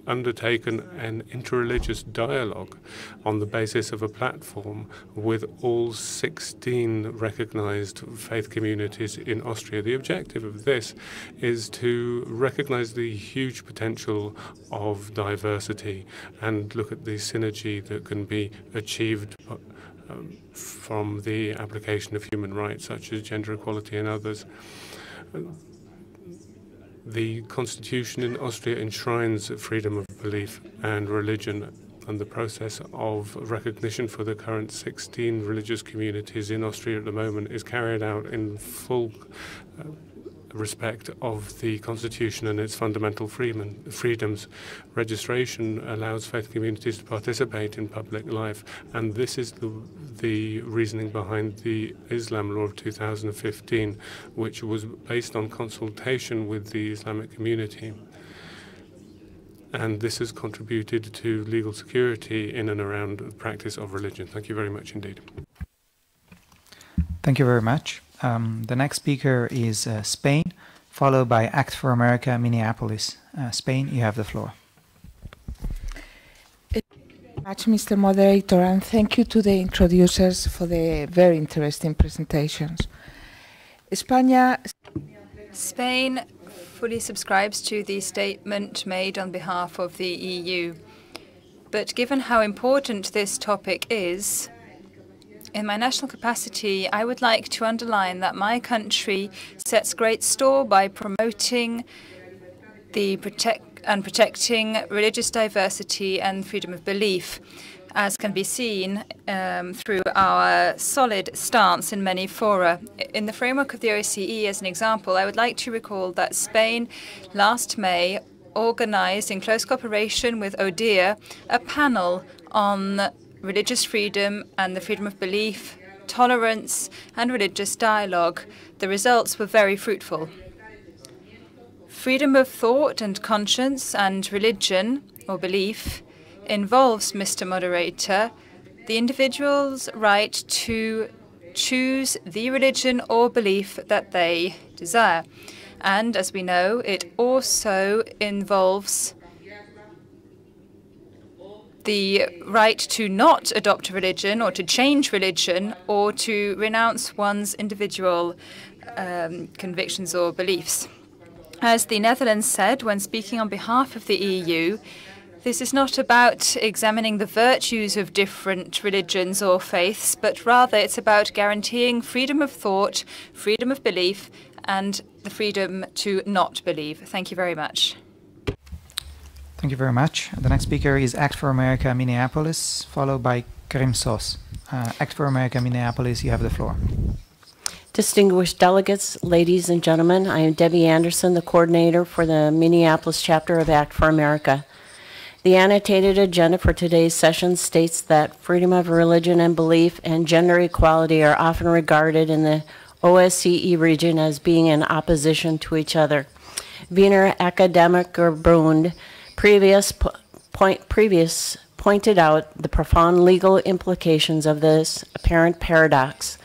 undertaken an interreligious dialogue on the basis of a platform with all 16 recognized faith communities in Austria. The objective of this is to recognize the huge potential of diversity and look at the synergy that can be achieved from the application of human rights such as gender equality and others. The constitution in Austria enshrines freedom of belief and religion, and the process of recognition for the current 16 religious communities in Austria at the moment is carried out in full respect of the constitution and its fundamental freedoms. Registration allows faith communities to participate in public life, and this is the reasoning behind the Islam law of 2015, which was based on consultation with the Islamic community. And this has contributed to legal security in and around the practice of religion. Thank you very much indeed. Thank you very much. The next speaker is Spain, followed by Act for America, Minneapolis. Spain, you have the floor. Thank you very much, Mr. Moderator, and thank you to the introducers for the very interesting presentations. Spain fully subscribes to the statement made on behalf of the EU. But given how important this topic is, in my national capacity, I would like to underline that my country sets great store by promoting protecting religious diversity and freedom of belief, as can be seen through our solid stance in many fora. In the framework of the OSCE, as an example, I would like to recall that Spain last May organized, in close cooperation with ODIHR, a panel on religious freedom and the freedom of belief, tolerance, and religious dialogue. The results were very fruitful. Freedom of thought and conscience and religion or belief involves, Mr. Moderator, the individual's right to choose the religion or belief that they desire. And as we know, it also involves the right to not adopt a religion or to change religion or to renounce one's individual convictions or beliefs. As the Netherlands said when speaking on behalf of the EU, this is not about examining the virtues of different religions or faiths, but rather it's about guaranteeing freedom of thought, freedom of belief, and the freedom to not believe. Thank you very much. Thank you very much. The next speaker is Act for America, Minneapolis, followed by Karim Sos. Act for America, Minneapolis, you have the floor. Distinguished delegates, ladies and gentlemen, I am Debbie Anderson, the coordinator for the Minneapolis chapter of Act for America. The annotated agenda for today's session states that freedom of religion and belief and gender equality are often regarded in the OSCE region as being in opposition to each other. Wiener Akademiker Brund pointed out the profound legal implications of this apparent paradox.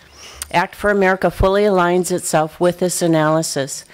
Act for America fully aligns itself with this analysis.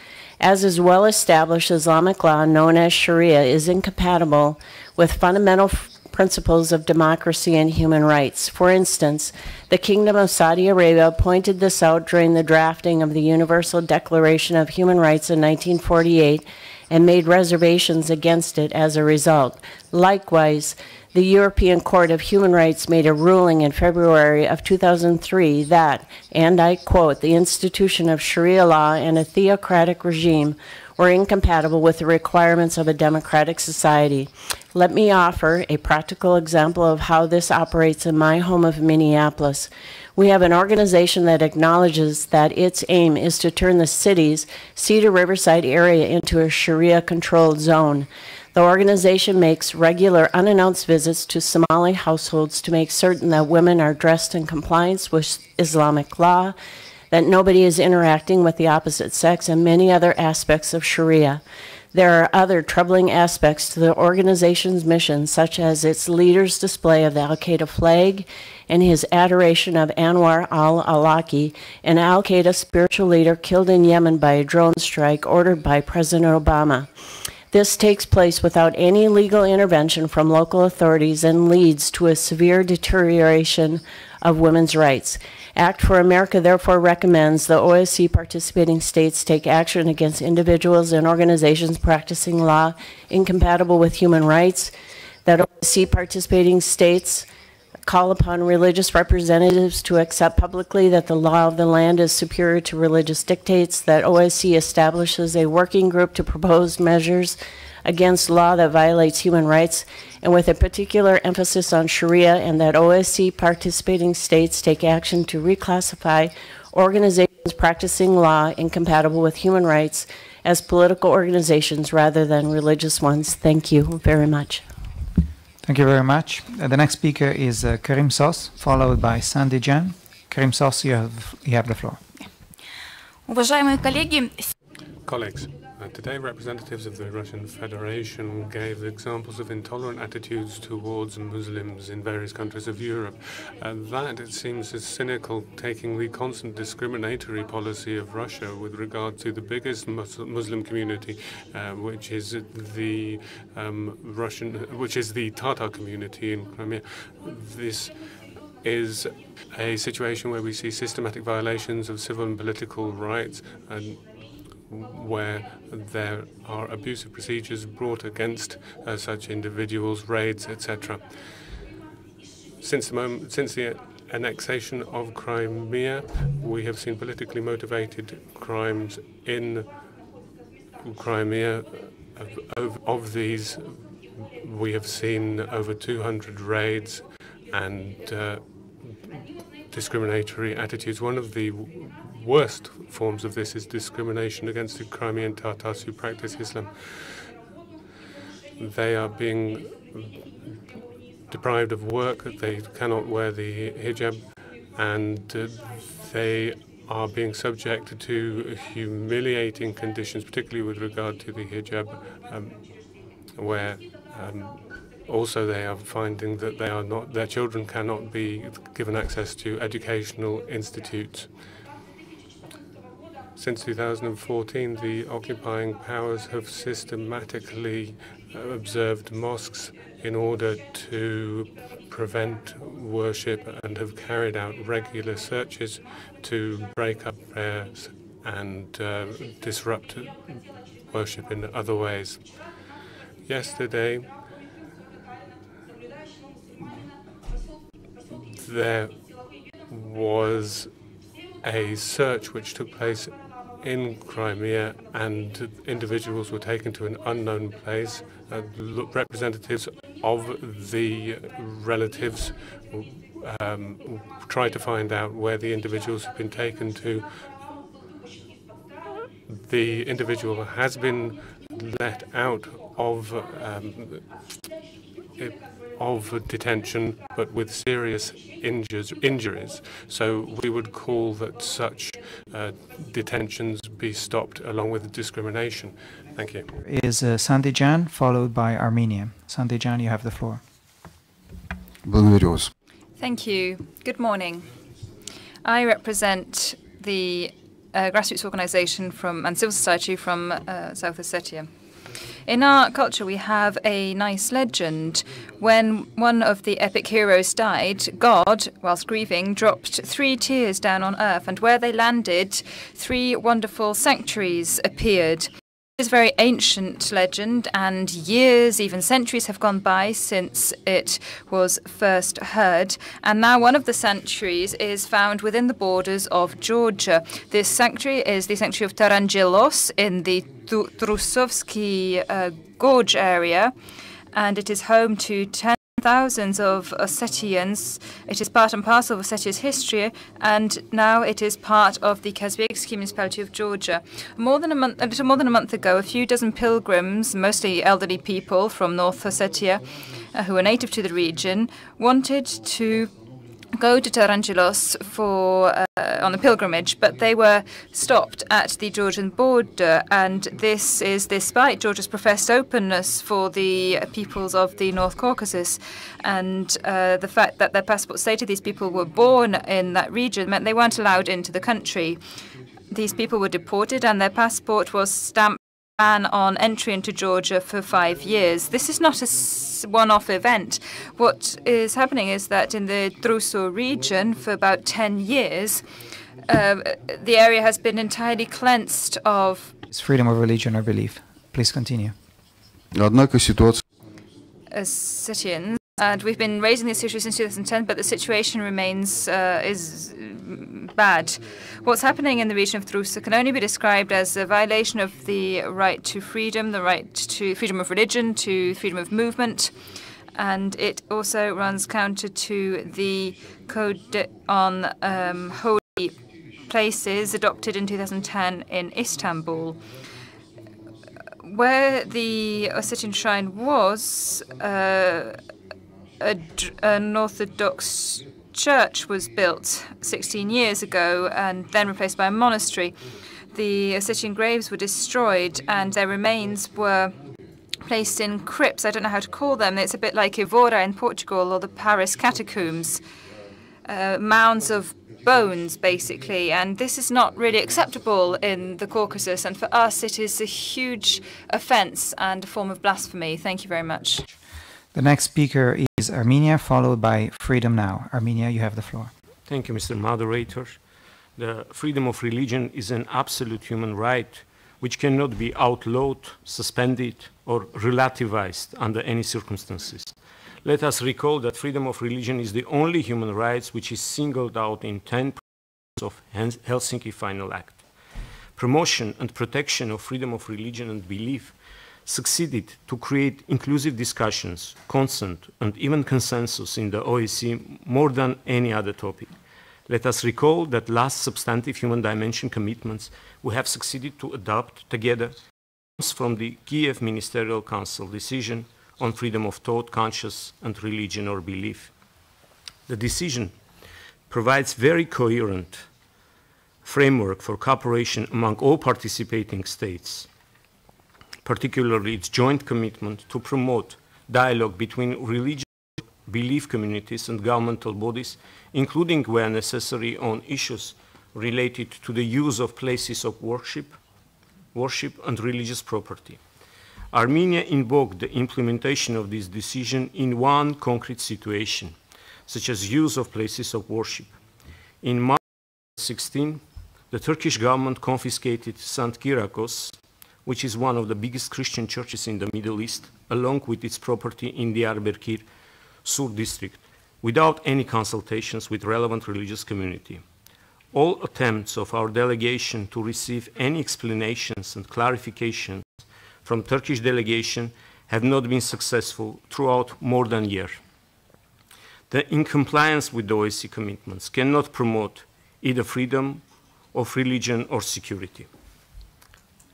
As is well established, Islamic law known as Sharia is incompatible with fundamental principles of democracy and human rights. For instance, the Kingdom of Saudi Arabia pointed this out during the drafting of the Universal Declaration of Human Rights in 1948 and made reservations against it as a result. Likewise, the European Court of Human Rights made a ruling in February of 2003 that, and I quote, the institution of Sharia law and a theocratic regime were incompatible with the requirements of a democratic society. Let me offer a practical example of how this operates in my home of Minneapolis. We have an organization that acknowledges that its aim is to turn the city's Cedar Riverside area into a Sharia-controlled zone. The organization makes regular unannounced visits to Somali households to make certain that women are dressed in compliance with Islamic law, that nobody is interacting with the opposite sex, and many other aspects of Sharia. There are other troubling aspects to the organization's mission, such as its leader's display of the al-Qaeda flag and his adoration of Anwar al-Awlaki, an al-Qaeda spiritual leader killed in Yemen by a drone strike ordered by President Obama. This takes place without any legal intervention from local authorities and leads to a severe deterioration of women's rights. Act for America therefore recommends the OSCE participating states take action against individuals and organizations practicing law incompatible with human rights, that OSCE participating states call upon religious representatives to accept publicly that the law of the land is superior to religious dictates, that OSCE establishes a working group to propose measures against law that violates human rights, and with a particular emphasis on Sharia, and that OSCE participating states take action to reclassify organizations practicing law incompatible with human rights as political organizations rather than religious ones. Thank you very much. Thank you very much. The next speaker is Karim Sos, followed by Sandy Jan. Karim Sos, you have the floor. Уважаемые коллеги, Colleagues, today representatives of the Russian Federation gave examples of intolerant attitudes towards Muslims in various countries of Europe. That, it seems, is cynical, taking the constant discriminatory policy of Russia with regard to the biggest Muslim community, which is the Tatar community in Crimea. This is a situation where we see systematic violations of civil and political rights, and where there are abusive procedures brought against such individuals, raids, etc. Since the annexation of Crimea, we have seen politically motivated crimes in Crimea. Of these, we have seen over 200 raids and discriminatory attitudes. One of the worst forms of this is discrimination against the Crimean Tatars who practice Islam. They are being deprived of work, they cannot wear the hijab, and they are being subject to humiliating conditions, particularly with regard to the hijab, where also they are finding that their children cannot be given access to educational institutes. Since 2014, the occupying powers have systematically observed mosques in order to prevent worship and have carried out regular searches to break up prayers and disrupt worship in other ways. Yesterday, there was a search which took place in Crimea, and individuals were taken to an unknown place. Representatives of the relatives tried to find out where the individuals have been taken to. The individual has been let out of detention, but with serious injuries. So we would call that such detentions be stopped, along with discrimination. Thank you. Is Sandy Jan, followed by Armenia. Sandy Jan, you have the floor. Thank you. Good morning. I represent the grassroots organization and civil society from South Ossetia. In our culture, we have a nice legend. When one of the epic heroes died, God, whilst grieving, dropped 3 tears down on earth, and where they landed, 3 wonderful sanctuaries appeared. It is a very ancient legend, and years, even centuries, have gone by since it was first heard. And now one of the sanctuaries is found within the borders of Georgia. This sanctuary is the sanctuary of Tarangelos in the Trusovsky Gorge area, and it is home to thousands of Ossetians. It is part and parcel of Ossetia's history, and now it is part of the Kazbekski municipality of Georgia. A little more than a month ago, a few dozen pilgrims, mostly elderly people from North Ossetia, who are native to the region, wanted to go to Tarangelos on a pilgrimage, but they were stopped at the Georgian border, and this is despite Georgia's professed openness for the peoples of the North Caucasus, and the fact that their passports stated these people were born in that region meant they weren't allowed into the country. These people were deported, and their passport was stamped ban on entry into Georgia for 5 years. This is not a one-off event. What is happening is that in the Druso region for about 10 years, the area has been entirely cleansed of freedom of religion or belief. Please continue. Ossetians. And we've been raising this issue since 2010, but the situation remains is bad. What's happening in the region of Drusa can only be described as a violation of the right to freedom, the right to freedom of religion, to freedom of movement, and it also runs counter to the Code on Holy Places adopted in 2010 in Istanbul. Where the Ossetian shrine was, an Orthodox church was built 16 years ago and then replaced by a monastery. The Ossetian graves were destroyed and their remains were placed in crypts. I don't know how to call them. It's a bit like Evora in Portugal or the Paris catacombs. Mounds of bones, basically, and this is not really acceptable in the Caucasus, and for us it is a huge offense and a form of blasphemy. Thank you very much. The next speaker is Armenia, followed by Freedom Now. Armenia, you have the floor. Thank you, Mr. Moderator. The freedom of religion is an absolute human right which cannot be outlawed, suspended, or relativized under any circumstances. Let us recall that freedom of religion is the only human rights which is singled out in 10 of Helsinki Final Act. Promotion and protection of freedom of religion and belief succeeded to create inclusive discussions, consent, and even consensus in the OSCE more than any other topic. Let us recall that last substantive human dimension commitments we have succeeded to adopt together from the Kiev Ministerial Council decision on freedom of thought, conscience, and religion or belief. The decision provides very coherent framework for cooperation among all participating states, particularly its joint commitment to promote dialogue between religious belief communities and governmental bodies, including where necessary on issues related to the use of places of worship and religious property. Armenia invoked the implementation of this decision in one concrete situation, such as use of places of worship. In March 2016, the Turkish government confiscated St. Kyriakos, which is one of the biggest Christian churches in the Middle East, along with its property in Diyarbakir Sur district, without any consultations with relevant religious community. All attempts of our delegation to receive any explanations and clarifications from Turkish delegation have not been successful throughout more than a year. The incompliance with the OSCE commitments cannot promote either freedom of religion or security.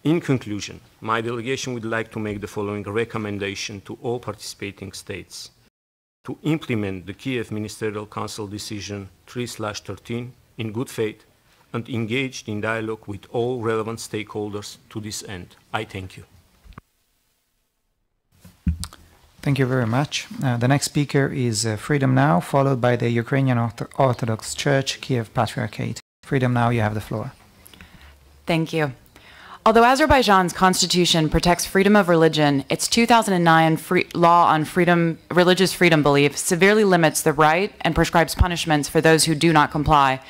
In conclusion, my delegation would like to make the following recommendation to all participating states: to implement the Kiev Ministerial Council Decision 3/13 in good faith and engaged in dialogue with all relevant stakeholders to this end. I thank you. Thank you very much. The next speaker is Freedom Now, followed by the Ukrainian Orthodox Church, Kiev Patriarchate. Freedom Now, you have the floor. Thank you. Although Azerbaijan's constitution protects freedom of religion, its 2009 law on religious freedom belief severely limits the right and prescribes punishments for those who do not comply.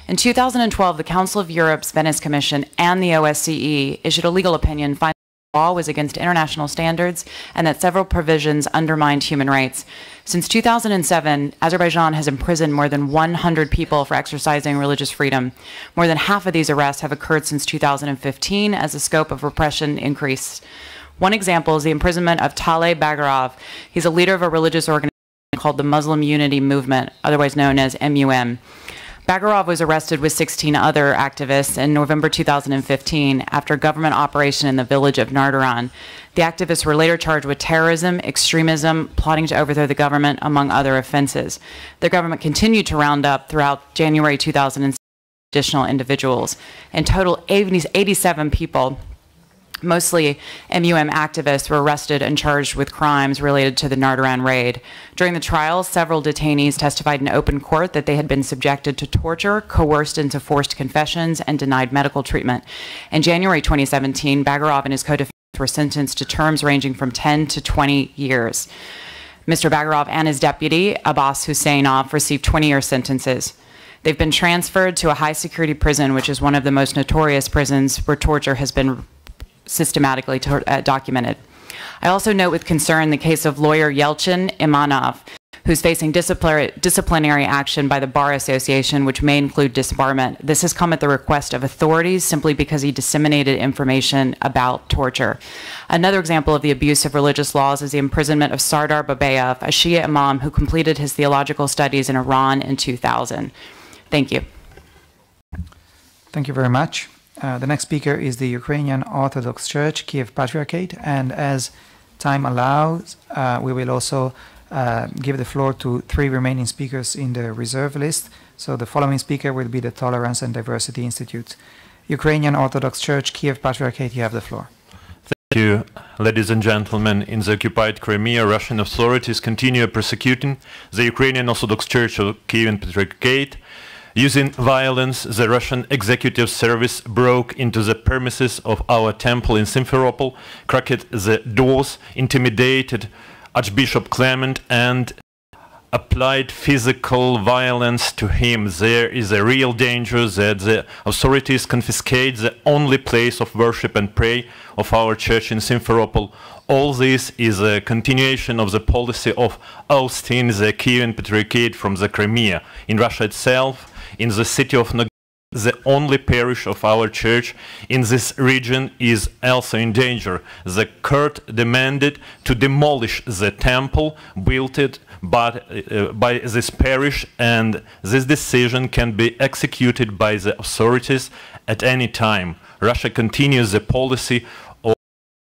In 2012, the Council of Europe's Venice Commission and the OSCE issued a legal opinion finding the law was against international standards and that several provisions undermined human rights. Since 2007, Azerbaijan has imprisoned more than 100 people for exercising religious freedom. More than half of these arrests have occurred since 2015 as the scope of repression increased. One example is the imprisonment of Talay Bagarov. He's a leader of a religious organization called the Muslim Unity Movement, otherwise known as MUM. Bagarov was arrested with 16 other activists in November 2015 after a government operation in the village of Nardaran. The activists were later charged with terrorism, extremism, plotting to overthrow the government, among other offenses. The government continued to round up throughout January 2006 additional individuals. In total, 87 people, mostly MUM activists, were arrested and charged with crimes related to the Nardaran raid. During the trial, several detainees testified in open court that they had been subjected to torture, coerced into forced confessions, and denied medical treatment. In January 2017, Bagarov and his co-defendants were sentenced to terms ranging from 10 to 20 years. Mr. Bagarov and his deputy, Abbas Husseinov, received 20-year sentences. They've been transferred to a high-security prison, which is one of the most notorious prisons where torture has been systematically documented. I also note with concern the case of lawyer Yelchin Imanov, who's facing disciplinary action by the Bar Association, which may include disbarment. This has come at the request of authorities simply because he disseminated information about torture. Another example of the abuse of religious laws is the imprisonment of Sardar Babayev, a Shia imam who completed his theological studies in Iran in 2000. Thank you. Thank you very much. The next speaker is the Ukrainian Orthodox Church, Kiev Patriarchate, and as time allows, we will also give the floor to 3 remaining speakers in the reserve list. So the following speaker will be the Tolerance and Diversity Institute. Ukrainian Orthodox Church, Kiev Patriarchate, you have the floor. Thank you, ladies and gentlemen. In the occupied Crimea, Russian authorities continue persecuting the Ukrainian Orthodox Church of Kiev Patriarchate. Using violence, the Russian executive service broke into the premises of our temple in Simferopol, cracked the doors, intimidated Archbishop Clement, and applied physical violence to him. There is a real danger that the authorities confiscate the only place of worship and prayer of our church in Simferopol. All this is a continuation of the policy of ousting the Kievan Patriarchate from the Crimea. In Russia itself, in the city of Nogay, the only parish of our church in this region is also in danger. The court demanded to demolish the temple built by this parish, and this decision can be executed by the authorities at any time. Russia continues the policy of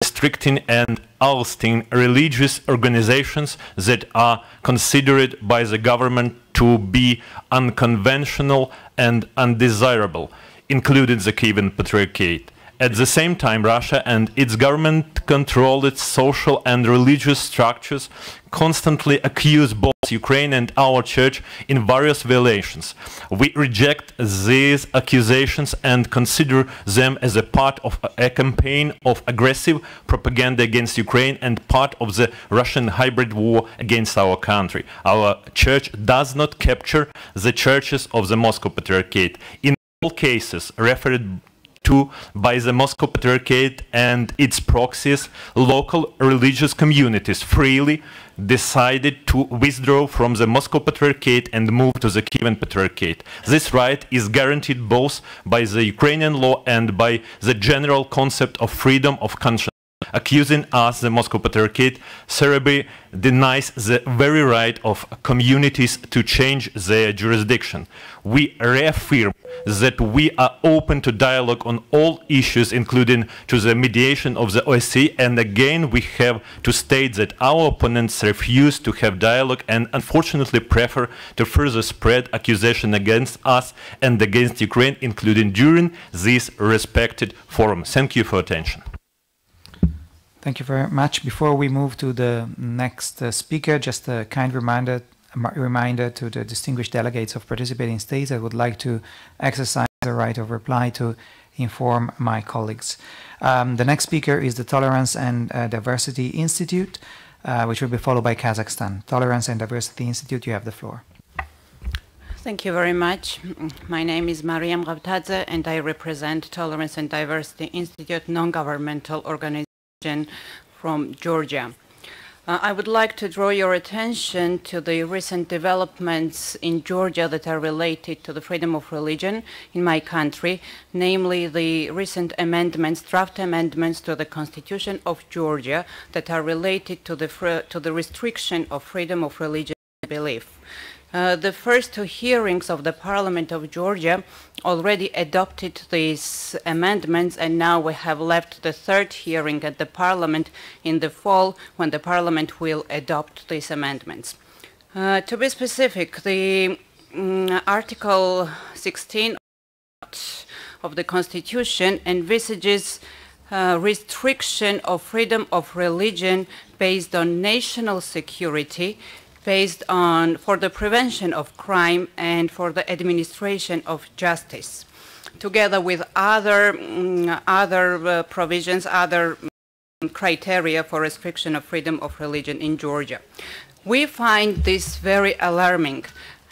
restricting and ousting religious organizations that are considered by the government to be unconventional and undesirable, including the Kievan Patriarchate. At the same time, Russia and its government control its social and religious structures, constantly accuse both Ukraine and our church in various violations. We reject these accusations and consider them as a part of a campaign of aggressive propaganda against Ukraine and part of the Russian hybrid war against our country. Our church does not capture the churches of the Moscow Patriarchate. In all cases referred to by the Moscow Patriarchate and its proxies, local religious communities freely decided to withdraw from the Moscow Patriarchate and move to the Kievan Patriarchate. This right is guaranteed both by the Ukrainian law and by the general concept of freedom of conscience. Accusing us, the Moscow Patriarchate, Serbia denies the very right of communities to change their jurisdiction. We reaffirm that we are open to dialogue on all issues, including to the mediation of the OSCE, and again we have to state that our opponents refuse to have dialogue and unfortunately prefer to further spread accusation against us and against Ukraine, including during this respected forum. Thank you for attention. Thank you very much. Before we move to the next speaker, just a kind reminder to the distinguished delegates of participating states that would like to exercise the right of reply to inform my colleagues. The next speaker is the Tolerance and Diversity Institute, which will be followed by Kazakhstan. Tolerance and Diversity Institute, you have the floor. Thank you very much. My name is Mariam Gavtadze, and I represent Tolerance and Diversity Institute, non-governmental organization from Georgia. I would like to draw your attention to the recent developments in Georgia that are related to the freedom of religion in my country, namely the recent amendments, draft amendments to the Constitution of Georgia that are related to the restriction of freedom of religion and belief. The first two hearings of the Parliament of Georgia already adopted these amendments, and now we have left the third hearing at the Parliament in the fall, when the Parliament will adopt these amendments. To be specific, the Article 16 of the Constitution envisages restriction of freedom of religion based on national security, based on for the prevention of crime and for the administration of justice, together with other provisions, other criteria for restriction of freedom of religion in Georgia. We find this very alarming.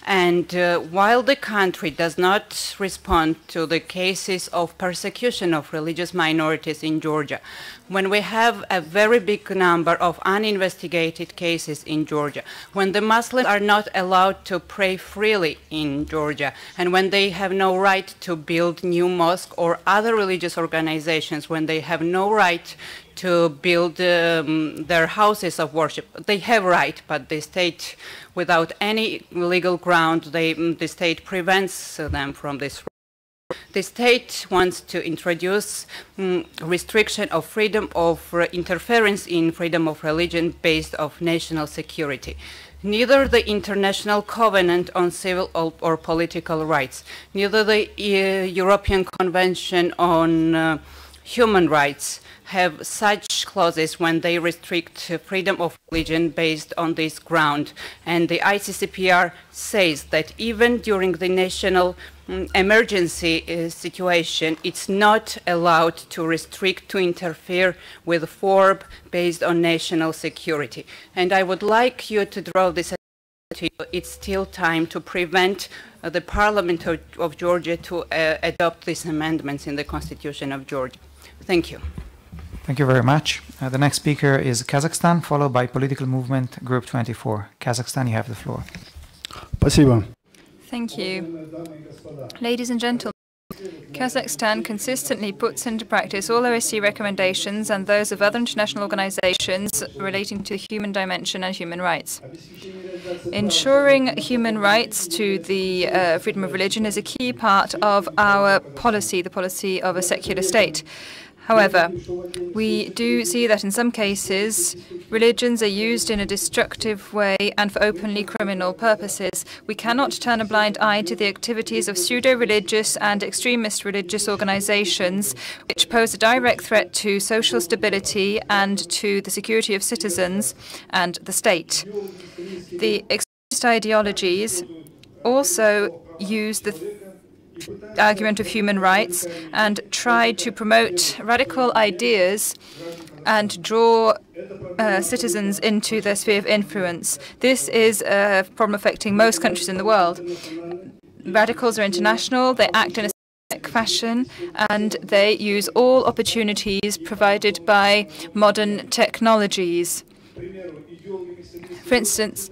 And while the country does not respond to the cases of persecution of religious minorities in Georgia, when we have a very big number of uninvestigated cases in Georgia, when the Muslims are not allowed to pray freely in Georgia, and when they have no right to build new mosques or other religious organizations, when they have no right to build their houses of worship. They have right, but the state, without any legal ground, the state prevents them from this. The state wants to introduce restriction of freedom of interference in freedom of religion based on national security. Neither the International Covenant on Civil or Political Rights, neither the European Convention on Human Rights have such clauses when they restrict freedom of religion based on this ground. And the ICCPR says that even during the national emergency situation, it's not allowed to restrict, to interfere with FORB based on national security. And I would like you to draw this attention to. It's still time to prevent the Parliament of Georgia to adopt these amendments in the Constitution of Georgia. Thank you. Thank you very much. The next speaker is Kazakhstan, followed by Political Movement Group 24. Kazakhstan, you have the floor. Спасибо. Thank you. Ladies and gentlemen, Kazakhstan consistently puts into practice all OSCE recommendations and those of other international organizations relating to human dimension and human rights. Ensuring human rights to the freedom of religion is a key part of our policy, the policy of a secular state. However, we do see that in some cases, religions are used in a destructive way and for openly criminal purposes. We cannot turn a blind eye to the activities of pseudo-religious and extremist religious organizations, which pose a direct threat to social stability and to the security of citizens and the state. The extremist ideologies also use the argument of human rights and try to promote radical ideas and draw citizens into their sphere of influence. This is a problem affecting most countries in the world. Radicals are international, they act in a systematic fashion, and they use all opportunities provided by modern technologies. For instance,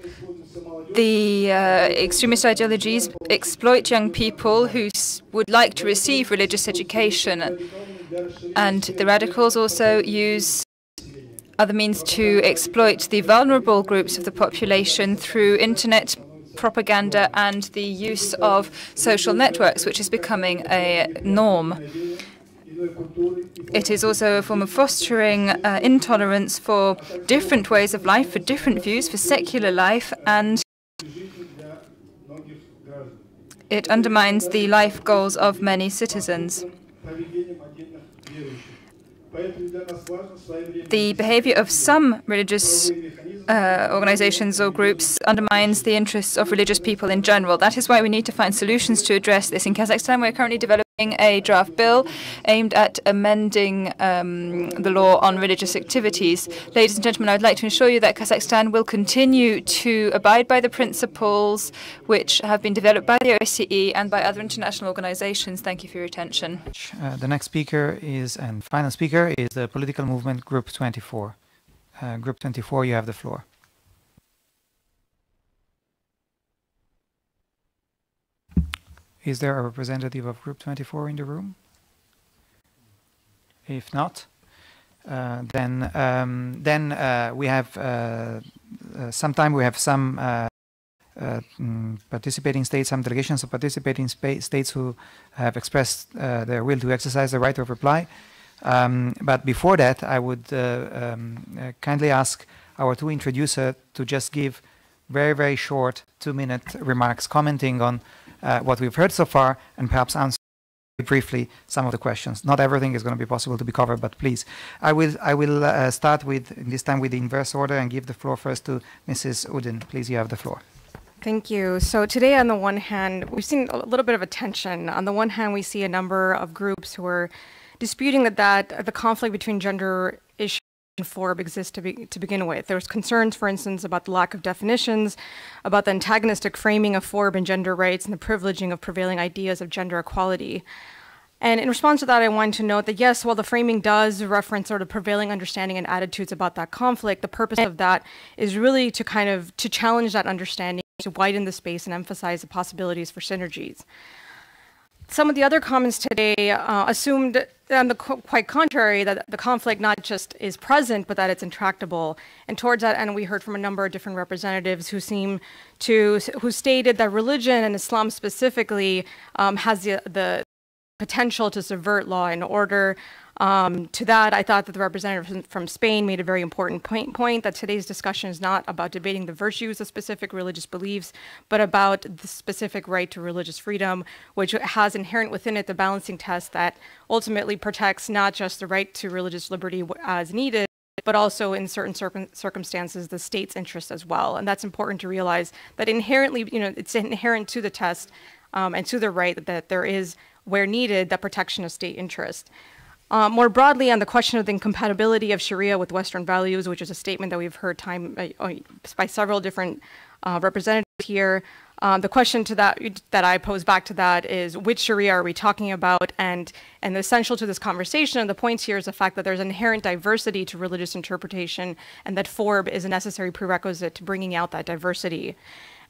the extremist ideologies exploit young people who would like to receive religious education, and the radicals also use other means to exploit the vulnerable groups of the population through internet propaganda and the use of social networks, which is becoming a norm. It is also a form of fostering intolerance for different ways of life, for different views, for secular life, and it undermines the life goals of many citizens. The behavior of some religious organizations or groups undermines the interests of religious people in general. That is why we need to find solutions to address this. In Kazakhstan, we're currently developing a draft bill aimed at amending the law on religious activities. Ladies and gentlemen, I would like to assure you that Kazakhstan will continue to abide by the principles which have been developed by the OSCE and by other international organizations. Thank you for your attention. The next speaker is, and final speaker, is the political movement Group 24. Group 24, you have the floor. Is there a representative of Group 24 in the room? If not, then we have sometime we have some participating states, some delegations of participating states who have expressed their will to exercise the right of reply. But before that, I would kindly ask our two introducers to just give very short 2-minute remarks commenting on what we've heard so far, and perhaps answer briefly some of the questions. Not everything is going to be possible to be covered, but please. I will start with, this time, with the inverse order and give the floor first to Mrs. Udin. Please, you have the floor. Thank you. So today, on the one hand, we've seen a little bit of a tension. On the one hand, we see a number of groups who are disputing that the conflict between gender issues and FORB exists to begin with. There's concerns, for instance, about the lack of definitions, about the antagonistic framing of FORB and gender rights, and the privileging of prevailing ideas of gender equality. And in response to that, I want to note that, yes, while the framing does reference sort of prevailing understanding and attitudes about that conflict, the purpose of that is really to to challenge that understanding, to widen the space and emphasize the possibilities for synergies. Some of the other comments today assumed, on the quite contrary, that the conflict not just is present, but that it's intractable. And towards that end, we heard from a number of different representatives who stated that religion, and Islam specifically, has the potential to subvert law and order. To that, I thought that the representative from Spain made a very important point that today's discussion is not about debating the virtues of specific religious beliefs, but about the specific right to religious freedom, which has inherent within it the balancing test that ultimately protects not just the right to religious liberty as needed, but also in certain circumstances, the state's interest as well. And that's important to realize that inherently, it's inherent to the test and to the right that there is, where needed, the protection of state interest. More broadly, on the question of the incompatibility of Sharia with Western values, which is a statement that we've heard by several different representatives here, the question to that I pose back to that is, which Sharia are we talking about? And essential to this conversation, and the points here, is the fact that there's inherent diversity to religious interpretation, and that FORB is a necessary prerequisite to bringing out that diversity.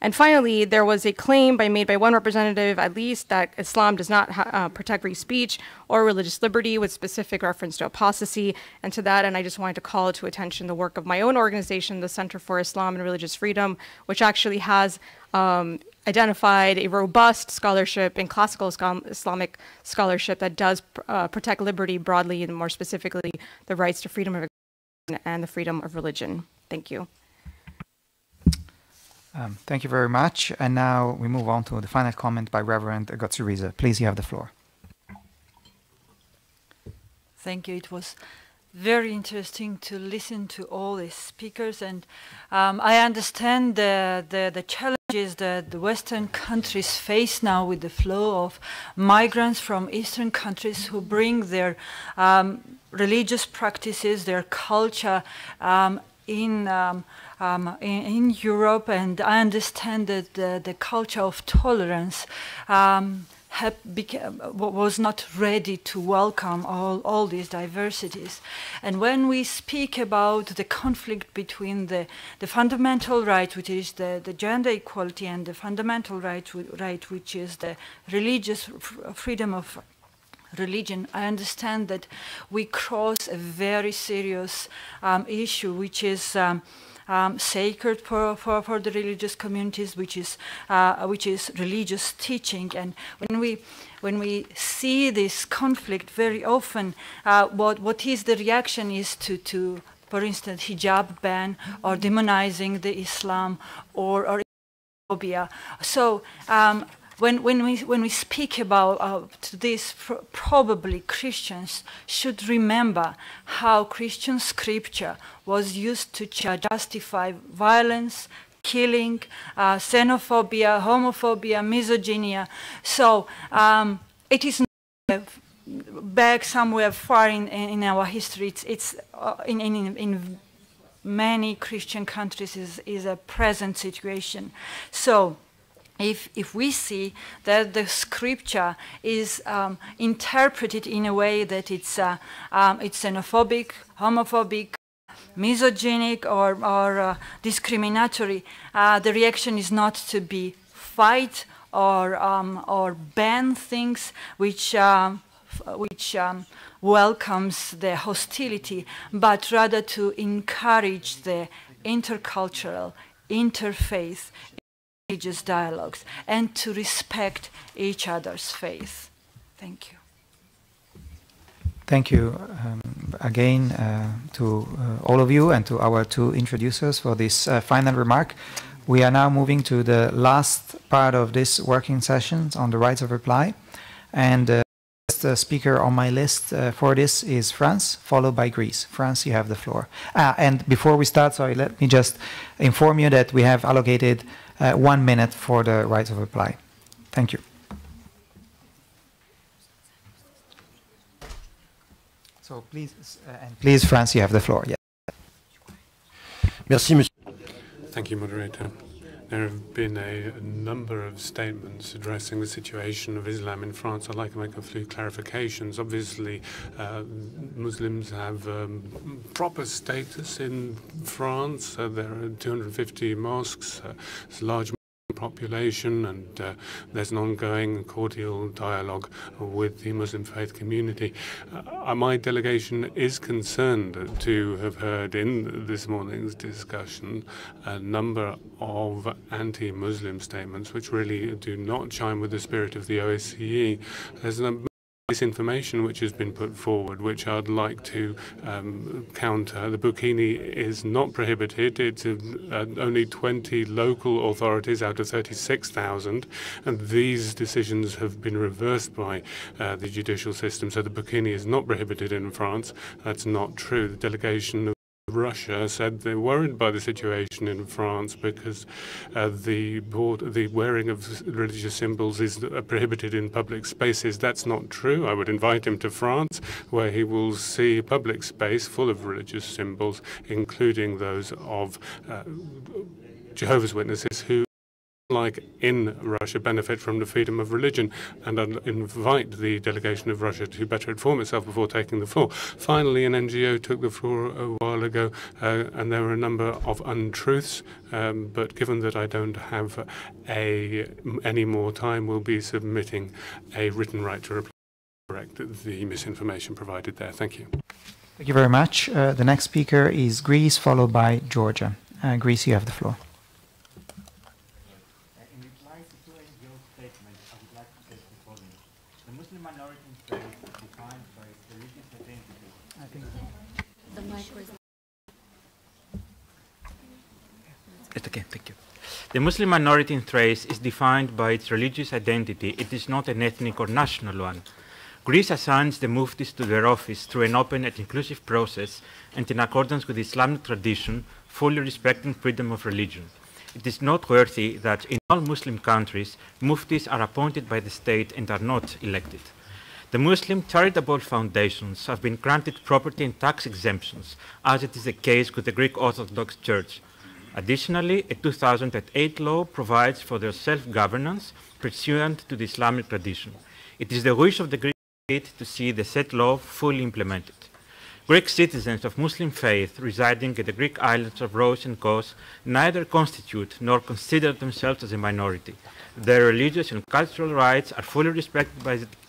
And finally, there was a claim made by one representative, at least, that Islam does not protect free speech or religious liberty, with specific reference to apostasy. And to that, and I just wanted to call to attention the work of my own organization, the Center for Islam and Religious Freedom, which actually has identified a robust scholarship in classical Islamic scholarship that does protect liberty broadly, and more specifically, the rights to freedom of expression and the freedom of religion. Thank you. Thank you very much. And now we move on to the final comment by Reverend Gotsuriza. Please, you have the floor. Thank you. It was very interesting to listen to all the speakers, and I understand the challenges that the Western countries face now with the flow of migrants from Eastern countries who bring their religious practices, their culture in Europe, and I understand that the culture of tolerance was not ready to welcome all these diversities. And when we speak about the conflict between the fundamental right, which is the gender equality, and the fundamental right which is the religious freedom of religion, I understand that we cross a very serious issue, which is sacred for the religious communities, which is religious teaching. And when we see this conflict, very often what is the reaction is to for instance, hijab ban, or demonizing the Islam, or phobia. So when we speak about this, probably Christians should remember how Christian scripture was used to justify violence, killing, xenophobia, homophobia, misogyny. So it is back somewhere far in our history. It's in many Christian countries is a present situation. So if we see that the scripture is interpreted in a way that it's xenophobic, homophobic, misogynic, or discriminatory, the reaction is not to be fight or ban things which welcomes the hostility, but rather to encourage the intercultural, interfaith, religious dialogues, and to respect each other's faith. Thank you. Thank you again to all of you and to our two introducers for this final remark. We are now moving to the last part of this working session on the rights of reply. And the speaker on my list for this is France, followed by Greece. France, you have the floor. And before we start, sorry, let me just inform you that we have allocated 1 minute for the rights of reply. Thank you. So please, France, you have the floor. Yeah. Merci, monsieur. Thank you, moderator. There have been a number of statements addressing the situation of Islam in France. I'd like to make a few clarifications. Obviously, Muslims have proper status in France. There are 250 mosques. It's a large population, and there's an ongoing cordial dialogue with the Muslim faith community. My delegation is concerned to have heard in this morning's discussion a number of anti-Muslim statements which really do not chime with the spirit of the OSCE. There's misinformation which has been put forward, which I'd like to counter. The burkini is not prohibited. It's only 20 local authorities out of 36,000, and these decisions have been reversed by the judicial system. So the burkini is not prohibited in France. That's not true. The delegation of Russia said they're worried by the situation in France because the wearing of religious symbols is prohibited in public spaces. That's not true. I would invite him to France, where he will see public space full of religious symbols, including those of Jehovah's Witnesses, who, like in Russia, benefit from the freedom of religion, and I'd invite the delegation of Russia to better inform itself before taking the floor. Finally, an NGO took the floor a while ago, and there were a number of untruths, but given that I don't have any more time, we'll be submitting a written right to reply to correct the misinformation provided there. Thank you. Thank you very much. The next speaker is Greece, followed by Georgia. Greece, you have the floor. Okay, thank you. The Muslim minority in Thrace is defined by its religious identity. It is not an ethnic or national one. Greece assigns the muftis to their office through an open and inclusive process and in accordance with Islamic tradition, fully respecting freedom of religion. It is noteworthy that in all Muslim countries, muftis are appointed by the state and are not elected. The Muslim charitable foundations have been granted property and tax exemptions, as it is the case with the Greek Orthodox Church. Additionally, a 2008 law provides for their self-governance pursuant to the Islamic tradition. It is the wish of the Greek state to see the said law fully implemented. Greek citizens of Muslim faith residing in the Greek islands of Rhodes and Kos neither constitute nor consider themselves as a minority. Their religious and cultural rights are fully respected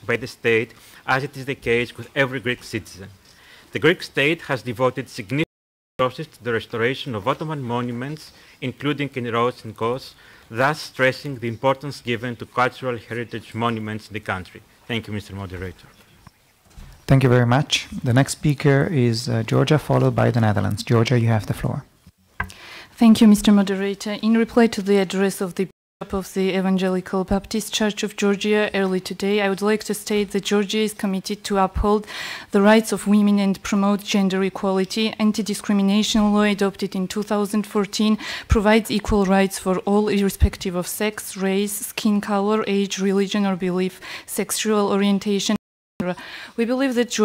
by the state, as it is the case with every Greek citizen. The Greek state has devoted significant resources to the restoration of Ottoman monuments, including in Rhodes and Kos, thus stressing the importance given to cultural heritage monuments in the country. Thank you, Mr. Moderator. Thank you very much. The next speaker is Georgia, followed by the Netherlands. Georgia, you have the floor. Thank you, Mr. Moderator. In reply to the address of the Bishop of the Evangelical Baptist Church of Georgia early today, I would like to state that Georgia is committed to uphold the rights of women and promote gender equality. Anti-discrimination law adopted in 2014 provides equal rights for all irrespective of sex, race, skin color, age, religion or belief, sexual orientation, diaspora. We believe that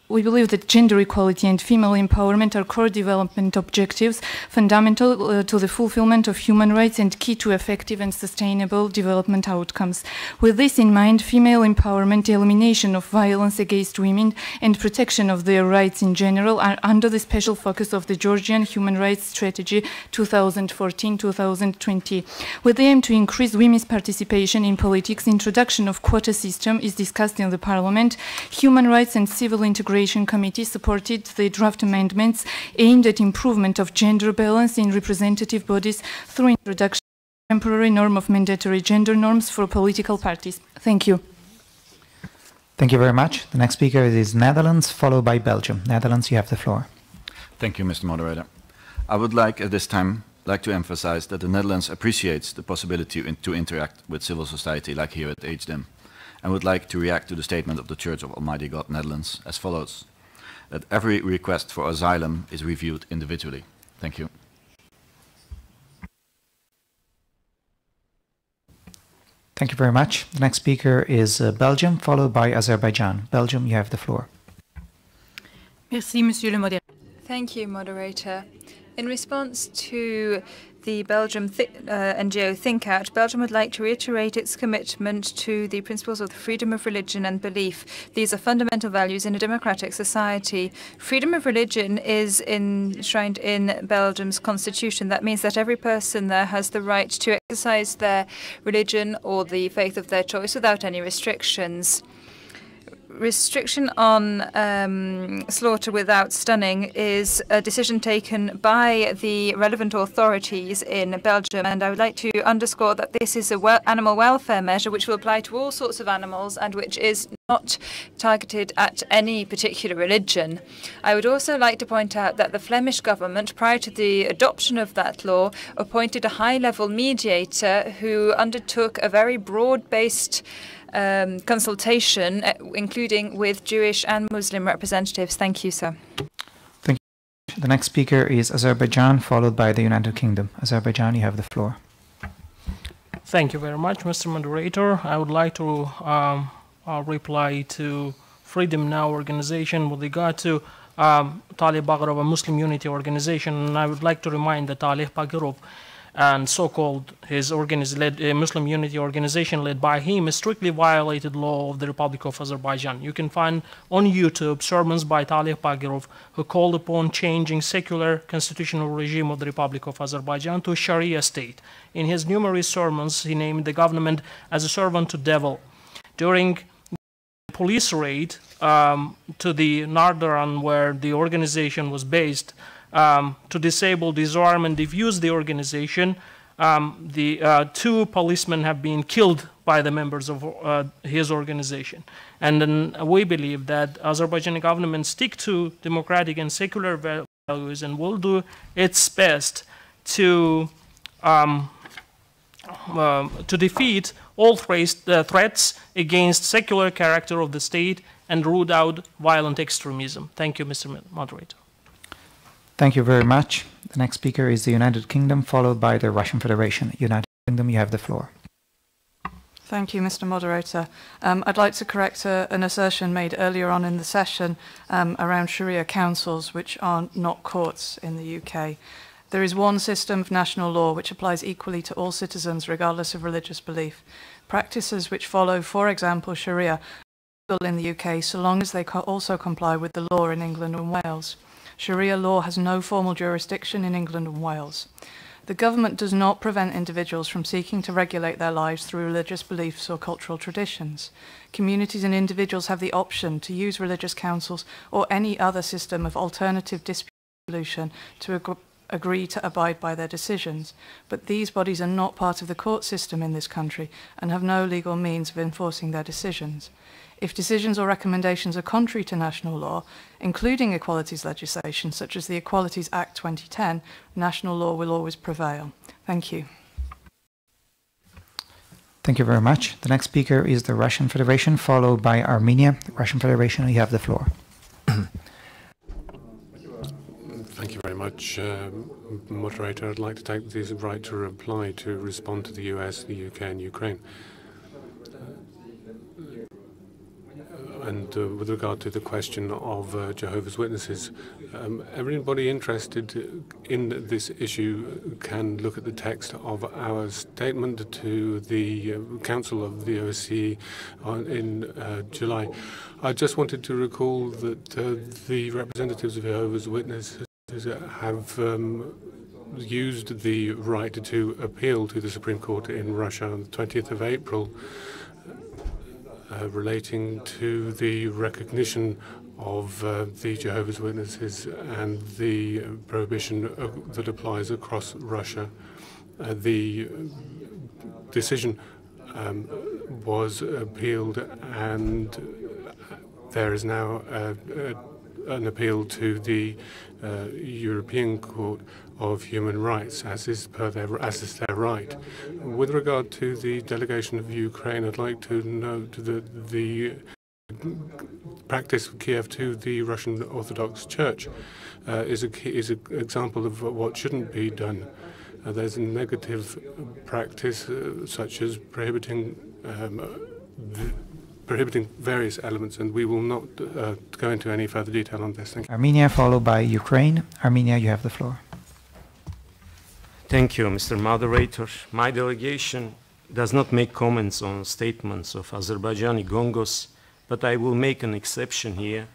we believe that gender equality and female empowerment are core development objectives, fundamental to the fulfillment of human rights and key to effective and sustainable development outcomes. With this in mind, female empowerment, elimination of violence against women, and protection of their rights in general are under the special focus of the Georgian Human Rights Strategy 2014-2020. With the aim to increase women's participation in politics, introduction of quota system is discussed in the Parliament. Human Rights and Civil Integration Committee supported the draft amendments aimed at improvement of gender balance in representative bodies through introduction of a temporary norm of mandatory gender norms for political parties. Thank you. Thank you very much. The next speaker is Netherlands, followed by Belgium. Netherlands, you have the floor. Thank you, Mr. Moderator. I would like at this time to emphasize that the Netherlands appreciates the possibility to interact with civil society like here at HDIM, and would like to react to the statement of the Church of Almighty God Netherlands as follows: that every request for asylum is reviewed individually. Thank you. Thank you very much. The next speaker is Belgium, followed by Azerbaijan. Belgium, you have the floor. Merci, Monsieur le Moderateur. Thank you, Moderator. In response to the Belgium NGO Think Out, Belgium would like to reiterate its commitment to the principles of the freedom of religion and belief. These are fundamental values in a democratic society. Freedom of religion is enshrined in Belgium's constitution. That means that every person there has the right to exercise their religion or the faith of their choice without any restrictions. Restriction on slaughter without stunning is a decision taken by the relevant authorities in Belgium, and I would like to underscore that this is an animal welfare measure which will apply to all sorts of animals and which is not targeted at any particular religion. I would also like to point out that the Flemish government, prior to the adoption of that law, appointed a high-level mediator who undertook a very broad-based consultation, including with Jewish and Muslim representatives. Thank you, sir. Thank you. The next speaker is Azerbaijan, followed by the United Kingdom. Azerbaijan, you have the floor. Thank you very much, Mr. Moderator. I would like to reply to Freedom Now organization with regard to Talih Bagirov, a Muslim Unity organization, and I would like to remind that Talih Bagirov and so-called his Muslim Unity organization led by him strictly violated law of the Republic of Azerbaijan. You can find on YouTube sermons by Talih Bagirov who called upon changing secular constitutional regime of the Republic of Azerbaijan to a Sharia state. In his numerous sermons, he named the government as a servant to devil. During the police raid to the Nardaran, where the organization was based, to disable, disarm, and defuse the organization, the two policemen have been killed by the members of his organization. And then we believe that Azerbaijani government stick to democratic and secular values and will do its best to defeat all threats against secular character of the state and root out violent extremism. Thank you, Mr. Moderator. Thank you very much. The next speaker is the United Kingdom, followed by the Russian Federation. United Kingdom, you have the floor. Thank you, Mr. Moderator. I'd like to correct an assertion made earlier on in the session around Sharia councils, which are not courts in the UK. There is one system of national law which applies equally to all citizens, regardless of religious belief. Practices which follow, for example, Sharia, are legal in the UK so long as they also comply with the law in England and Wales. Sharia law has no formal jurisdiction in England and Wales. The government does not prevent individuals from seeking to regulate their lives through religious beliefs or cultural traditions. Communities and individuals have the option to use religious councils or any other system of alternative dispute resolution to agree to abide by their decisions, but these bodies are not part of the court system in this country and have no legal means of enforcing their decisions. If decisions or recommendations are contrary to national law, including equalities legislation, such as the Equalities Act 2010, national law will always prevail. Thank you. Thank you very much. The next speaker is the Russian Federation, followed by Armenia. The Russian Federation, you have the floor. Thank you very much, Moderator. I'd like to take this right to reply to respond to the US, the UK, and Ukraine. And with regard to the question of Jehovah's Witnesses, everybody interested in this issue can look at the text of our statement to the Council of the OSCE in July. I just wanted to recall that the representatives of Jehovah's Witnesses have used the right to appeal to the Supreme Court in Russia on the 20th of April relating to the recognition of the Jehovah's Witnesses and the prohibition that applies across Russia. The decision was appealed, and there is now an appeal to the European Court of Human Rights, as is their right. With regard to the delegation of Ukraine, I'd like to note that the practice of Kiev to the Russian Orthodox Church is an example of what shouldn't be done. There's a negative practice such as prohibiting various elements, and we will not go into any further detail on this. Thank you. Armenia, followed by Ukraine. Armenia, you have the floor. Thank you, Mr. Moderator. My delegation does not make comments on statements of Azerbaijani gongos, but I will make an exception here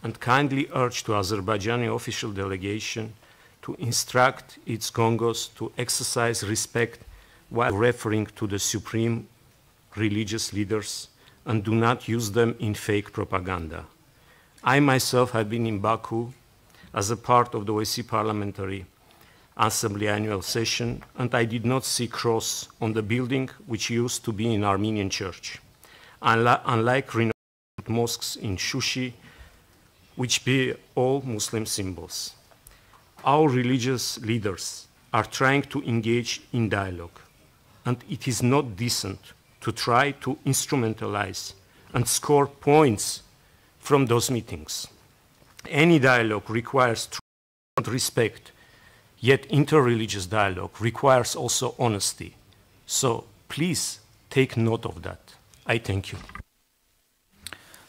and kindly urge to Azerbaijani official delegation to instruct its gongos to exercise respect while referring to the supreme religious leaders and do not use them in fake propaganda. I myself have been in Baku as a part of the OSCE Parliamentary Assembly annual session, and I did not see cross on the building which used to be an Armenian church, unlike renowned mosques in Shushi, which bear all Muslim symbols. Our religious leaders are trying to engage in dialogue, and it is not decent to try to instrumentalize and score points from those meetings. Any dialogue requires trust and respect, yet interreligious dialogue requires also honesty. So please take note of that. I thank you.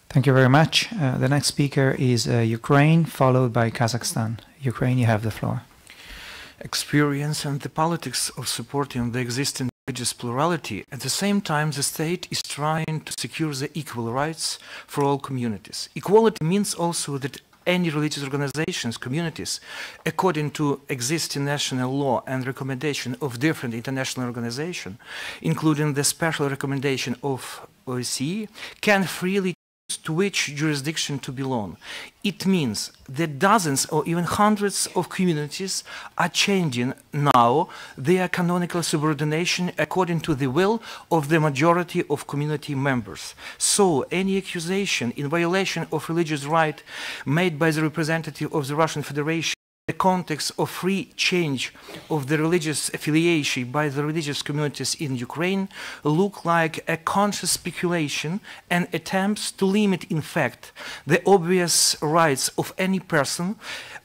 Thank you very much. The next speaker is Ukraine, followed by Kazakhstan. Ukraine, you have the floor. Experience and the politics of supporting the existing religious plurality. At the same time, the state is trying to secure the equal rights for all communities. Equality means also that any religious organizations, communities, according to existing national law and recommendation of different international organizations, including the special recommendation of OSCE, can freely choose to which jurisdiction to belong. It means that dozens or even hundreds of communities are changing now their canonical subordination according to the will of the majority of community members. So any accusation in violation of religious right made by the representative of the Russian Federation in the context of free change of the religious affiliation by the religious communities in Ukraine look like a conscious speculation and attempts to limit, in fact, the obvious rights of any person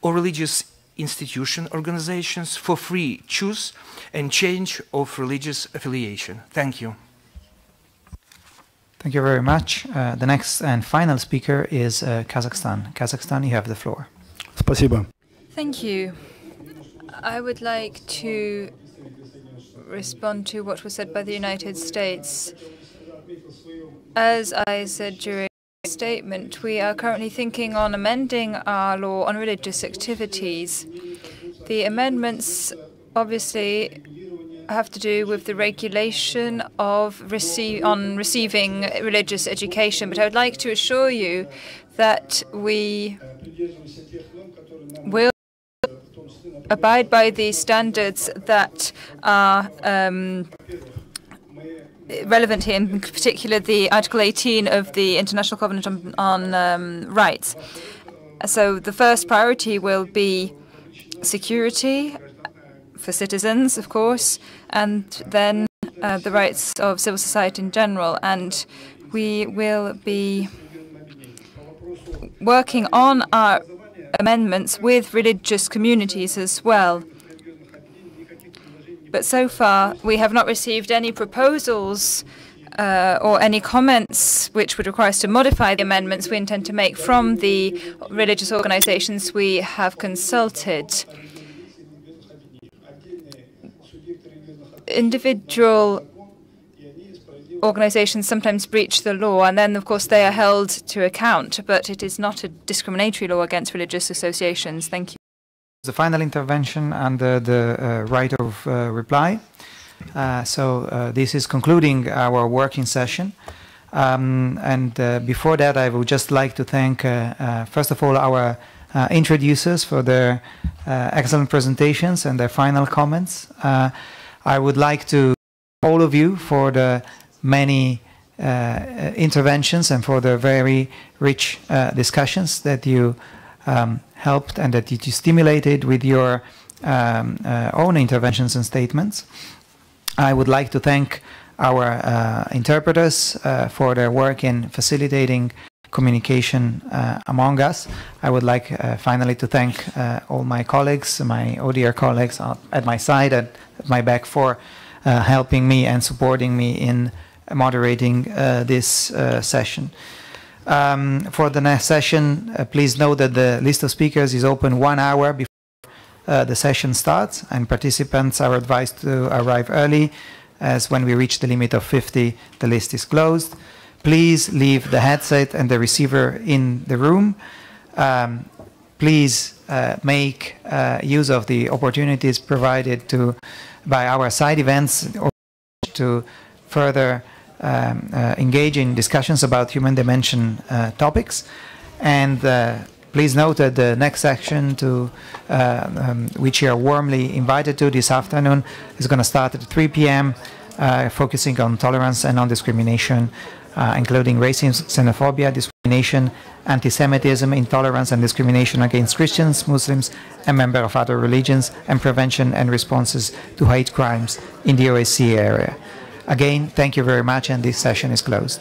or religious institution, organizations for free choose and change of religious affiliation. Thank you. Thank you very much. The next and final speaker is Kazakhstan. Kazakhstan, you have the floor. Спасибо. Thank you. I would like to respond to what was said by the United States. As I said during the statement, we are currently thinking on amending our law on religious activities. The amendments obviously have to do with the regulation of receiving religious education, but I would like to assure you that we will abide by the standards that are relevant here, in particular the Article 18 of the International Covenant on Rights. So the first priority will be security for citizens, of course, and then the rights of civil society in general. And we will be working on our amendments with religious communities as well. But so far, we have not received any proposals or any comments which would require us to modify the amendments we intend to make from the religious organizations we have consulted. Individual organizations sometimes breach the law, and then, of course, they are held to account, but it is not a discriminatory law against religious associations. Thank you. The final intervention under the right of reply. This is concluding our working session. Before that, I would just like to thank, first of all, our introducers for their excellent presentations and their final comments. I would like to thank all of you for the many interventions and for the very rich discussions that you helped and that you stimulated with your own interventions and statements. I would like to thank our interpreters for their work in facilitating communication among us. I would like finally to thank all my colleagues, my ODR colleagues at my side and at my back for helping me and supporting me in moderating this session. For the next session, please note that the list of speakers is open 1 hour before the session starts, and participants are advised to arrive early, as when we reach the limit of 50, the list is closed. Please leave the headset and the receiver in the room. Please make use of the opportunities provided by our side events to further engage in discussions about human dimension topics. And please note that the next section which you are warmly invited to this afternoon is going to start at 3 p.m. Focusing on tolerance and non-discrimination, including racism, xenophobia, discrimination, anti-Semitism, intolerance and discrimination against Christians, Muslims, and members of other religions, and prevention and responses to hate crimes in the OSCE area. Again, thank you very much, and this session is closed.